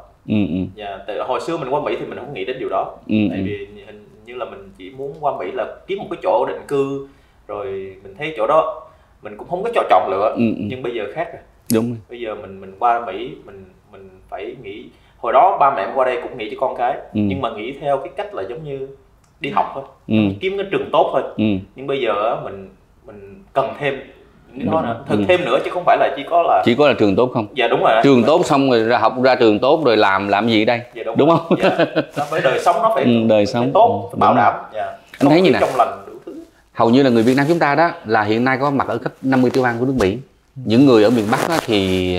Tại hồi xưa mình qua Mỹ thì mình không nghĩ đến điều đó, tại vì hình như là mình chỉ muốn qua Mỹ là kiếm một cái chỗ định cư, rồi mình thấy chỗ đó mình cũng không có cho chọn lựa. Nhưng bây giờ khác rồi. Đúng rồi. Bây giờ mình qua Mỹ mình phải nghĩ, hồi đó ba mẹ qua đây cũng nghĩ cho con cái, nhưng mà nghĩ theo cái cách là giống như đi học thôi, kiếm cái trường tốt thôi. Nhưng bây giờ mình cần thêm đó nữa, thêm nữa chứ không phải là chỉ có là trường tốt không? Dạ đúng rồi. Trường tốt xong rồi ra trường tốt rồi làm gì đây? Dạ, đúng không? Dạ. Nó phải đời sống, nó phải đời sống tốt, phải bảo đảm. Dạ. Anh thấy như này, hầu như là người Việt Nam chúng ta đó là hiện nay có mặt ở khắp 50 tiểu bang của nước Mỹ, Những người ở miền Bắc đó thì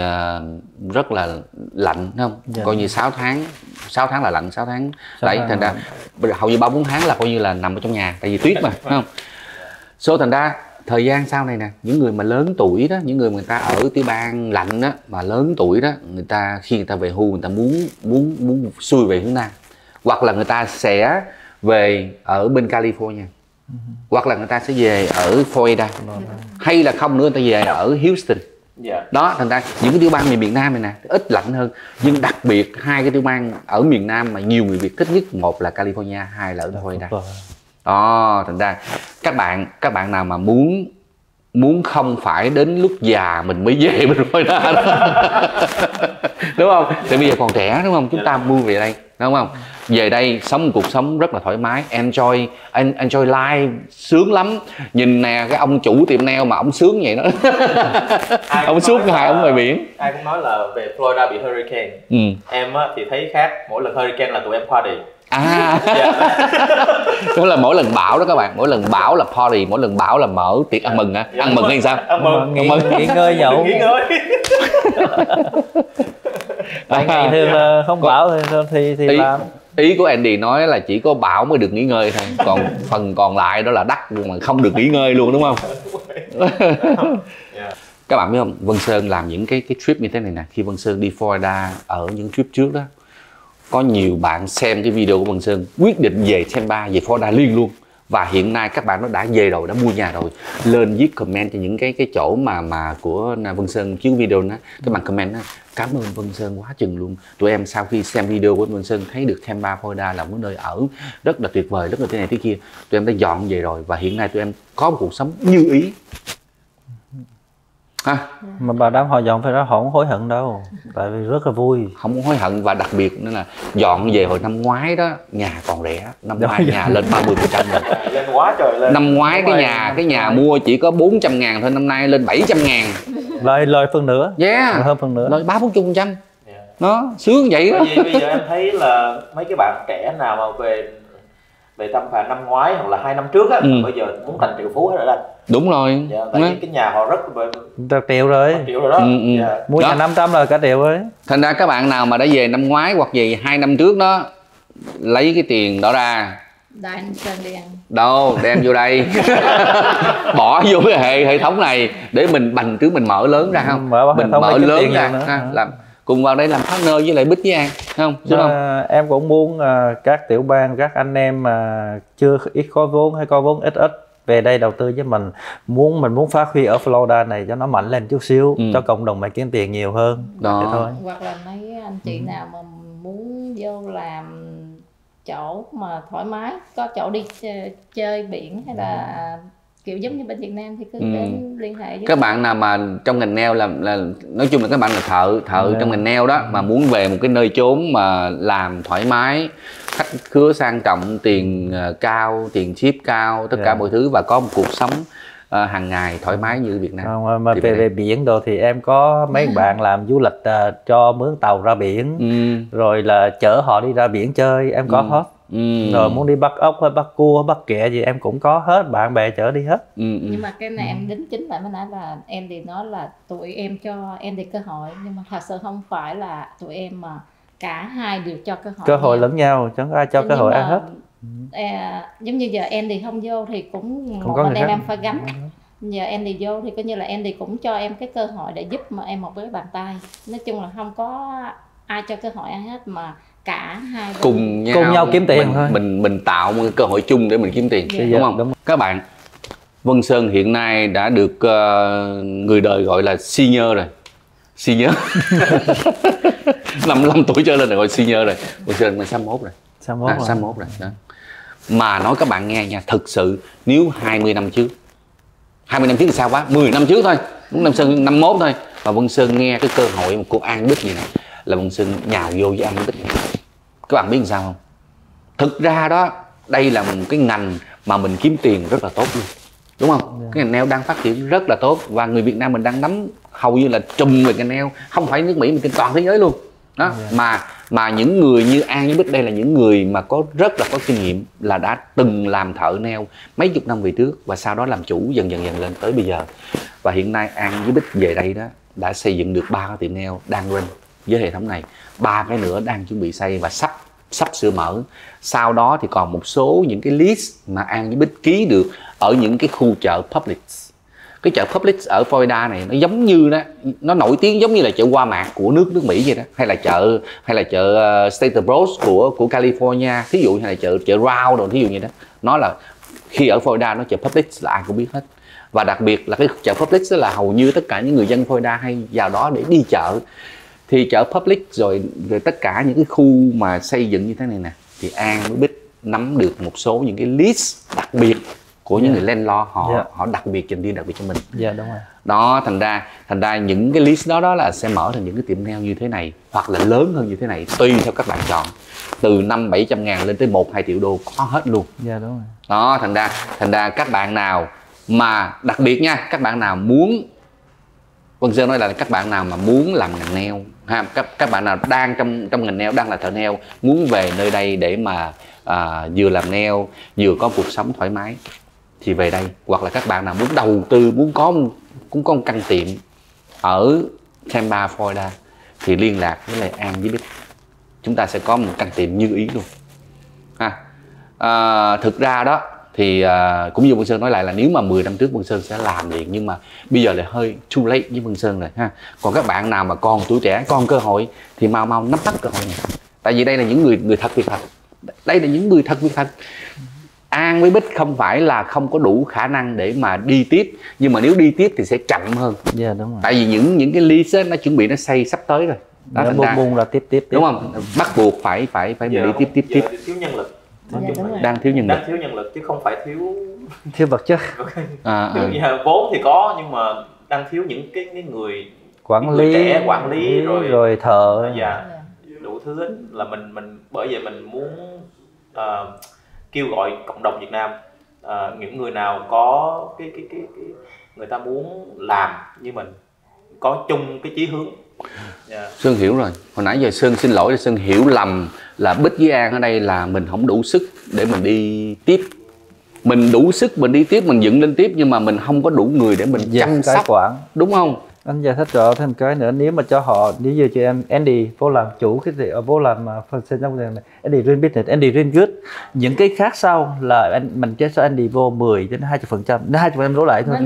rất là lạnh, đúng không? Coi như 6 tháng là lạnh, 6 tháng. Đấy, thành ra hầu như 3-4 tháng là coi như là nằm ở trong nhà, tại vì tuyết mà, đúng không? Số thành ra thời gian sau này nè, những người mà lớn tuổi đó, những người mà người ta ở tiểu bang lạnh đó, mà lớn tuổi đó, người ta khi người ta về hưu, người ta muốn xuôi về hướng Nam, hoặc là người ta sẽ về ở bên California, hoặc là người ta sẽ về ở Florida, hay là không nữa người ta về ở Houston. Đó, thành ra những cái tiểu bang miền Nam này nè ít lạnh hơn, nhưng đặc biệt hai cái tiểu bang ở miền Nam mà nhiều người Việt thích nhất, một là California, hai là ở Florida. Đó, thành ra các bạn nào mà muốn không phải đến lúc già mình mới về bên Florida đó. Đúng không? Tại bây giờ còn trẻ, đúng không? Chúng ta mua về đây, đúng không? Về đây sống một cuộc sống rất là thoải mái, enjoy life, sướng lắm. Nhìn nè, cái ông chủ tiệm nail mà ông sướng vậy đó. Ông suốt ngày ông ngoài biển. Ai cũng nói là về Florida bị hurricane. Em á, thì thấy khác, mỗi lần hurricane là tụi em party. Đó là mỗi lần bão đó các bạn, mỗi lần bão là party, mỗi lần bão là mở tiệc ăn mừng á. Ăn mừng hay sao? Ăn mừng, nghỉ ngơi nhậu. Nghỉ ngơi. Ngày thường là không bão thì làm. Ý của Andy nói là chỉ có bão mới được nghỉ ngơi thôi, còn phần còn lại đó là đắt luôn mà không được nghỉ ngơi luôn, đúng không? Các bạn biết không, Vân Sơn làm những cái trip như thế này nè, khi Vân Sơn đi Florida ở những trip trước đó, có nhiều bạn xem cái video của Vân Sơn quyết định về Tampa, về Florida liền luôn. Và hiện nay các bạn nó đã về rồi, đã mua nhà rồi, lên viết comment cho những cái chỗ mà của Vân Sơn chiếu video đó, các bạn comment đó, cảm ơn Vân Sơn quá chừng luôn. Tụi em sau khi xem video của Vân Sơn thấy được Tampa, Florida là một nơi ở rất là tuyệt vời, rất là thế này thế kia. Tụi em đã dọn về rồi và hiện nay tụi em có một cuộc sống như ý. Mà bà đám họ dọn phải đó họ không hối hận đâu, tại vì rất là vui, không hối hận. Và đặc biệt nữa là dọn về hồi năm ngoái đó, nhà còn rẻ, năm ngoái nhà lên 30% rồi. Lên quá trời lên. Năm ngoái cái nhà mua chỉ có 400.000 thôi, năm nay lên 700.000. Lời phần nữa. Hơn phần nữa. Lời 30-40%. Nó sướng vậy đó. Bây giờ em thấy là mấy cái bạn trẻ nào mà về Tampa năm ngoái hoặc là 2 năm trước á, bây giờ muốn thành triệu phú hết rồi đó. Đúng rồi. Tại vì cái nhà họ rất là triệu rồi. Đó. Mua nhà 500 là cả triệu rồi. Thành ra các bạn nào mà đã về năm ngoái hoặc về 2 năm trước đó, lấy cái tiền đó ra. Đâu, đem vô đây. Bỏ vô cái hệ thống này để mình bành trướng, mình mở lớn ra không? Mình mở lớn ra làm cùng vào đây làm partner với lại Bích với An, không? Em cũng muốn các tiểu bang, các anh em mà chưa ít có vốn hay có vốn ít về đây đầu tư với mình muốn phát huy ở Florida này cho nó mạnh lên chút xíu, cho cộng đồng mình kiếm tiền nhiều hơn. Đó. Thôi. Hoặc là mấy anh chị nào mà muốn vô làm chỗ mà thoải mái, có chỗ đi chơi biển hay là kiểu giống như bên Việt Nam thì cứ đến liên hệ với các bạn nào mà trong ngành nail là nói chung là các bạn là thợ trong ngành nail đó, mà muốn về một cái nơi chốn mà làm thoải mái, khách khứa sang trọng, tiền cao, tiền ship cao, tất cả mọi thứ, và có một cuộc sống hàng ngày thoải mái như Việt Nam. Mà về biển đồ thì em có mấy bạn làm du lịch cho mướn tàu ra biển, rồi là chở họ đi ra biển chơi, em có hết. Rồi muốn đi bắt ốc hay bắt cua bắt ghẹ gì em cũng có hết, bạn bè chở đi hết. Nhưng mà cái này em đính chính lại mới nãy là em thì nói là tụi em cho em thì cơ hội, nhưng mà thật sự không phải là tụi em mà cả hai đều cho cơ hội lẫn nhau, chẳng ai cho cơ hội ai hết. Giống như giờ em thì không vô thì cũng một mình em phải gánh. Giờ em thì vô thì coi như là em thì cũng cho em cái cơ hội để giúp mà em một cái bàn tay. Nói chung là không có ai cho cơ hội ai hết, mà cả hai cùng nhau kiếm tiền thôi. Mình tạo một cơ hội chung để mình kiếm tiền, đúng không? Đúng. Các bạn, Vân Sơn hiện nay đã được người đời gọi là senior rồi. Senior. 55 tuổi trở lên là gọi senior rồi. Vân Sơn là 61 rồi. 61 rồi. Đó. Mà nói các bạn nghe nha, thực sự nếu 20 năm trước thì sao quá, 10 năm trước thôi, Vân Sơn 51 thôi, và Vân Sơn nghe cái cơ hội một cô An Bích gì này là Vân Sơn nhào vô với An Bích. Các bạn biết làm sao không? Thực ra đó, đây là một cái ngành mà mình kiếm tiền rất là tốt luôn, đúng không? Cái ngành nail đang phát triển rất là tốt, và người Việt Nam mình đang nắm hầu như là trùm về ngành nail, không phải nước Mỹ mà trên toàn thế giới luôn. Đó, mà những người như An với Bích đây là những người mà rất là có kinh nghiệm, là đã từng làm thợ nail mấy chục năm về trước và sau đó làm chủ dần dần lên tới bây giờ. Và hiện nay An với Bích về đây đó đã xây dựng được 3 cái tiệm nail đang run với hệ thống này, 3 cái nữa đang chuẩn bị xây và sắp sửa mở. Sau đó thì còn một số những cái list mà An với Bích ký được ở những cái khu chợ Publix. Cái chợ Publix ở Florida này nó giống như đó, nó nổi tiếng giống như là chợ Walmart của nước Mỹ vậy đó, hay là chợ Stater Bros của California, thí dụ, hay là chợ Round đồ thí dụ như đó. Nó là khi ở Florida nó chợ Publix là ai cũng biết hết. Và đặc biệt là cái chợ Publix đó là hầu như tất cả những người dân Florida hay vào đó để đi chợ. Thì chợ Publix rồi tất cả những cái khu mà xây dựng như thế này nè, thì An với Bích nắm được một số những cái list đặc biệt của những người landlord, họ đặc biệt dành riêng đặc biệt cho mình. Dạ đúng rồi. Đó, thành ra những cái list đó là sẽ mở thành những cái tiệm nail như thế này, hoặc là lớn hơn như thế này, tùy theo các bạn chọn. Từ 500-700 ngàn lên tới 1-2 triệu đô có hết luôn. Dạ đúng rồi. Đó, thành ra các bạn nào mà đặc biệt nha, các bạn nào muốn, Vân Sơn nói là các bạn nào mà muốn làm ngành nail ha, các bạn nào đang trong ngành nail, đang là thợ nail, muốn về nơi đây để mà vừa làm nail vừa có cuộc sống thoải mái thì về đây. Hoặc là các bạn nào muốn đầu tư, muốn có một căn tiệm ở Tampa, Florida thì liên lạc với lại An với Bích, chúng ta sẽ có một căn tiệm như ý luôn ha. Thực ra đó thì cũng như Vân Sơn nói lại là nếu mà 10 năm trước Vân Sơn sẽ làm liền, nhưng mà bây giờ là hơi too late với Vân Sơn rồi ha. Còn các bạn nào mà còn tuổi trẻ, còn cơ hội thì mau nắm bắt cơ hội này. Tại vì đây là những người thật việc thật, đây là những người thật việc thật. An với Bích không phải là không có đủ khả năng để mà đi tiếp, nhưng mà nếu đi tiếp thì sẽ chậm hơn. Dạ đúng rồi. Tại vì những cái lease nó chuẩn bị nó xây sắp tới rồi. Đó, bung là tiếp đúng không? Bắt buộc phải đi tiếp. Thiếu nhân lực. Đang thiếu nhân lực. Đang thiếu nhân lực chứ không phải thiếu vật chất. Vốn thì có nhưng mà đang thiếu những cái người quản lý rồi thợ. Dạ. Đủ thứ hết, là mình bởi vậy mình muốn kêu gọi cộng đồng Việt Nam, những người nào có cái người ta muốn làm như mình, có chung cái chí hướng. Sơn hiểu rồi. Hồi nãy giờ Sơn xin lỗi, Sơn hiểu lầm là Bích với An ở đây là mình không đủ sức để mình đi tiếp. Mình đủ sức mình đi tiếp, mình dựng lên tiếp, nhưng mà mình không có đủ người để mình chăm sóc, đúng không? Anh giải thích rõ thêm cái nữa, nếu mà cho họ, nếu như cho em Andy vô làm chủ cái gì, vô làm phần sinh trong này, Andy run business, Andy run good, những cái khác sau là mình cho Andy vô 10-20%, đến 20% đổ lại thôi.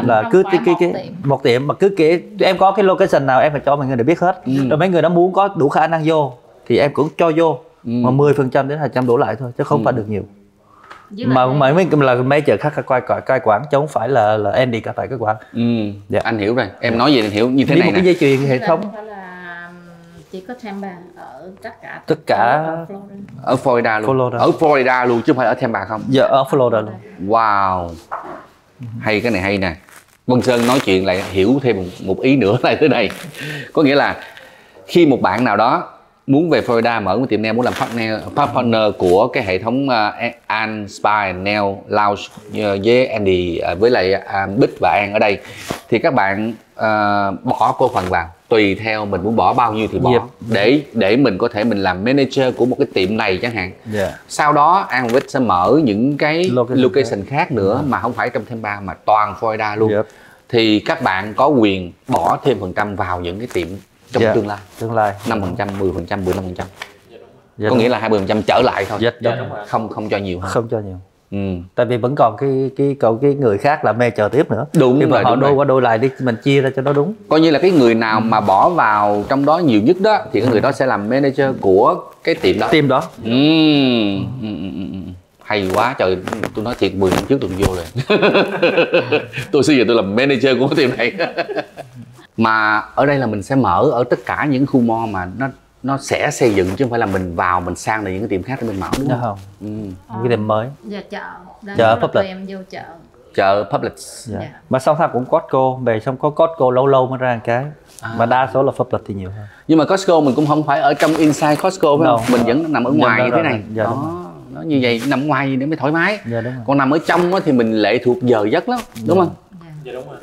Là cứ cái một tiệm mà cứ kể em có cái location nào em phải cho mọi người để biết hết. Rồi mấy người nó muốn có đủ khả năng vô thì em cũng cho vô, mà 10% đến 20% đổ lại thôi chứ không phải được nhiều. Mà mấy là mấy chợ khác cai quản chứ không phải là Andy cả phải cái quản. Dạ. Anh hiểu rồi, em nói gì anh hiểu như thế này một cái dây chuyền hệ thống. Chỉ có Tampa ở tất cả ở Florida luôn. Ở Florida luôn chứ không phải ở Tampa không? Dạ ở Florida luôn. Wow, hay, cái này hay nè. Vân Sơn nói chuyện lại hiểu thêm một ý nữa là thế này. Có nghĩa là khi một bạn nào đó muốn về Florida mở một tiệm nail, muốn làm partner của cái hệ thống An Spa Nail Lounge với Andy, với lại Bích và An ở đây, thì các bạn bỏ cổ phần vào, tùy theo mình muốn bỏ bao nhiêu thì bỏ, để mình có thể mình làm manager của một cái tiệm này chẳng hạn. Sau đó An và Bích sẽ mở những cái location khác nữa mà không phải trong Tampa mà toàn Florida luôn. Thì các bạn có quyền bỏ thêm phần trăm vào những cái tiệm trong tương lai 5%, 10%, 15%. Có nghĩa là 20% trở lại thôi. Không cho nhiều hơn. Không cho nhiều. Tại vì vẫn còn cái người khác là mê chờ tiếp nữa. Đúng rồi. Họ đôi qua đôi lại đi, mình chia ra cho nó đúng. Coi như là cái người nào mà bỏ vào trong đó nhiều nhất đó thì cái người đó sẽ làm manager của cái tiệm đó. Hay quá trời, tôi nói thiệt 10 năm trước tôi vô rồi. Tôi xưa giờ tôi làm manager của cái tiệm này. Mà ở đây là mình sẽ mở ở tất cả những khu mall mà nó sẽ xây dựng, chứ không phải là mình vào mình sang là những cái tiệm khác để mình mở, đúng không? Cái tiệm mới. Giờ chợ Publix. Em vô chợ Publix. Mà song song cũng Costco, về xong có Costco lâu mới ra một cái. Mà đa số là Publix thì nhiều hơn. Nhưng mà Costco mình cũng không phải ở trong inside Costco phải không? Mình vẫn nằm ở ngoài như thế này. Nó như vậy, nằm ngoài để mới thoải mái. Còn nằm ở trong thì mình lệ thuộc giờ giấc lắm, đúng không? Dạ đúng rồi.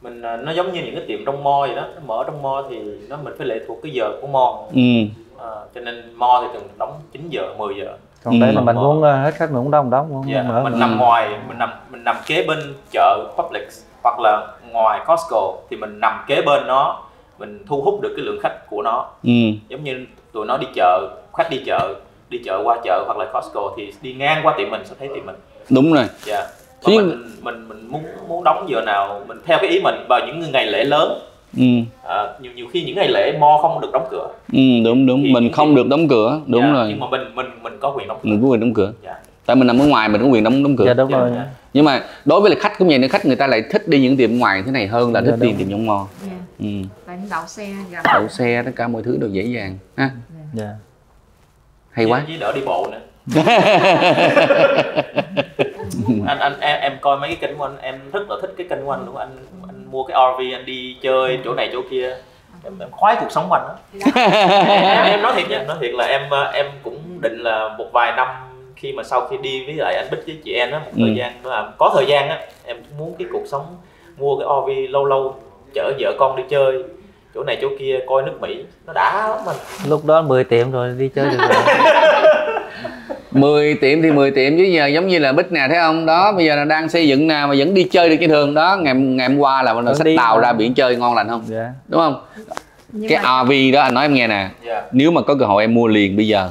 Mình nó giống như những cái tiệm trong mall vậy đó, mở trong mall thì mình phải lệ thuộc cái giờ của mall. Cho nên mall thì thường đóng 9 giờ, 10 giờ. Còn đây là mình muốn hết khách mình cũng đóng. Mình nằm ngoài, mình nằm kế bên chợ Publix, hoặc là ngoài Costco thì mình nằm kế bên nó, mình thu hút được cái lượng khách của nó. Giống như tụi nó đi chợ, khách đi chợ qua chợ hoặc là Costco thì đi ngang qua tiệm mình sẽ thấy tiệm mình. Đúng rồi. Dạ. Mình muốn đóng giờ nào mình theo cái ý mình vào những ngày lễ lớn. Nhiều khi những ngày lễ mall không được đóng cửa. Đúng thì mình không được đóng cửa, đúng rồi. Nhưng mà mình có quyền đóng cửa. Mình có quyền đóng cửa. Tại mình nằm ở ngoài mình có quyền đóng cửa. Dạ đúng rồi. Nhưng mà đối với lại khách cũng vậy nữa, khách người ta lại thích đi những tiệm ngoài thế này hơn là thích đi tiệm trong mall. Đậu xe, đậu xe tất cả mọi thứ đều dễ dàng ha. Hay quá. Với đỡ đi bộ nữa. Em coi mấy cái kênh của anh, em rất là thích cái kênh của anh luôn. Anh mua cái RV, anh đi chơi chỗ này chỗ kia, em khoái cuộc sống của anh đó. Em nói thiệt nha, nói thiệt là em cũng định là một vài năm khi mà sau khi đi với lại anh Bích với chị em á một thời gian nữa, có thời gian á, em muốn cái cuộc sống mua cái RV lâu lâu chở vợ con đi chơi chỗ này chỗ kia, coi nước Mỹ nó đã lắm mình. Lúc đó 10 tiệm rồi đi chơi được rồi. 10 tiệm thì 10 tiệm chứ giờ giống như là Bích nè, thấy không? Đó bây giờ là đang xây dựng nè mà vẫn đi chơi được trên thường đó. Ngày hôm qua là mình xách tàu ra biển chơi ngon lành không? Đúng không? Cái RV đó anh nói em nghe nè, nếu mà có cơ hội em mua liền bây giờ.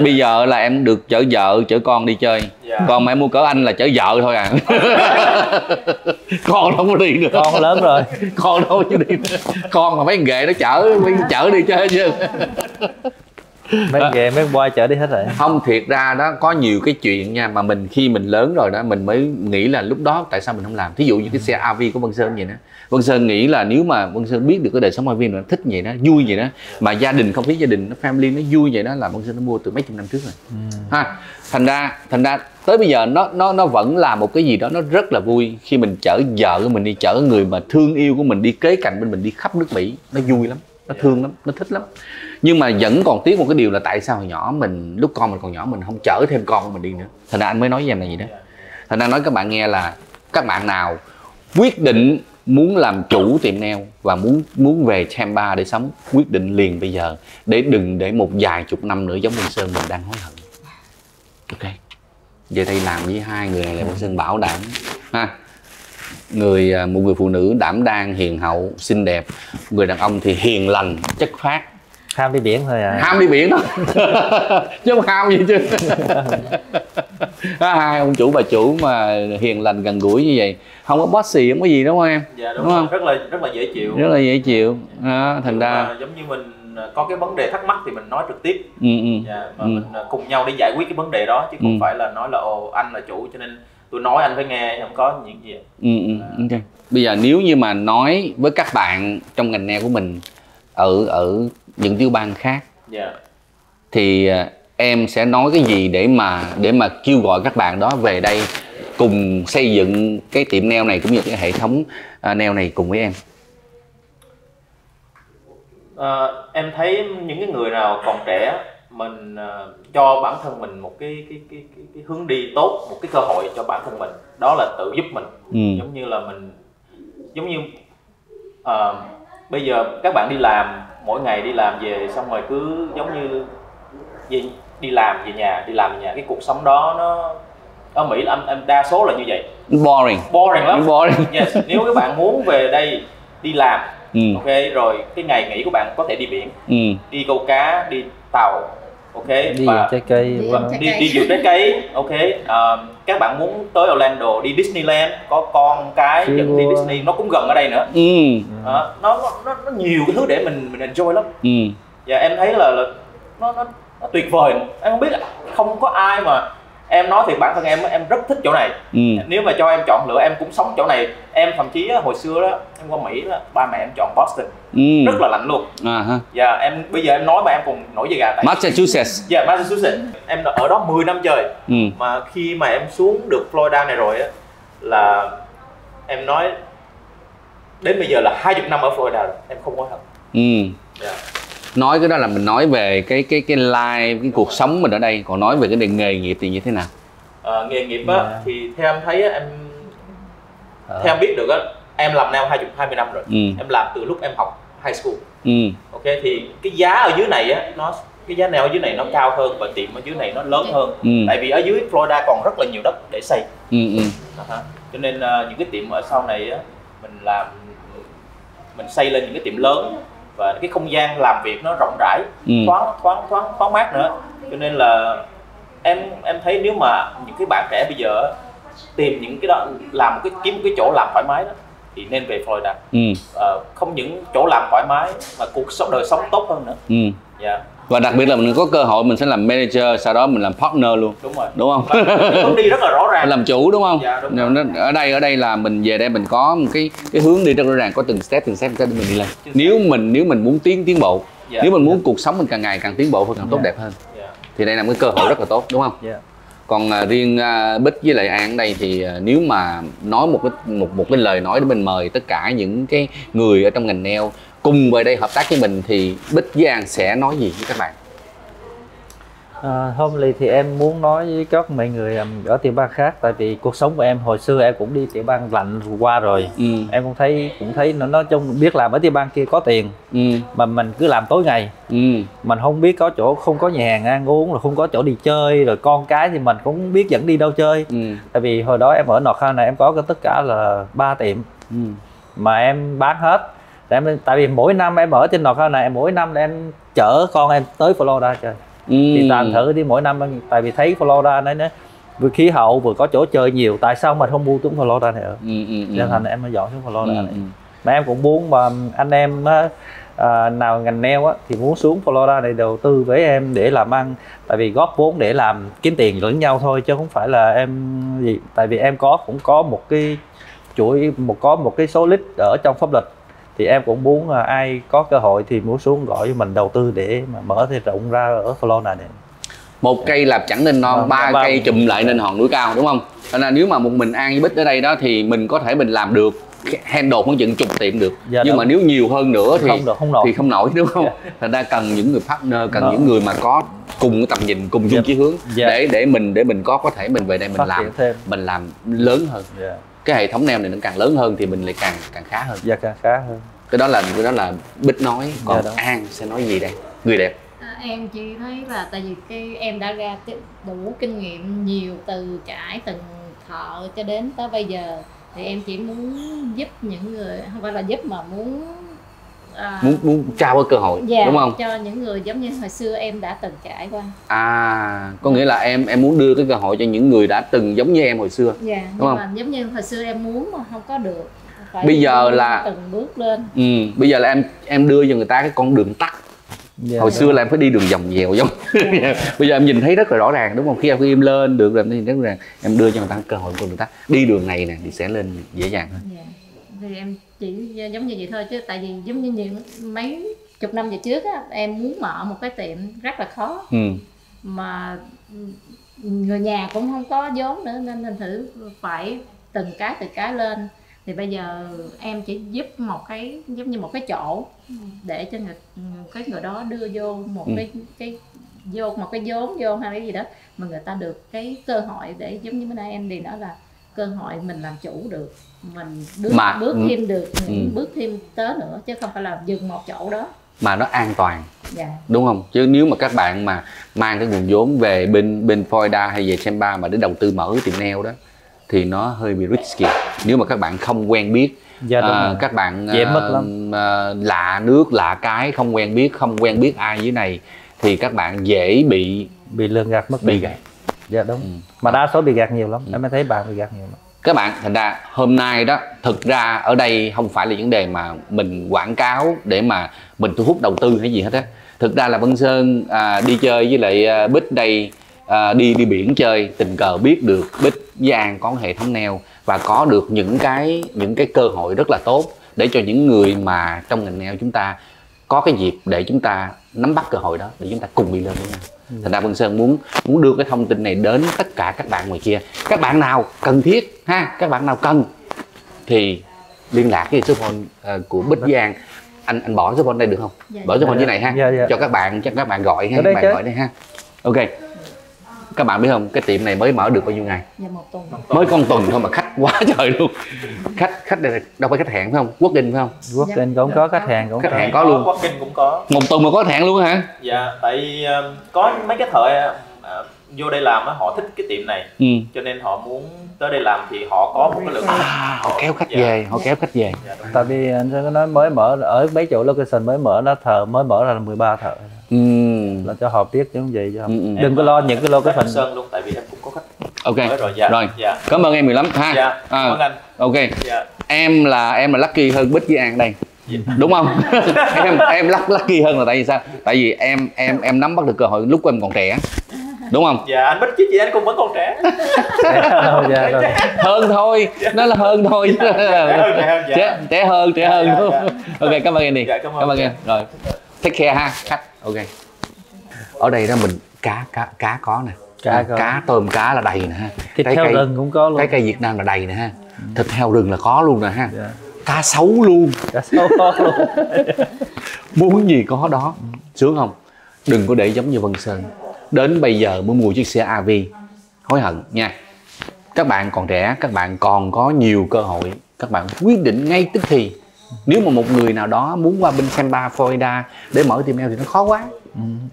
Bây giờ là em được chở vợ chở con đi chơi. Còn mà em mua cỡ anh là chở vợ thôi à. Con đâu có đi nữa. Con lớn rồi. Con đâu có đi nữa. Con mà mấy ghệ nó chở đi chơi chứ. Mấy ghệ mấy boy chở đi hết rồi. Không, thiệt ra đó có nhiều cái chuyện nha mà mình khi mình lớn rồi đó mình mới nghĩ là lúc đó tại sao mình không làm. Thí dụ như cái xe RV của Vân Sơn vậy đó, Vân Sơn nghĩ là nếu mà Vân Sơn biết được cái đời sống RV nó thích vậy đó, vui vậy đó, mà gia đình không khí gia đình nó family nó vui vậy đó là Vân Sơn nó mua từ mấy chục năm trước rồi. Ha, thành ra tới bây giờ nó vẫn là một cái gì đó nó rất là vui khi mình chở vợ của mình đi, chở người mà thương yêu của mình đi kế cạnh bên mình đi khắp nước Mỹ, nó vui lắm, nó thương lắm, nó thích lắm. Nhưng mà vẫn còn tiếc một cái điều là tại sao hồi nhỏ mình, lúc con mình còn nhỏ mình không chở thêm con của mình đi nữa. Thành ra anh mới nói với em là gì đó. Thành ra nói các bạn nghe là các bạn nào quyết định muốn làm chủ tiệm nail và muốn về Tampa để sống, quyết định liền bây giờ, để đừng để một vài chục năm nữa giống Vân Sơn mình đang hối hận. Ok, về đây làm với hai người này là Vân Sơn bảo đảm ha. Một người phụ nữ đảm đang, hiền hậu, xinh đẹp, người đàn ông thì hiền lành, chất phác. Ham đi biển thôi à. Ham đi biển thôi. Chứ không ham gì chứ. Hai ông chủ bà chủ mà hiền lành gần gũi như vậy, không có bossy, không có gì đúng không em? Dạ đúng không? Rất là dễ chịu. Rất là dễ chịu. Thành ra giống như mình có cái vấn đề thắc mắc thì mình nói trực tiếp. Dạ, và mình cùng nhau để giải quyết cái vấn đề đó, chứ không phải là nói là ồ anh là chủ cho nên tôi nói anh phải nghe, không có những gì. Ok. Bây giờ nếu như mà nói với các bạn trong ngành nail của mình ở những tiểu bang khác, thì em sẽ nói cái gì để mà kêu gọi các bạn đó về đây cùng xây dựng cái tiệm nail này cũng như cái hệ thống nail này cùng với em? Em thấy những cái người nào còn trẻ mình cho bản thân mình một cái hướng đi tốt, một cái cơ hội cho bản thân mình, đó là tự giúp mình. Giống như là bây giờ các bạn đi làm, mỗi ngày đi làm về xong rồi cứ giống như đi làm về nhà, cái cuộc sống đó nó ở Mỹ em đa số là như vậy. Boring lắm. Yes. Nếu các bạn muốn về đây đi làm, ok, rồi cái ngày nghỉ của bạn có thể đi biển, đi câu cá, đi tàu, ok, đi vườn trái cây, đi vườn trái cây, ok. Các bạn muốn tới Orlando, đi Disneyland, có con cái dẫn đi Disney, nó cũng gần ở đây nữa. Nó nhiều cái thứ để mình enjoy lắm. Và em thấy là nó tuyệt vời. Em không biết, không có ai mà em nói thì bản thân em rất thích chỗ này. Nếu mà cho em chọn lựa em cũng sống chỗ này. Em thậm chí hồi xưa đó em qua Mỹ đó, ba mẹ em chọn Boston, rất là lạnh luôn. Và bây giờ em nói mà em còn nổi da gà. Massachusetts. Dạ, Massachusetts. Em ở đó 10 năm trời. Mà khi mà em xuống được Florida này rồi á, là em nói đến bây giờ là 20 năm ở Florida rồi, em không hối hận. Nói cái đó là mình nói về cái life, cái cuộc sống mình ở đây. Còn nói về cái nghề nghiệp thì như thế nào? Nghề nghiệp á, thì theo em thấy á, theo em biết được á, em làm nail 20 năm rồi. Em làm từ lúc em học high school. Ok, thì cái giá ở dưới này á, cái giá nail ở dưới này nó cao hơn và tiệm ở dưới này nó lớn hơn. Tại vì ở dưới Florida còn rất là nhiều đất để xây. Cho nên những cái tiệm ở sau này á, mình xây lên những cái tiệm lớn và cái không gian làm việc nó rộng rãi, thoáng mát nữa. Cho nên là em thấy nếu mà những cái bạn trẻ bây giờ tìm những cái đó, kiếm một cái chỗ làm thoải mái đó thì nên về Florida. Không những chỗ làm thoải mái mà đời sống tốt hơn nữa. Và đặc biệt là mình có cơ hội mình sẽ làm manager, sau đó mình làm partner luôn. Đúng không? Hướng đi rất là rõ ràng. Làm chủ đúng không? Dạ, đúng rồi. Ở đây là mình về đây mình có một cái hướng đi rất rõ ràng, có từng step để mình đi lên. Nếu mình muốn tiến bộ, nếu mình muốn cuộc sống mình càng ngày càng tiến bộ hơn, càng tốt đẹp hơn, thì đây là một cái cơ hội rất là tốt, đúng không? Còn riêng Bích với lại An ở đây thì nếu mà nói một cái lời nói để mình mời tất cả những cái người ở trong ngành nail cùng về đây hợp tác với mình thì Bích với An sẽ nói gì với các bạn? Hôm nay thì em muốn nói với các mọi người ở tiểu bang khác, tại vì cuộc sống của em hồi xưa em cũng đi tiểu bang lạnh qua rồi. Em cũng thấy nói chung biết làm ở tiểu bang kia có tiền, mà mình cứ làm tối ngày, mình không biết có chỗ, không có nhà hàng ăn uống, rồi không có chỗ đi chơi, rồi con cái thì mình cũng không biết dẫn đi đâu chơi. Tại vì hồi đó em ở North Carolina em có tất cả là 3 tiệm mà em bán hết. Tại vì mỗi năm em ở trên North Carolina, mỗi năm em chở con em tới Florida chơi. Thì tạm thử đi mỗi năm, tại vì thấy Florida này vừa khí hậu vừa có chỗ chơi nhiều, tại sao mình không mua xuống Florida này ở. Nên thành em mới dọn xuống Florida này. Mà em cũng muốn mà anh em nào ngành nail á thì muốn xuống Florida này đầu tư với em để làm ăn, tại vì góp vốn để làm kiếm tiền lẫn nhau thôi, chứ không phải là em gì. Tại vì em cũng có một cái chuỗi, có một cái số lít ở trong pháp luật, thì em cũng muốn ai có cơ hội thì muốn xuống gọi với mình đầu tư để mà mở thêm rộng ra ở Florida này. Một cây làm chẳng nên non, 3 cây chụm lại nên hòn núi cao, đúng không? Cho nên nếu mà một mình An với Bích ở đây đó thì mình có thể mình làm được, handle khoảng chừng chục tiệm được. Nhưng mà nếu nhiều hơn nữa thì không nổi, đúng không? Thành ra cần những người partner, cần những người mà có cùng cái tầm nhìn, cùng chung chí hướng để mình có thể mình về đây mình làm lớn hơn. Cái hệ thống nail này nó càng lớn hơn thì mình lại càng khá hơn. Càng khá hơn. Cái đó là Bích nói. Còn An sẽ nói gì đây, người đẹp? Em chỉ thấy là tại vì em đã ra đủ kinh nghiệm nhiều từ trải từng thợ cho đến tới bây giờ, thì em chỉ muốn giúp những người, không phải là giúp mà muốn trao cái cơ hội, đúng không? Cho những người giống như hồi xưa em đã từng trải qua. Có nghĩa là em muốn đưa cái cơ hội cho những người đã từng giống như em hồi xưa. Đúng không? Mà giống như hồi xưa em muốn mà không có được. Bây giờ là từng bước lên. Bây giờ là em đưa cho người ta cái con đường tắt. Hồi xưa là em phải đi đường vòng dèo giống. Bây giờ em nhìn thấy rất là rõ ràng, đúng không? Khi em lên được rồi em nhìn rất rõ ràng, em đưa cho người ta cơ hội con đường tắt. Đi đường này nè thì sẽ lên dễ dàng hơn. Thì em chỉ giống như vậy thôi, chứ tại vì giống như mấy chục năm về trước á, em muốn mở một cái tiệm rất là khó. Mà người nhà cũng không có vốn nữa, nên thử phải từng cái lên. Thì bây giờ em chỉ giúp một cái giống như một cái chỗ để cho người đó đưa vô một cái vốn vô hay cái gì đó, mà người ta được cái cơ hội để giống như bữa nay em nói là cơ hội mình làm chủ được, mình bước thêm được những bước thêm tới nữa, chứ không phải là dừng một chỗ đó. Mà nó an toàn, đúng không? Chứ nếu mà các bạn mà mang cái nguồn vốn về bên Florida hay về Tampa mà để đầu tư mở tiệm nail đó thì nó hơi bị risky. Nếu mà các bạn không quen biết, các bạn lạ nước lạ cái, không quen biết ai dưới này thì các bạn dễ bị lường gạt, bị gạt. Đúng. Mà đa số bị gạt nhiều lắm. Em mới thấy bạn bị gạt nhiều lắm. Các bạn, thành ra hôm nay đó, thực ra ở đây không phải là vấn đề mà mình quảng cáo để mà mình thu hút đầu tư hay gì hết á. Thực ra là Vân Sơn đi chơi với lại Bích đây, đi biển chơi, tình cờ biết được Bích với An có hệ thống nail và có được những cái cơ hội rất là tốt để cho những người mà trong ngành nail chúng ta có cái dịp để chúng ta nắm bắt cơ hội đó để chúng ta cùng đi lên với nhau. Thành ra Vân Sơn muốn đưa cái thông tin này đến tất cả các bạn ngoài kia. Các bạn nào cần thiết ha, các bạn nào cần thì liên lạc cái số phone của Bích với An. Anh bỏ số phone đây được không? Bỏ số phone dưới này ha. Cho các bạn gọi ha, các bạn gọi đây ha. Ok. Các bạn biết không, cái tiệm này mới mở được bao nhiêu ngày? Một tuần. Mới có 1 tuần thôi mà khách quá trời luôn. Khách đây đâu phải khách hẹn phải không? Walk-in phải không? Walk-in cũng có, khách hàng có luôn. Walk-in cũng có. 1 tuần mà có khách hẹn luôn hả? Dạ, tại có mấy cái thợ vô đây làm á, họ thích cái tiệm này, cho nên họ muốn tới đây làm thì họ có một cái lượng họ kéo khách về, họ kéo khách về. Tại vì anh sẽ nói mới mở ở mấy chỗ location mới mở, nó thợ mới mở ra là 13 thợ. Là cho họ biết chứ không vậy, cho đừng có lo những cái cái phần sơn luôn, tại vì em cũng có khách. Ok rồi, rồi. Cảm ơn em nhiều lắm ha. Cảm ơn anh. Ok. Em là lucky hơn Bích với An đây. Đúng không? em lucky hơn là tại vì sao? Tại vì em nắm bắt được cơ hội lúc em còn trẻ. Đúng không? Dạ anh Bích chứ chị anh cũng vẫn còn trẻ. Hơn thôi, nó là hơn thôi. Trẻ hơn. Ok, cảm ơn em đi. Cảm ơn em. Rồi. Take care ha, khách. Ok. Ở đây đó mình cá có nè. Cá tôm cá là đầy nè ha. Thịt heo rừng cũng có luôn. Trái cây Việt Nam là đầy nè ha. Thịt heo rừng là có luôn nè ha. Cá sấu luôn. Muốn gì có đó. Sướng không? Đừng có để giống như Vân Sơn. Đến bây giờ mới mua chiếc xe AV, hối hận nha. Các bạn còn trẻ, các bạn còn có nhiều cơ hội. Các bạn quyết định ngay tức thì. Nếu mà một người nào đó muốn qua bên Semba, Florida để mở tiệm nail thì nó khó quá.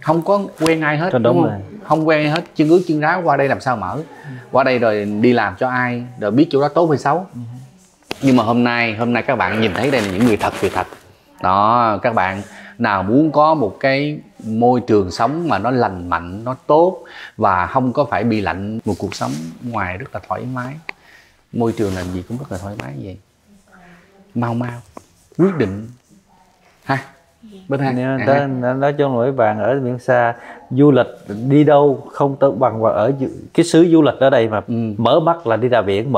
Không có quen ai hết, đúng không? Không quen ai hết, chân ướt chân ráo qua đây làm sao mở. Qua đây rồi đi làm cho ai, rồi biết chỗ đó tốt hay xấu. Nhưng mà hôm nay các bạn nhìn thấy đây là những người thật việc thật. Đó, các bạn nào muốn có một cái môi trường sống mà nó lành mạnh, nó tốt và không có phải bị lạnh, một cuộc sống ngoài rất là thoải mái, môi trường làm gì cũng rất là thoải mái vậy. Mau quyết định ha. Nói chung là mấy bạn ở miền xa du lịch đi đâu không tới bằng ở cái xứ du lịch ở đây mà mở mắt là đi ra biển,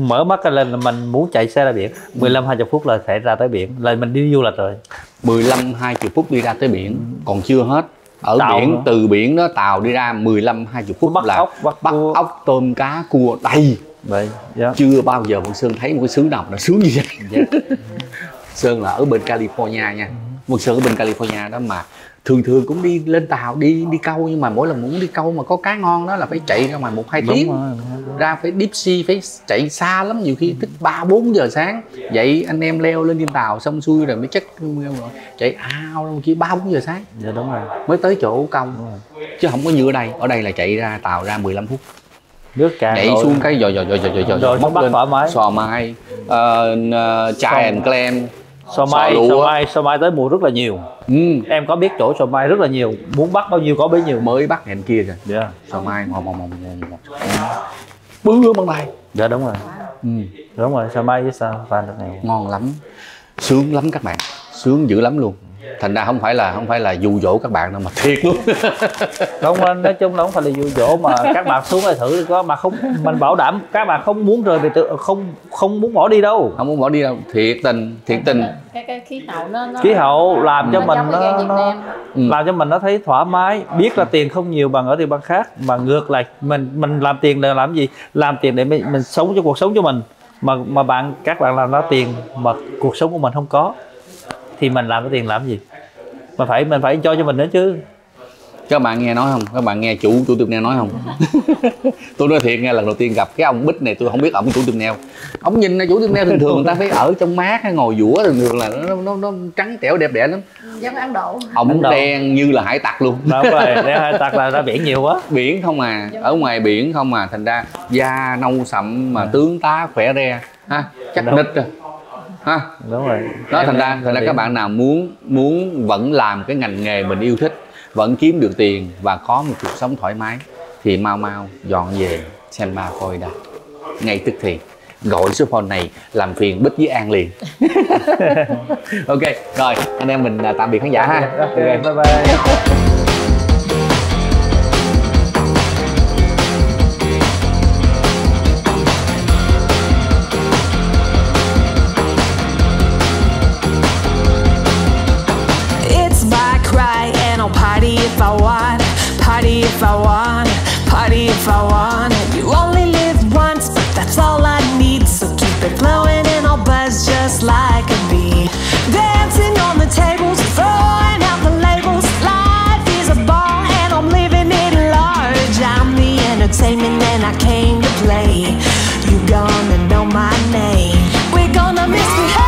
mở mắt lên là mình muốn chạy xe ra biển 15-20 phút là sẽ ra tới biển, là mình đi du lịch rồi. 15-20 phút đi ra tới biển còn chưa hết. Ở tàu biển nữa. Từ biển đó tàu đi ra 15-20 phút bắt là bắt ốc, tôm cá, cua đầy. Vậy chưa bao giờ Vân Sơn thấy một cái xứ nào nó sướng như vậy. Sơn là ở bên California nha. Vân Sơn ở bên California đó mà thường cũng đi lên tàu đi câu, nhưng mà mỗi lần muốn đi câu mà có cá ngon đó là phải chạy ra ngoài 1-2 tiếng. Ra phải deep sea, phải chạy xa lắm, nhiều khi tức 3-4 giờ sáng vậy anh em leo lên trên tàu xong xuôi rồi mới chắc chạy ao kia 3-4 giờ sáng. Dạ đúng rồi. Mới tới chỗ câu. Chứ không có như ở đây là chạy ra tàu ra 15 phút. Nước cạn nhảy xuống cái rồi bóc lên thoải mái. Sò mai, chai and clam, sò mai tới mùa rất là nhiều. Em có biết chỗ sò mai rất là nhiều, muốn bắt bao nhiêu có bấy nhiêu. Mới bắt hẹn kia rồi. Sò mai bướm bằng này. Dạ đúng rồi. Đúng rồi, sò mai với sao pha được này ngon lắm, sướng lắm các bạn, sướng dữ lắm luôn. Thành ra không phải là dụ dỗ các bạn đâu mà thiệt luôn. Không, nói chung là không phải là dụ dỗ mà các bạn xuống đây thử có mà không, mình bảo đảm các bạn không muốn rời về không muốn bỏ đi đâu. Không muốn bỏ đi đâu, thiệt tình. Cái khí hậu làm cho mình nó làm cho mình nó thấy thoải mái, biết là tiền không nhiều bằng ở địa phương khác, mà ngược lại mình làm tiền để làm gì? Làm tiền để mình sống cho cuộc sống cho mình. Mà các bạn làm ra tiền mà cuộc sống của mình không có thì mình làm cái tiền làm gì? Mình phải cho mình nữa chứ. Các bạn nghe nói không? Các bạn nghe chủ tiệm nail nói không? Tôi nói thiệt nghe, lần đầu tiên gặp cái ông Bích này tôi không biết ổng chủ tiệm nail. Ổng nhìn chủ tiệm nail thường người ta phải ở trong mát hay ngồi dũa, thường là nó trắng trẻo đẹp đẽ lắm. Giống Ấn Độ. Ổng đen như là hải tặc luôn. Đúng rồi, đen hải tặc là ra biển nhiều quá. Biển không à, ở ngoài biển không à, thành ra da nâu sậm mà tướng tá khỏe re ha, chắc nít rồi. Ha, đúng rồi. Đó thành ra các bạn nào muốn vẫn làm cái ngành nghề mình yêu thích, vẫn kiếm được tiền và có một cuộc sống thoải mái thì mau dọn về Semba Florida ngay tức thì. Gọi số phone này làm phiền Bích với An liền. Ok, rồi anh em mình tạm biệt khán giả ha. Ok, bye bye. If I want, party if I want, party if I want. You only live once, but that's all I need. So keep it flowing and I'll buzz just like a bee. Dancing on the tables, throwing out the labels. Life is a ball and I'm living it large. I'm the entertainment and I came to play. You gonna know my name. We're gonna misbehave.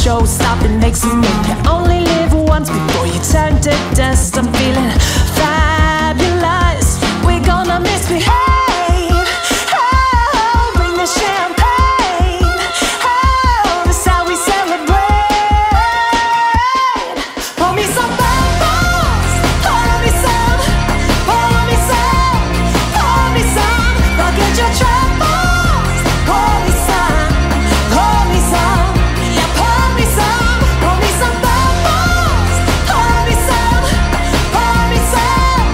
show-stopping, makes you think you only live once before you turn to dust. I'm feeling fabulous. We're gonna misbehave. Oh, bring the champagne. Oh, that's how we celebrate. Pour me some bubbles, pour me some, pour me some, pour me some. Forget your troubles. Pour me some, pour me some. Yeah, pour me some bubbles. Pour me some, pour me some,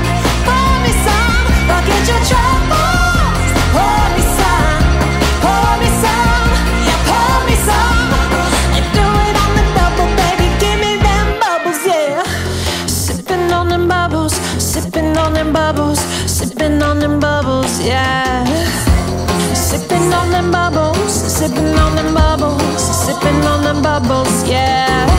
pour me some. Forget your troubles. Pour me some, yeah, pour me some. And do it on the double, baby. Give me them bubbles, yeah. Sipping on them bubbles, sipping on them bubbles, sipping on them bubbles, yeah. Sipping on them bubbles, sipping on them bubbles, sipping on them bubbles, yeah.